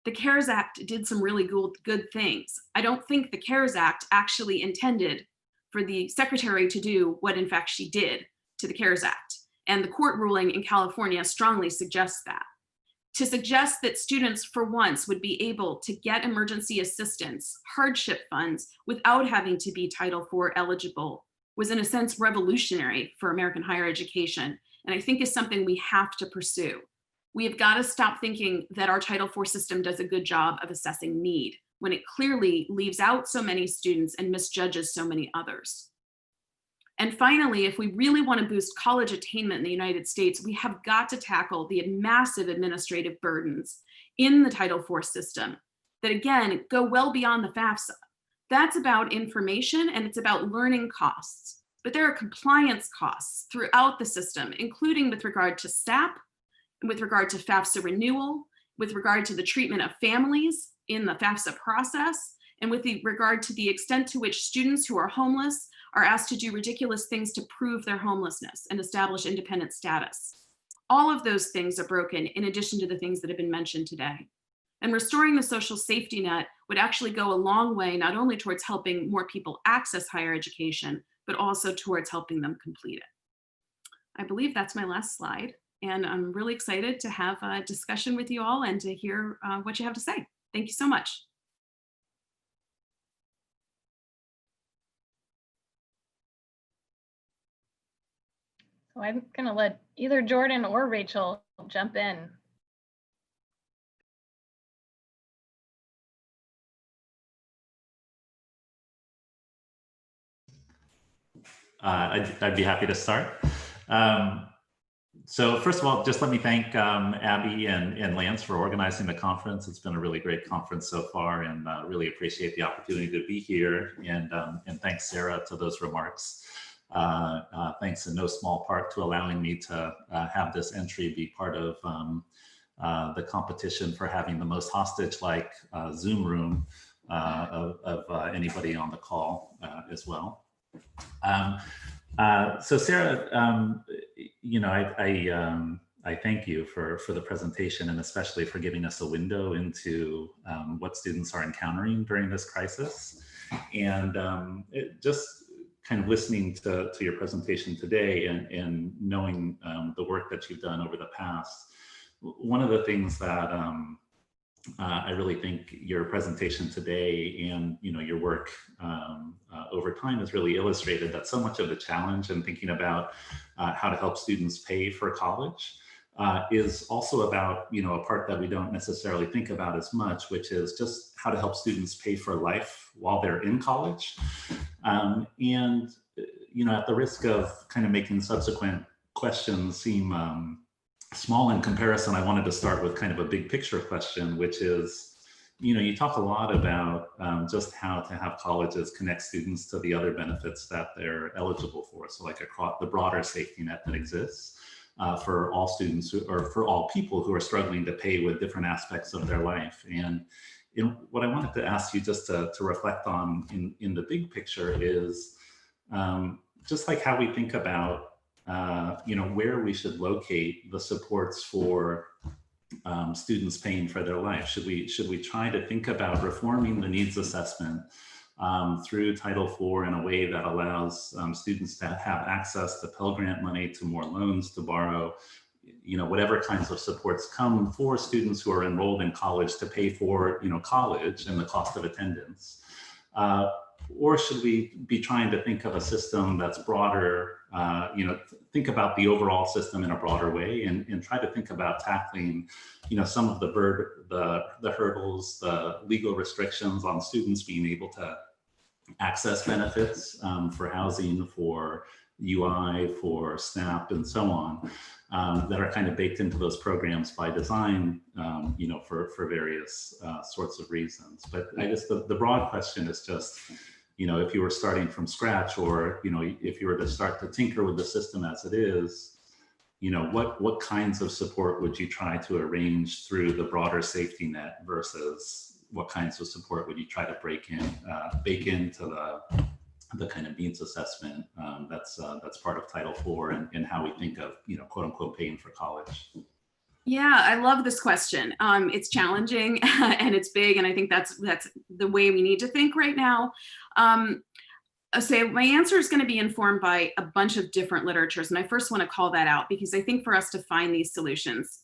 Speaker 16: The CARES Act did some really good things. I don't think the CARES Act actually intended for the secretary to do what in fact she did to the CARES Act. And the court ruling in California strongly suggests that. To suggest that students for once would be able to get emergency assistance, hardship funds, without having to be Title IV eligible was in a sense revolutionary for American higher education, and I think is something we have to pursue. We have got to stop thinking that our Title IV system does a good job of assessing need when it clearly leaves out so many students and misjudges so many others. And finally, if we really want to boost college attainment in the United States, we have got to tackle the massive administrative burdens in the Title IV system that, again, go well beyond the FAFSA. That's about information and it's about learning costs. But there are compliance costs throughout the system, including with regard to SAP, with regard to FAFSA renewal, with regard to the treatment of families in the FAFSA process, and with regard to the extent to which students who are homeless are asked to do ridiculous things to prove their homelessness and establish independent status. All of those things are broken in addition to the things that have been mentioned today. And restoring the social safety net would actually go a long way, not only towards helping more people access higher education, but also towards helping them complete it. I believe that's my last slide. And I'm really excited to have a discussion with you all and to hear what you have to say. Thank you so much.
Speaker 1: So I'm going to let either Jordan or Rachel jump in.
Speaker 17: I'd be happy to start. So first of all, just let me thank Abby and Lance for organizing the conference. It's been a really great conference so far, and really appreciate the opportunity to be here. And thanks, Sarah, to those remarks. Thanks in no small part to allowing me to have this entry be part of the competition for having the most hostage-like Zoom room of anybody on the call as well. So Sarah, you know, I thank you for the presentation, and especially for giving us a window into what students are encountering during this crisis. And just kind of listening to your presentation today and knowing the work that you've done over the past, one of the things that I really think your presentation today and your work over time has really illustrated that so much of the challenge in thinking about how to help students pay for college is also about a part that we don't necessarily think about as much, which is just how to help students pay for life while they're in college. And at the risk of kind of making subsequent questions seem small in comparison, I wanted to start with kind of a big picture question, which is, you talk a lot about just how to have colleges connect students to the other benefits that they're eligible for. So like across the broader safety net that exists for all students or for all people who are struggling to pay with different aspects of their life. And what I wanted to ask you just to reflect on in the big picture is just like how we think about where we should locate the supports for students paying for their life. Should we try to think about reforming the needs assessment through Title IV in a way that allows students to have access to Pell Grant money, to more loans to borrow, whatever kinds of supports come for students who are enrolled in college to pay for, college and the cost of attendance? Or should we be trying to think of a system that's broader, think about the overall system in a broader way and try to think about tackling, some of the hurdles, the legal restrictions on students being able to access benefits for housing, for UI, for SNAP, and so on, that are kind of baked into those programs by design, for various sorts of reasons. But I guess the broad question is just, if you were starting from scratch, or, if you were to start to tinker with the system as it is, what kinds of support would you try to arrange through the broader safety net versus what kinds of support would you try to bake into the kind of needs assessment that's part of Title IV and how we think of, quote unquote, paying for college?
Speaker 16: Yeah, I love this question. It's challenging and it's big, and I think that's the way we need to think right now. So my answer is going to be informed by a bunch of different literatures, and I first want to call that out because I think for us to find these solutions,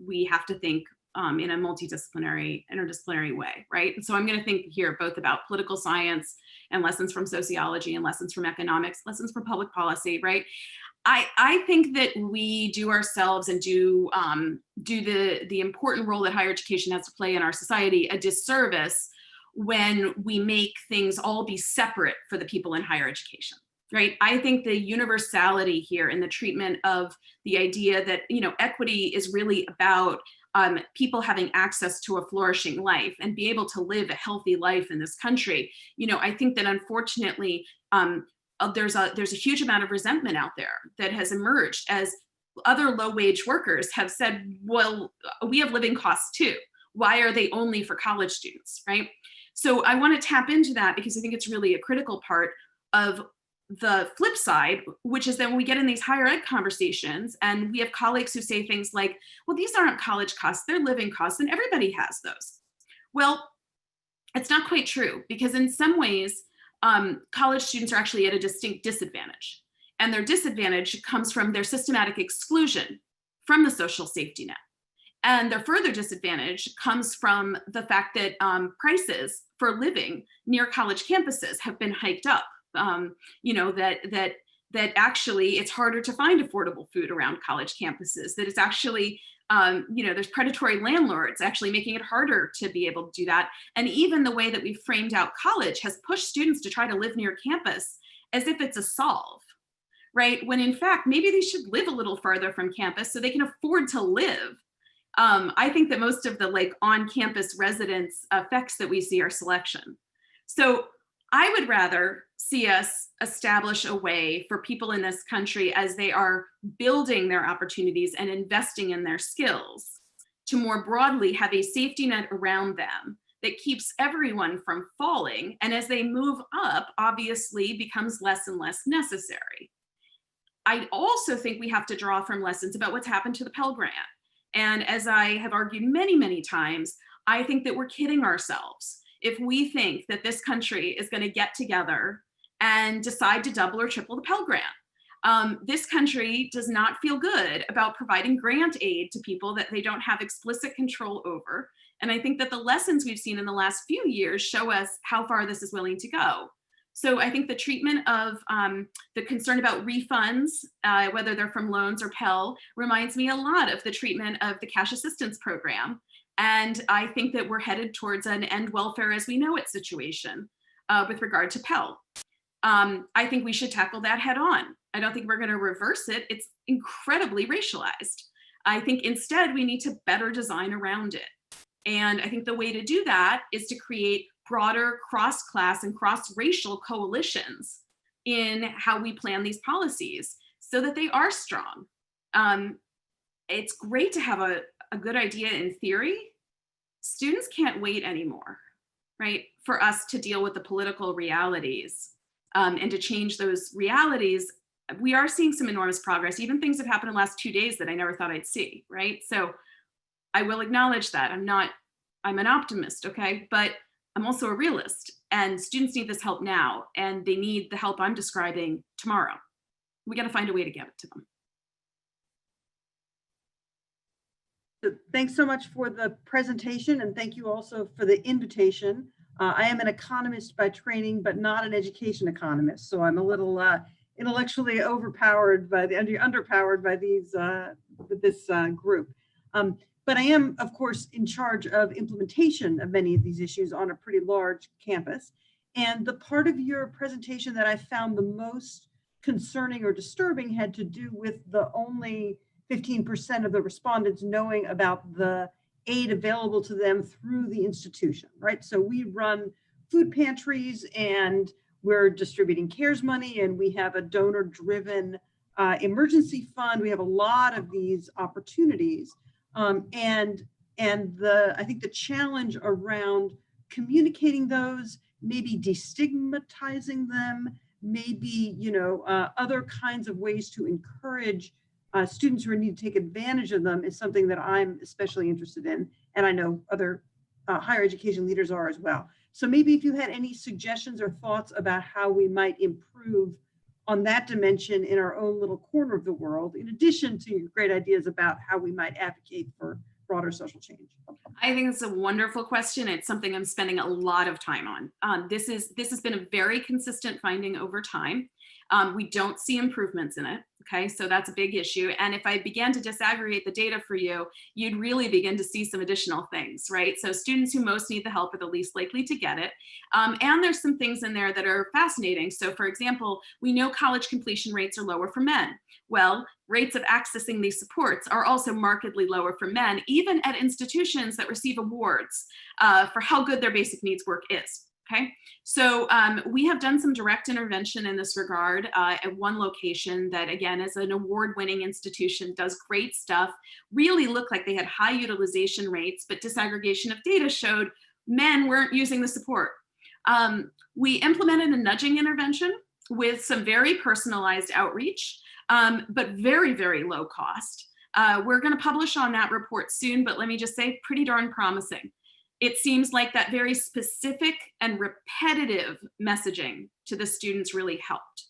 Speaker 16: we have to think in a multidisciplinary, interdisciplinary way, right? And so I'm going to think here both about political science and lessons from sociology and lessons from economics, lessons from public policy, right? I think that we do ourselves and do the important role that higher education has to play in our society a disservice when we make things all be separate for the people in higher education, right? I think the universality here in the treatment of the idea that, you know, equity is really about people having access to a flourishing life and be able to live a healthy life in this country. You know, I think that unfortunately, there's a huge amount of resentment out there that has emerged as other low-wage workers have said, well, we have living costs too. Why are they only for college students, right? So I want to tap into that because I think it's really a critical part of the flip side, which is that when we get in these higher ed conversations and we have colleagues who say things like, well, these aren't college costs, they're living costs, and everybody has those. Well, it's not quite true, because in some ways, college students are actually at a distinct disadvantage. And their disadvantage comes from their systematic exclusion from the social safety net. And their further disadvantage comes from the fact that prices for living near college campuses have been hiked up. You know, that actually it's harder to find affordable food around college campuses, that it's actually, you know, there's predatory landlords actually making it harder to be able to do that. And even the way that we've framed out college has pushed students to try to live near campus as if it's a solve, right? When in fact, maybe they should live a little farther from campus so they can afford to live. I think that most of the like on-campus residence effects that we see are selection. So I would rather see us establish a way for people in this country as they are building their opportunities and investing in their skills to more broadly have a safety net around them that keeps everyone from falling. And as they move up, obviously becomes less and less necessary. I also think we have to draw from lessons about what's happened to the Pell Grant. And as I have argued many, many times, I think that we're kidding ourselves if we think that this country is going to get together and decide to double or triple the Pell Grant. This country does not feel good about providing grant aid to people that they don't have explicit control over. And I think that the lessons we've seen in the last few years show us how far this is willing to go. So I think the treatment of the concern about refunds, whether they're from loans or Pell, reminds me a lot of the treatment of the cash assistance program. And I think that we're headed towards an end welfare as we know it situation with regard to Pell. I think we should tackle that head on. I don't think we're going to reverse it. It's incredibly racialized. I think instead we need to better design around it. And I think the way to do that is to create broader cross-class and cross-racial coalitions in how we plan these policies so that they are strong. It's great to have a good idea in theory. Students can't wait anymore, right, for us to deal with the political realities and to change those realities. We are seeing some enormous progress, even things that happened in the last 2 days that I never thought I'd see, right? So I will acknowledge that. I'm an optimist, okay? But I'm also a realist, and students need this help now, and they need the help I'm describing tomorrow. We got to find a way to get it to them.
Speaker 18: Thanks so much for the presentation, and thank you also for the invitation. I am an economist by training, but not an education economist, so I'm a little intellectually underpowered by these this group. But I am, of course, in charge of implementation of many of these issues on a pretty large campus. And the part of your presentation that I found the most concerning or disturbing had to do with the only 15% of the respondents knowing about the aid available to them through the institution, right? So we run food pantries and we're distributing CARES money, and we have a donor-driven emergency fund. We have a lot of these opportunities. And I think the challenge around communicating those, maybe destigmatizing them, maybe, you know, other kinds of ways to encourage students who need to take advantage of them is something that I'm especially interested in. And I know other higher education leaders are as well. So maybe if you had any suggestions or thoughts about how we might improve on that dimension in our own little corner of the world, in addition to your great ideas about how we might advocate for broader social change.
Speaker 16: I think it's a wonderful question. It's something I'm spending a lot of time on. This has been a very consistent finding over time. We don't see improvements in it. Okay, so that's a big issue. And if I began to disaggregate the data for you, you'd really begin to see some additional things, right? So students who most need the help are the least likely to get it. And there's some things in there that are fascinating. So for example, we know college completion rates are lower for men. Well, rates of accessing these supports are also markedly lower for men, even at institutions that receive awards for how good their basic needs work is. Okay, so we have done some direct intervention in this regard at one location that, again, is an award-winning institution, does great stuff, really looked like they had high utilization rates, but disaggregation of data showed men weren't using the support. We implemented a nudging intervention with some very personalized outreach, but very, very low cost. We're going to publish on that report soon, but let me just say, pretty darn promising. It seems like that very specific and repetitive messaging to the students really helped.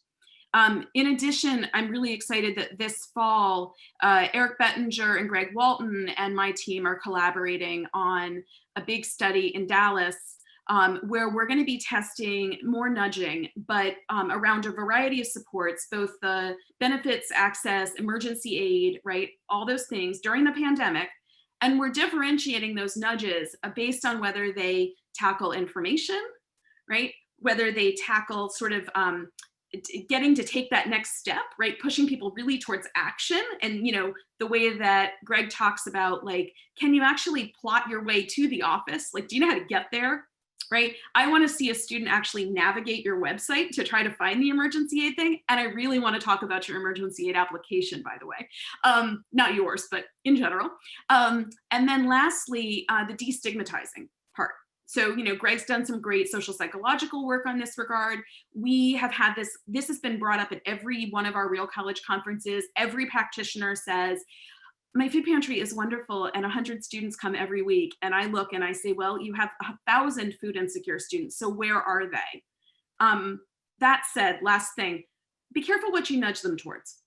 Speaker 16: In addition, I'm really excited that this fall, Eric Bettinger and Greg Walton and my team are collaborating on a big study in Dallas where we're going to be testing more nudging, but around a variety of supports, both the benefits, access, emergency aid, right? All those things during the pandemic. And we're differentiating those nudges based on whether they tackle information, right? Whether they tackle sort of getting to take that next step, right? Pushing people really towards action. And, you know, the way that Greg talks about, like, can you actually plot your way to the office? Like, do you know how to get there? Right? I want to see a student actually navigate your website to try to find the emergency aid thing. And I really want to talk about your emergency aid application, by the way. Not yours, but in general. And then lastly, the destigmatizing part. So, you know, Greg's done some great social psychological work on this regard. We have had this has been brought up at every one of our Real College conferences. Every practitioner says, my food pantry is wonderful and 100 students come every week. And I look and I say, well, you have 1,000 food insecure students. So where are they? That said, last thing, be careful what you nudge them towards.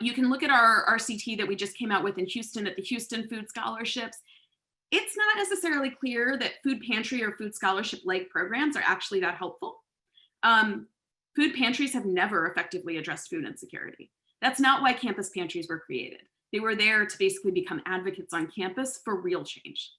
Speaker 16: You can look at our RCT that we just came out with in Houston at the Houston Food Scholarships. It's not necessarily clear that food pantry or food scholarship-like programs are actually that helpful. Food pantries have never effectively addressed food insecurity. That's not why campus pantries were created. They were there to basically become advocates on campus for real change.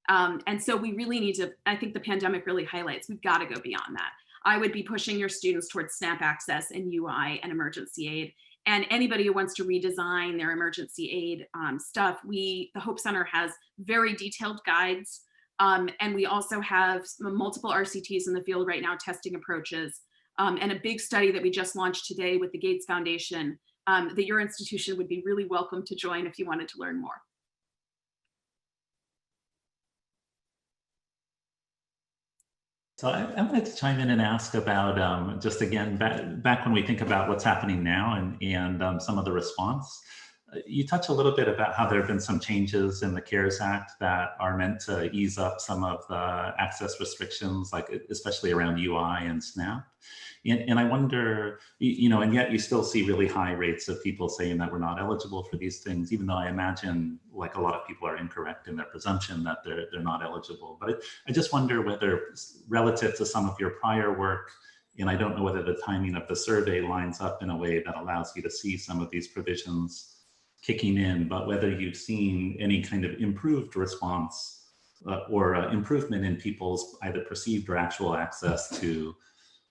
Speaker 16: And so we really need to, I think the pandemic really highlights, we've got to go beyond that. I would be pushing your students towards SNAP access and UI and emergency aid. And anybody who wants to redesign their emergency aid stuff, the Hope Center has very detailed guides. And we also have multiple RCTs in the field right now testing approaches. And a big study that we just launched today with the Gates Foundation that your institution would be really welcome to join if you wanted to learn more.
Speaker 17: So I wanted to chime in and ask about just again, back when we think about what's happening now and some of the response. You touch a little bit about how there have been some changes in the CARES Act that are meant to ease up some of the access restrictions, like especially around UI and SNAP. And I wonder, you know, and yet you still see really high rates of people saying that we're not eligible for these things, even though I imagine like a lot of people are incorrect in their presumption that they're not eligible. But I just wonder whether relative to some of your prior work, and I don't know whether the timing of the survey lines up in a way that allows you to see some of these provisions kicking in, but whether you've seen any kind of improved response or improvement in people's either perceived or actual access to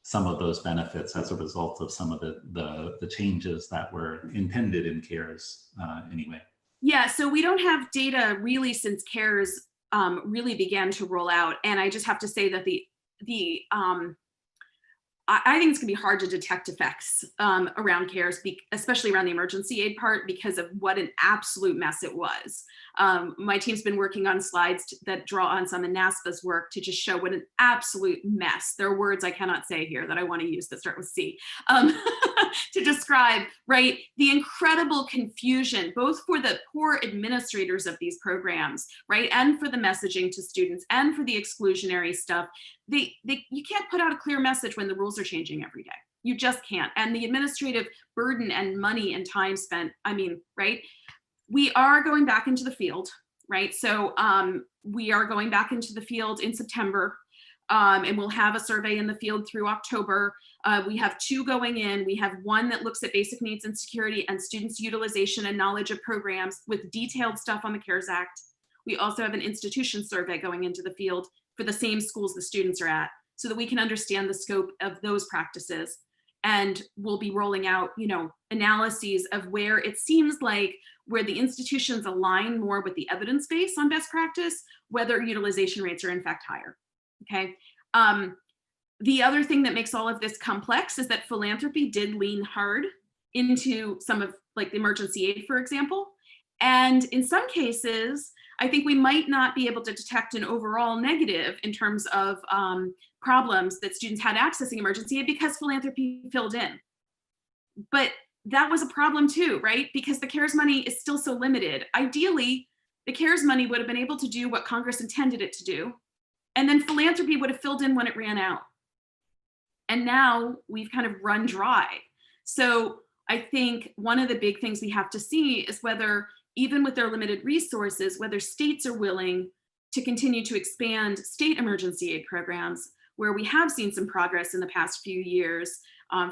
Speaker 17: some of those benefits as a result of some of the changes that were intended in CARES anyway. Yeah,
Speaker 16: so we don't have data really since CARES really began to roll out. And I just have to say that I think it's gonna be hard to detect effects around CARES, especially around the emergency aid part, because of what an absolute mess it was. My team's been working on slides that draw on some of NASPA's work to just show what an absolute mess. There are words I cannot say here that I want to use that start with C to describe, right, the incredible confusion, both for the poor administrators of these programs, right, and for the messaging to students and for the exclusionary stuff. You can't put out a clear message when the rules are changing every day. You just can't. And the administrative burden and money and time spent, I mean, right? We are going back into the field, right? So we are going back into the field in September. and we'll have a survey in the field through October. We have 2 going in. We have one that looks at basic needs and security and students' utilization and knowledge of programs with detailed stuff on the CARES Act. We also have an institution survey going into the field for the same schools the students are at, so that we can understand the scope of those practices. And we'll be rolling out, analyses of where it seems like where the institutions align more with the evidence base on best practice, whether utilization rates are in fact higher. Okay. The other thing that makes all of this complex is that philanthropy did lean hard into some of like the emergency aid, for example. And in some cases, I think we might not be able to detect an overall negative in terms of problems that students had accessing emergency aid because philanthropy filled in. But that was a problem too, right? Because the CARES money is still so limited. Ideally, the CARES money would have been able to do what Congress intended it to do. And then philanthropy would have filled in when it ran out. And now we've kind of run dry. So I think one of the big things we have to see is whether, even with their limited resources, whether states are willing to continue to expand state emergency aid programs, where we have seen some progress in the past few years.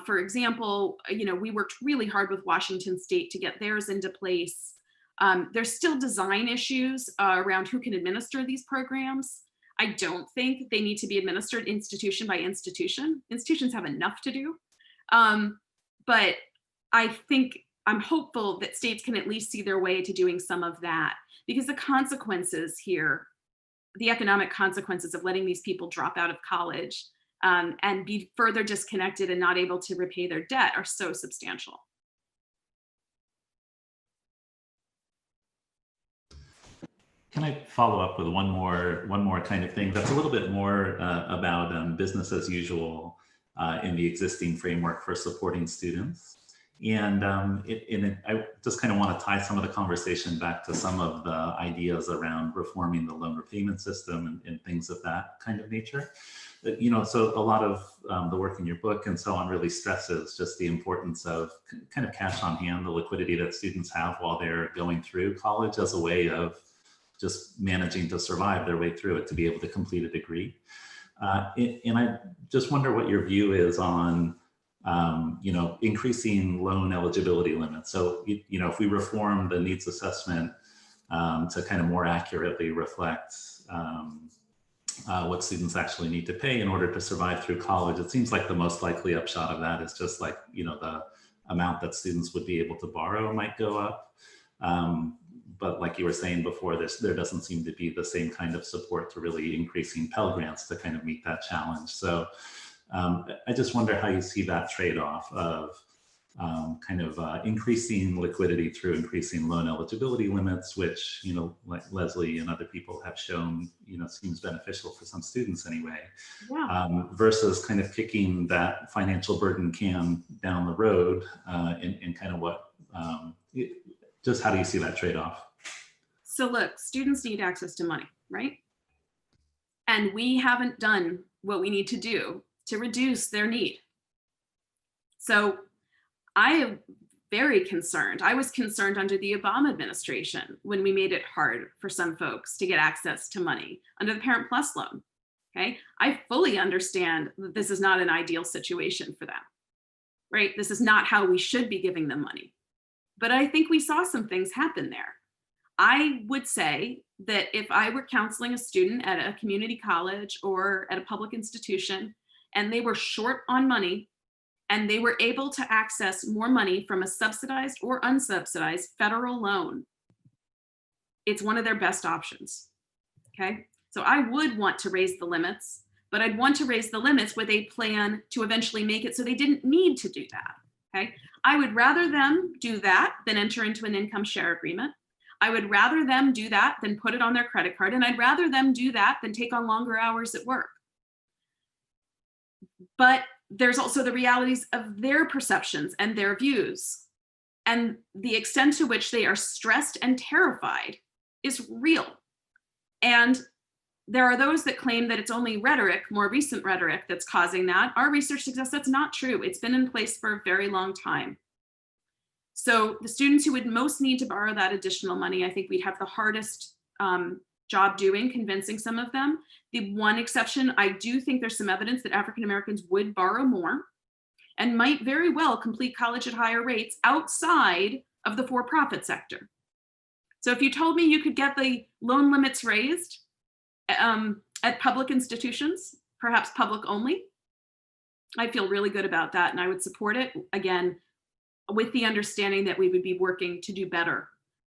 Speaker 16: For example, we worked really hard with Washington State to get theirs into place. There's still design issues around who can administer these programs. I don't think they need to be administered institution by institution. Institutions have enough to do. But I'm hopeful that states can at least see their way to doing some of that, because the consequences here, the economic consequences of letting these people drop out of college and be further disconnected and not able to repay their debt are so substantial.
Speaker 17: Can I follow up with one more kind of thing that's a little bit more about business as usual in the existing framework for supporting students? And I just kind of want to tie some of the conversation back to some of the ideas around reforming the loan repayment system and things of that kind of nature. So a lot of the work in your book and so on really stresses just the importance of kind of cash on hand, the liquidity that students have while they're going through college as a way of just managing to survive their way through it to be able to complete a degree. And I just wonder what your view is on increasing loan eligibility limits. So, if we reform the needs assessment to kind of more accurately reflect what students actually need to pay in order to survive through college, it seems like the most likely upshot of that is just like, the amount that students would be able to borrow might go up. But like you were saying before, there doesn't seem to be the same kind of support to really increasing Pell Grants to kind of meet that challenge. So I just wonder how you see that trade-off of increasing liquidity through increasing loan eligibility limits, which, like Leslie and other people have shown, seems beneficial for some students anyway, versus kind of kicking that financial burden can down the road and kind of what, just how do you see that trade-off?
Speaker 16: So look, students need access to money, right? And we haven't done what we need to do to reduce their need. So I am very concerned. I was concerned under the Obama administration when we made it hard for some folks to get access to money under the Parent Plus loan, okay? I fully understand that this is not an ideal situation for them, right? This is not how we should be giving them money. But I think we saw some things happen there. I would say that if I were counseling a student at a community college or at a public institution, and they were short on money, and they were able to access more money from a subsidized or unsubsidized federal loan, it's one of their best options, okay? So I would want to raise the limits, but I'd want to raise the limits with a plan to eventually make it so they didn't need to do that, okay? I would rather them do that than enter into an income share agreement. I would rather them do that than put it on their credit card, and I'd rather them do that than take on longer hours at work. But there's also the realities of their perceptions and their views. And the extent to which they are stressed and terrified is real. And there are those that claim that it's only rhetoric, more recent rhetoric, that's causing that. Our research suggests that's not true. It's been in place for a very long time. So the students who would most need to borrow that additional money, I think we'd have the hardest job doing convincing some of them. The one exception, I do think there's some evidence that African Americans would borrow more and might very well complete college at higher rates outside of the for-profit sector. So if you told me you could get the loan limits raised at public institutions, perhaps public only, I feel really good about that, and I would support it, again, with the understanding that we would be working to do better.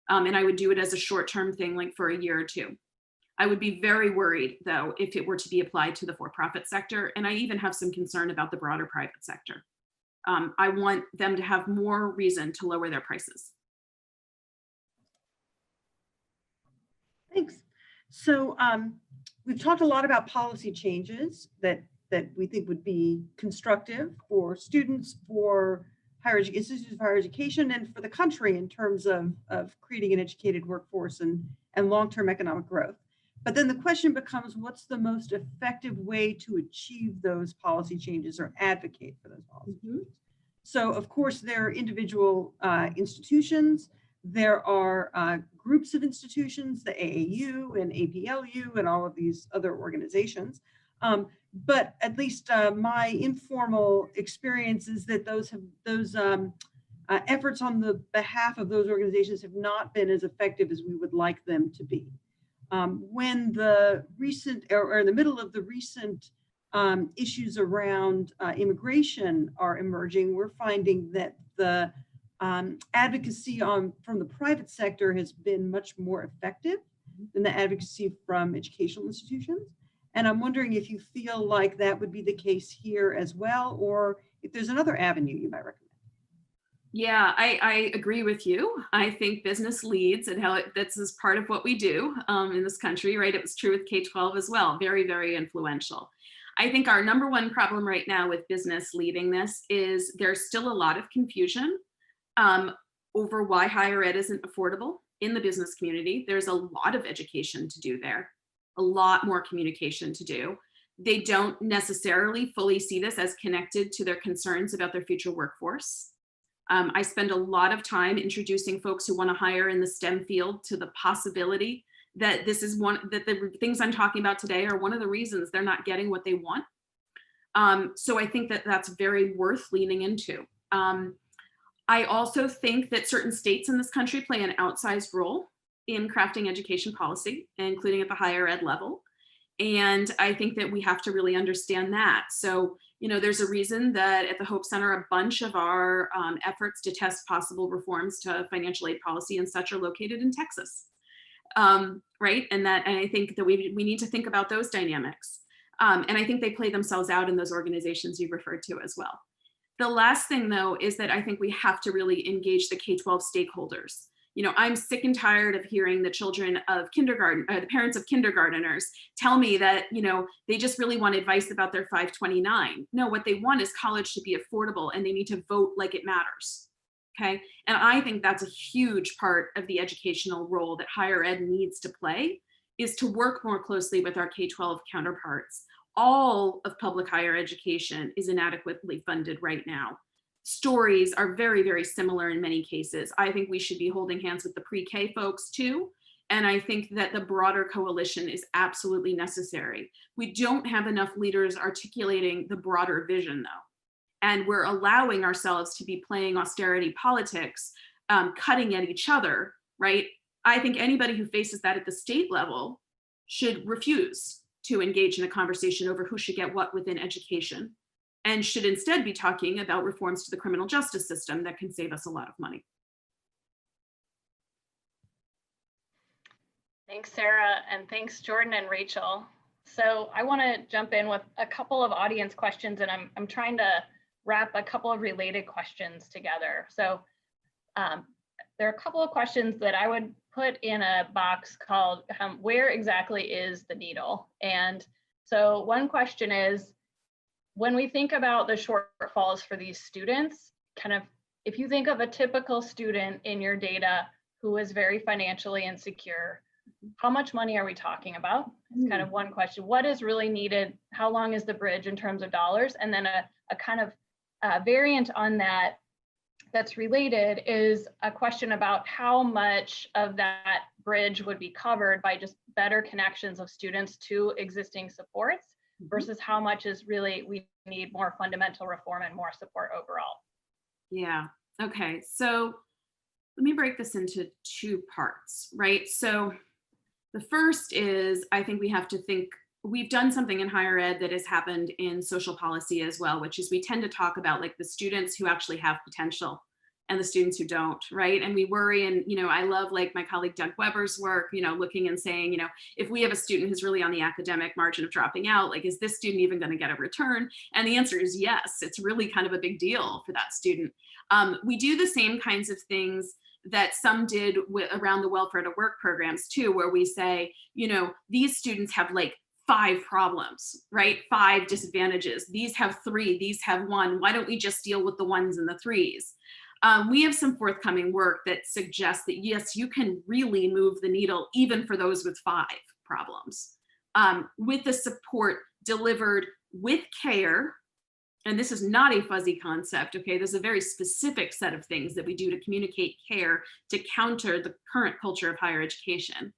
Speaker 16: And I would do it as a short-term thing, like for a year or two. I would be very worried, though, if it were to be applied to the for-profit sector, and I even have some concern about the broader private sector. I want them to have more reason to lower their prices.
Speaker 18: Thanks. So we've talked a lot about policy changes that we think would be constructive for students, for institutions of higher education, and for the country in terms of creating an educated workforce and long-term economic growth. But then the question becomes, what's the most effective way to achieve those policy changes or advocate for those policy changes? So of course, there are individual institutions. There are groups of institutions, the AAU and APLU and all of these other organizations. But at least my informal experience is that those efforts on the behalf of those organizations have not been as effective as we would like them to be. When the recent, or in the middle of the recent issues around immigration are emerging, we're finding that the advocacy from the private sector has been much more effective than the advocacy from educational institutions. And I'm wondering if you feel like that would be the case here as well, or if there's another avenue you might recommend.
Speaker 16: Yeah, I agree with you. I think business leads and how that's is part of what we do in this country, right? It was true with K-12 as well, very, very influential. I think our number one problem right now with business leading this is there's still a lot of confusion over why higher ed isn't affordable in the business community. There's a lot of education to do there, a lot more communication to do. They don't necessarily fully see this as connected to their concerns about their future workforce. I spend a lot of time introducing folks who want to hire in the STEM field to the possibility that this is that the things I'm talking about today are one of the reasons they're not getting what they want. So I think that that's very worth leaning into. I also think that certain states in this country play an outsized role in crafting education policy, including at the higher ed level. And I think that we have to really understand that. So, you know, there's a reason that at the Hope Center, a bunch of our efforts to test possible reforms to financial aid policy and such are located in Texas, right? And I think that we need to think about those dynamics. And I think they play themselves out in those organizations you referred to as well. The last thing, though, is that I think we have to really engage the K-12 stakeholders. You know, I'm sick and tired of hearing the children of kindergarten, the parents of kindergarteners tell me that, you know, they just really want advice about their 529. No, what they want is college to be affordable and they need to vote like it matters. Okay. And I think that's a huge part of the educational role that higher ed needs to play, is to work more closely with our K-12 counterparts. All of public higher education is inadequately funded right now. Stories are very, very similar in many cases. I think we should be holding hands with the pre-K folks too. And I think that the broader coalition is absolutely necessary. We don't have enough leaders articulating the broader vision though. And we're allowing ourselves to be playing austerity politics, cutting at each other, right? I think anybody who faces that at the state level should refuse to engage in a conversation over who should get what within education, and should instead be talking about reforms to the criminal justice system that can save us a lot of money.
Speaker 1: Thanks, Sarah, and thanks, Jordan and Rachel. So I want to jump in with a couple of audience questions, and I'm trying to wrap a couple of related questions together. So there are a couple of questions that I would put in a box called where exactly is the needle? And so one question is, when we think about the shortfalls for these students, kind of, if you think of a typical student in your data who is very financially insecure, how much money are we talking about? It's kind of one question. What is really needed? How long is the bridge in terms of dollars? And then a kind of variant on that, that's related is a question about how much of that bridge would be covered by just better connections of students to existing supports versus how much is really we need more fundamental reform and more support overall.
Speaker 16: Yeah, okay, so let me break this into two parts, right? So the first is, I think we have to think, we've done something in higher ed that has happened in social policy as well, which is we tend to talk about like the students who actually have potential and the students who don't, right? And we worry, and I love like my colleague Doug Weber's work, looking and saying, if we have a student who's really on the academic margin of dropping out, like, is this student even going to get a return? And the answer is yes, it's really kind of a big deal for that student. We do the same kinds of things that some did around the welfare to work programs too, where we say, these students have like 5 problems, right? 5 disadvantages. These have 3, these have 1. Why don't we just deal with the 1s and the 3s? We have some forthcoming work that suggests that yes, you can really move the needle even for those with 5 problems. With the support delivered with care, and this is not a fuzzy concept, okay? There's a very specific set of things that we do to communicate care to counter the current culture of higher education,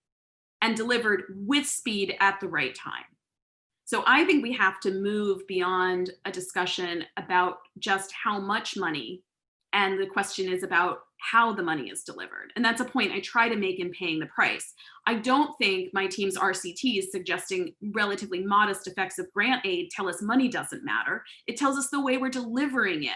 Speaker 16: and delivered with speed at the right time. So I think we have to move beyond a discussion about just how much money, and the question is about how the money is delivered. And that's a point I try to make in paying the price. I don't think my team's RCTs suggesting relatively modest effects of grant aid tell us money doesn't matter. It tells us the way we're delivering it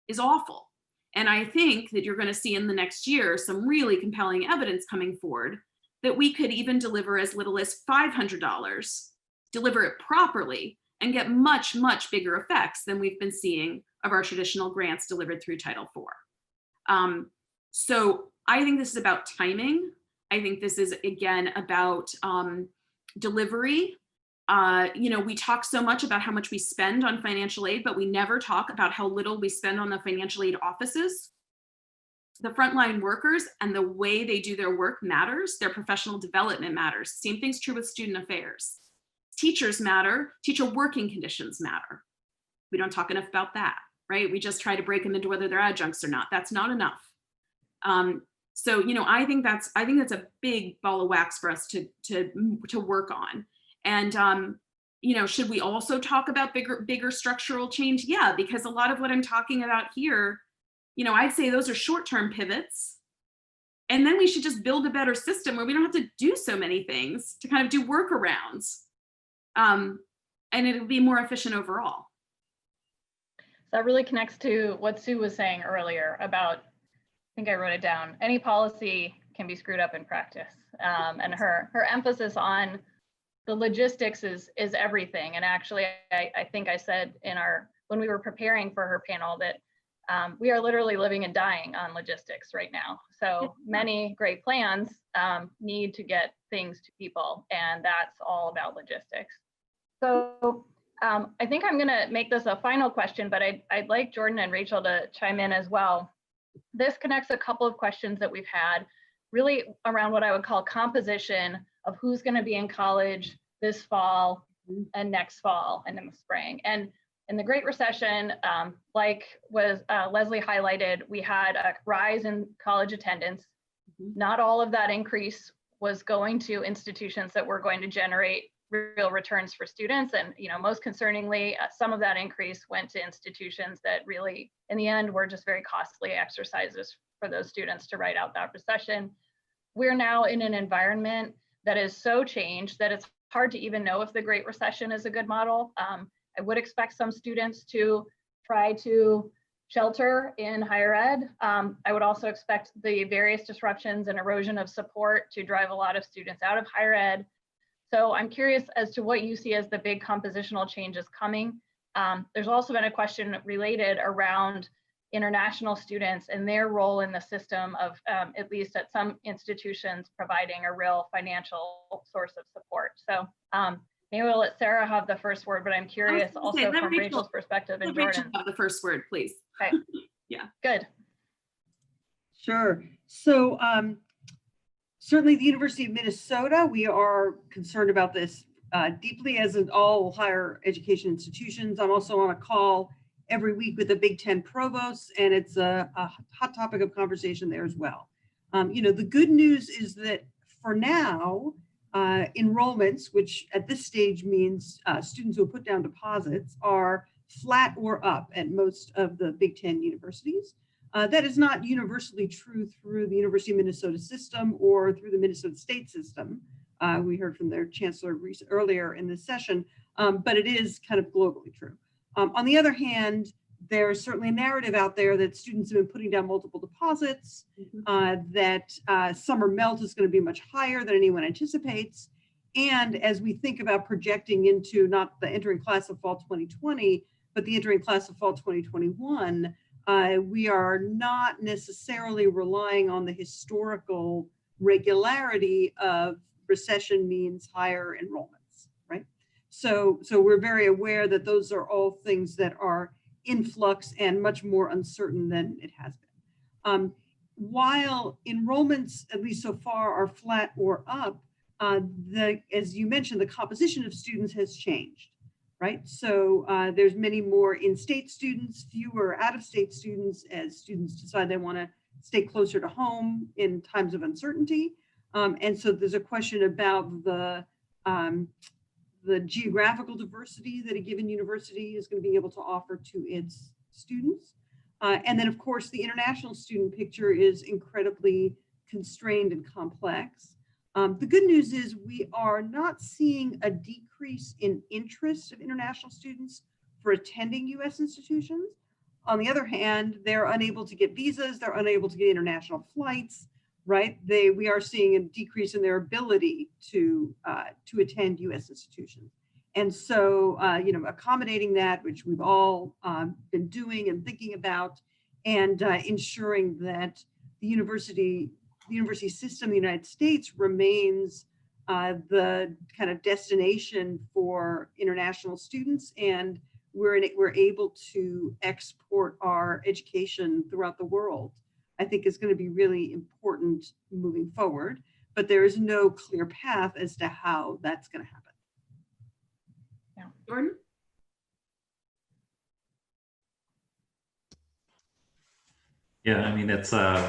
Speaker 16: is awful. And I think that you're going to see in the next year some really compelling evidence coming forward that we could even deliver as little as $500, deliver it properly, and get much, much bigger effects than we've been seeing of our traditional grants delivered through Title IV. So I think this is about timing. I think this is, again, about delivery. We talk so much about how much we spend on financial aid, but we never talk about how little we spend on the financial aid offices. The frontline workers and the way they do their work matters. Their professional development matters. Same thing's true with student affairs. Teachers matter. Teacher working conditions matter. We don't talk enough about that, right? We just try to break them into whether they're adjuncts or not. That's not enough. So, I think that's a big ball of wax for us to work on. And, should we also talk about bigger structural change? Yeah, because a lot of what I'm talking about here, I'd say those are short-term pivots. And then we should just build a better system where we don't have to do so many things to kind of do workarounds. And it'll be more efficient overall.
Speaker 1: That really connects to what Sue was saying earlier about, I think I wrote it down, any policy can be screwed up in practice. And her emphasis on the logistics is everything. And actually, I think I said when we were preparing for her panel that we are literally living and dying on logistics right now. So many great plans need to get things to people, and that's all about logistics. So I think I'm gonna make this a final question, but I'd like Jordan and Rachel to chime in as well. This connects a couple of questions that we've had really around what I would call composition of who's gonna be in college this fall and next fall and in the spring. And in the Great Recession, like Leslie highlighted, we had a rise in college attendance. Not all of that increase was going to institutions that were going to generate real returns for students. And most concerningly, some of that increase went to institutions that really, in the end, were just very costly exercises for those students to ride out that recession. We're now in an environment that is so changed that it's hard to even know if the Great Recession is a good model. I would expect some students to try to shelter in higher ed. I would also expect the various disruptions and erosion of support to drive a lot of students out of higher ed. So I'm curious as to what you see as the big compositional changes coming. There's also been a question related around international students and their role in the system of, at least at some institutions, providing a real financial source of support. So maybe we'll let Sarah have the first word, but I'm curious also from Rachel's perspective and Jordan.
Speaker 16: Have the first word, please.
Speaker 1: Okay.
Speaker 16: Yeah.
Speaker 1: Good.
Speaker 18: Sure. So certainly the University of Minnesota, we are concerned about this deeply, as in all higher education institutions. I'm also on a call every week with the Big Ten provosts, and it's a hot topic of conversation there as well. The good news is that for now, enrollments, which at this stage means students who put down deposits, are flat or up at most of the Big Ten universities. That is not universally true through the University of Minnesota system or through the Minnesota State system. We heard from their chancellor earlier in this session, but it is kind of globally true. On the other hand, there's certainly a narrative out there that students have been putting down multiple deposits, that summer melt is going to be much higher than anyone anticipates. And as we think about projecting into not the entering class of fall 2020, but the entering class of fall 2021, we are not necessarily relying on the historical regularity of recession means higher enrollments, right? So we're very aware that those are all things that are in flux and much more uncertain than it has been. While enrollments, at least so far, are flat or up, as you mentioned, the composition of students has changed, right? So there's many more in-state students, fewer out-of-state students, as students decide they want to stay closer to home in times of uncertainty. And so there's a question about the geographical diversity that a given university is going to be able to offer to its students. And then, of course, the international student picture is incredibly constrained and complex. The good news is we are not seeing a decrease in interest of international students for attending US institutions. On the other hand, they're unable to get visas, they're unable to get international flights, right? We are seeing a decrease in their ability to attend US institutions. And so, accommodating that, which we've all been doing and thinking about, and ensuring that the university system in the United States remains the kind of destination for international students, and we're able to export our education throughout the world, I think is going to be really important moving forward. But there is no clear path as to how that's going to happen.
Speaker 16: Yeah. Jordan?
Speaker 17: Yeah, I mean, it's a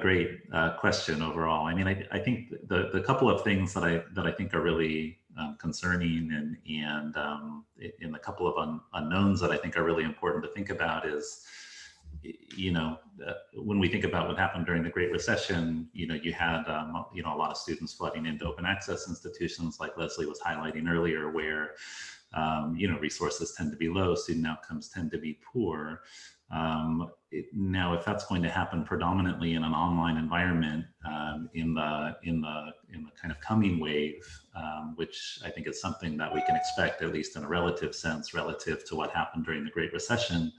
Speaker 17: great question overall. I mean, I think the couple of things that I think are really concerning and in a couple of unknowns that I think are really important to think about is, when we think about what happened during the Great Recession, you had a lot of students flooding into open access institutions, like Leslie was highlighting earlier, where resources tend to be low, student outcomes tend to be poor. Now, if that's going to happen predominantly in an online environment, in the kind of coming wave, which I think is something that we can expect, at least in a relative sense, relative to what happened during the Great Recession,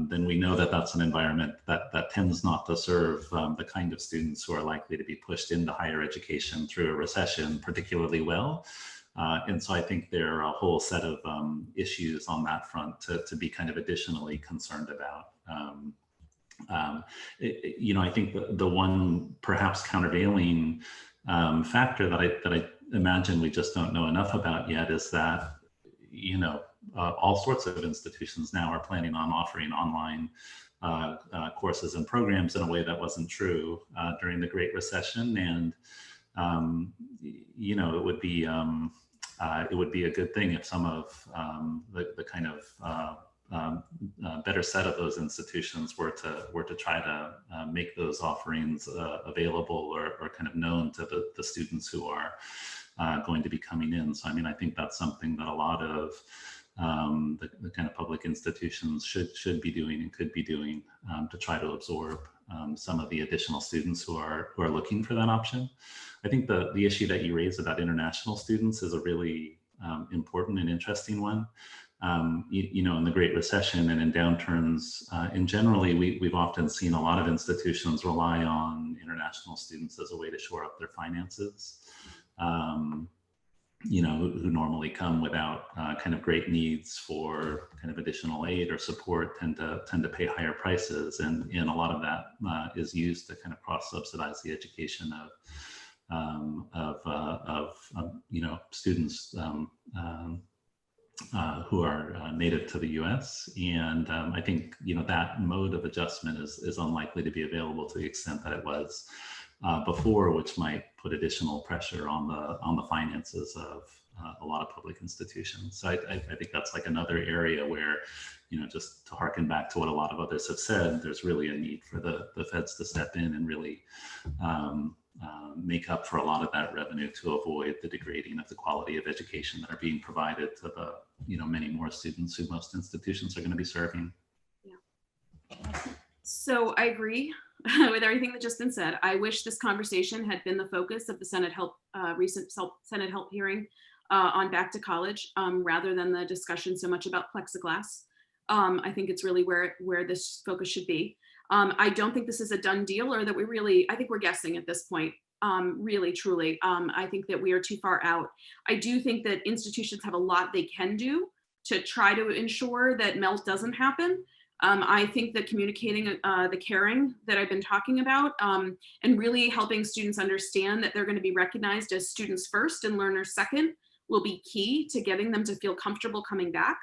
Speaker 17: then we know that that's an environment that tends not to serve the kind of students who are likely to be pushed into higher education through a recession particularly well. And so I think there are a whole set of issues on that front to be kind of additionally concerned about. I think the one perhaps countervailing factor that I imagine we just don't know enough about yet is that, all sorts of institutions now are planning on offering online courses and programs in a way that wasn't true during the Great Recession. And, it would be a good thing if some of the kind of better set of those institutions were to try to make those offerings available or kind of known to the students who are going to be coming in. So, I mean, I think that's something that a lot of the kind of public institutions should be doing and could be doing to try to absorb some of the additional students who are looking for that option. I think the issue that you raised about international students is a really important and interesting one. In the Great Recession and in downturns, generally, we've often seen a lot of institutions rely on international students as a way to shore up their finances. Who normally come without kind of great needs for kind of additional aid or support tend to pay higher prices, and a lot of that is used to kind of cross-subsidize the education of students who are native to the U.S. And I think that mode of adjustment is unlikely to be available to the extent that it was before, which might put additional pressure on the finances of a lot of public institutions. So I think that's like another area where, just to harken back to what a lot of others have said, there's really a need for the feds to step in and really make up for a lot of that revenue to avoid the degrading of the quality of education that are being provided to the many more students who most institutions are going to be serving.
Speaker 16: Yeah. So I agree with everything that just been said. I wish this conversation had been the focus of the Senate Help recent Senate Help hearing on Back to College, rather than the discussion so much about plexiglass. I think it's really where this focus should be. I don't think this is a done deal, or that I think we're guessing at this point. Really, truly. I think that we are too far out. I do think that institutions have a lot they can do to try to ensure that melt doesn't happen. I think that communicating the caring that I've been talking about, and really helping students understand that they're going to be recognized as students first and learners second, will be key to getting them to feel comfortable coming back.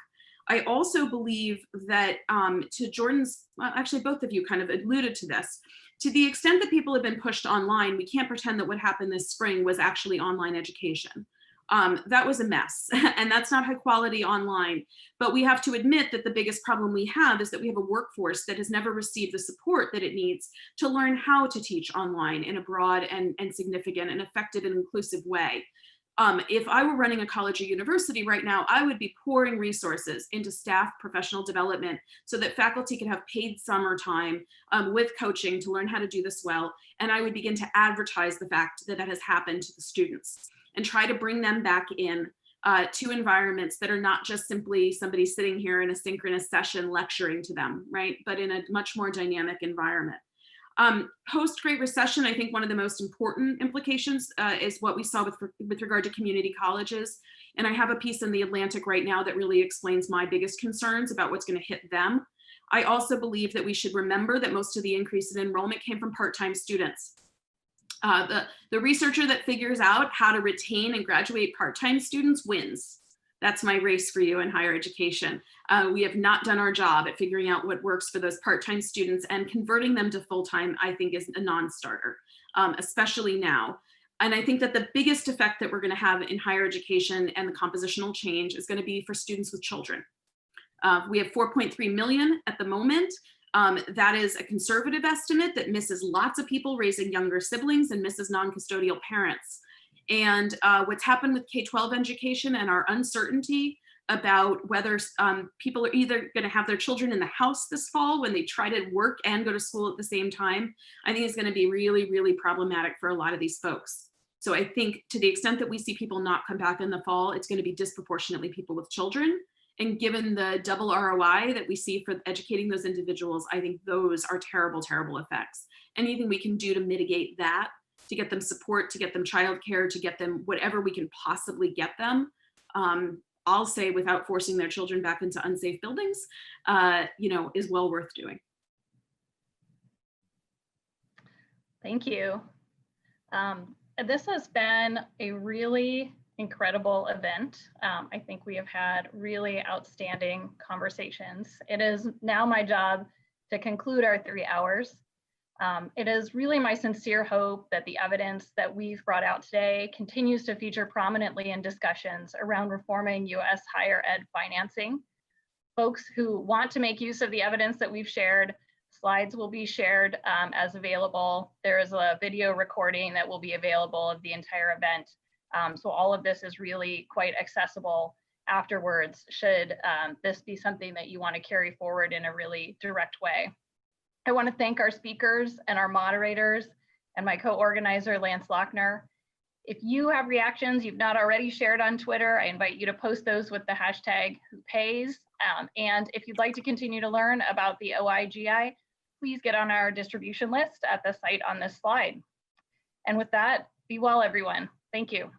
Speaker 16: I also believe that to Jordan's, actually both of you kind of alluded to this, to the extent that people have been pushed online, we can't pretend that what happened this spring was actually online education. That was a mess, and that's not high quality online. But we have to admit that the biggest problem we have is that we have a workforce that has never received the support that it needs to learn how to teach online in a broad and significant and effective and inclusive way. If I were running a college or university right now, I would be pouring resources into staff professional development so that faculty could have paid summer time with coaching to learn how to do this well. And I would begin to advertise the fact that that has happened to the students and try to bring them back in to environments that are not just simply somebody sitting here in a synchronous session lecturing to them, right? But in a much more dynamic environment. Post-Great Recession, I think one of the most important implications is what we saw with regard to community colleges. And I have a piece in The Atlantic right now that really explains my biggest concerns about what's going to hit them. I also believe that we should remember that most of the increase in enrollment came from part-time students. The researcher that figures out how to retain and graduate part-time students wins. That's my race for you in higher education. We have not done our job at figuring out what works for those part-time students, and converting them to full-time, I think, is a non-starter, especially now. And I think that the biggest effect that we're going to have in higher education and the compositional change is going to be for students with children. We have 4.3 million at the moment. That is a conservative estimate that misses lots of people raising younger siblings and misses non-custodial parents. And what's happened with K-12 education and our uncertainty about whether people are either going to have their children in the house this fall when they try to work and go to school at the same time, I think is going to be really, really problematic for a lot of these folks. So I think to the extent that we see people not come back in the fall, it's going to be disproportionately people with children. And given the double ROI that we see for educating those individuals, I think those are terrible, terrible effects. Anything we can do to mitigate that, to get them support, to get them childcare, to get them whatever we can possibly get them, I'll say without forcing their children back into unsafe buildings, is well worth doing.
Speaker 1: Thank you. This has been a really incredible event. I think we have had really outstanding conversations. It is now my job to conclude our 3 hours. It is really my sincere hope that the evidence that we've brought out today continues to feature prominently in discussions around reforming U.S. higher ed financing. Folks who want to make use of the evidence that we've shared, slides will be shared as available. There is a video recording that will be available of the entire event. So all of this is really quite accessible afterwards, should this be something that you want to carry forward in a really direct way. I want to thank our speakers and our moderators and my co-organizer, Lance Lochner. If you have reactions you've not already shared on Twitter, I invite you to post those with the hashtag #WhoPays. And if you'd like to continue to learn about the OIGI, please get on our distribution list at the site on this slide. And with that, be well, everyone. Thank you.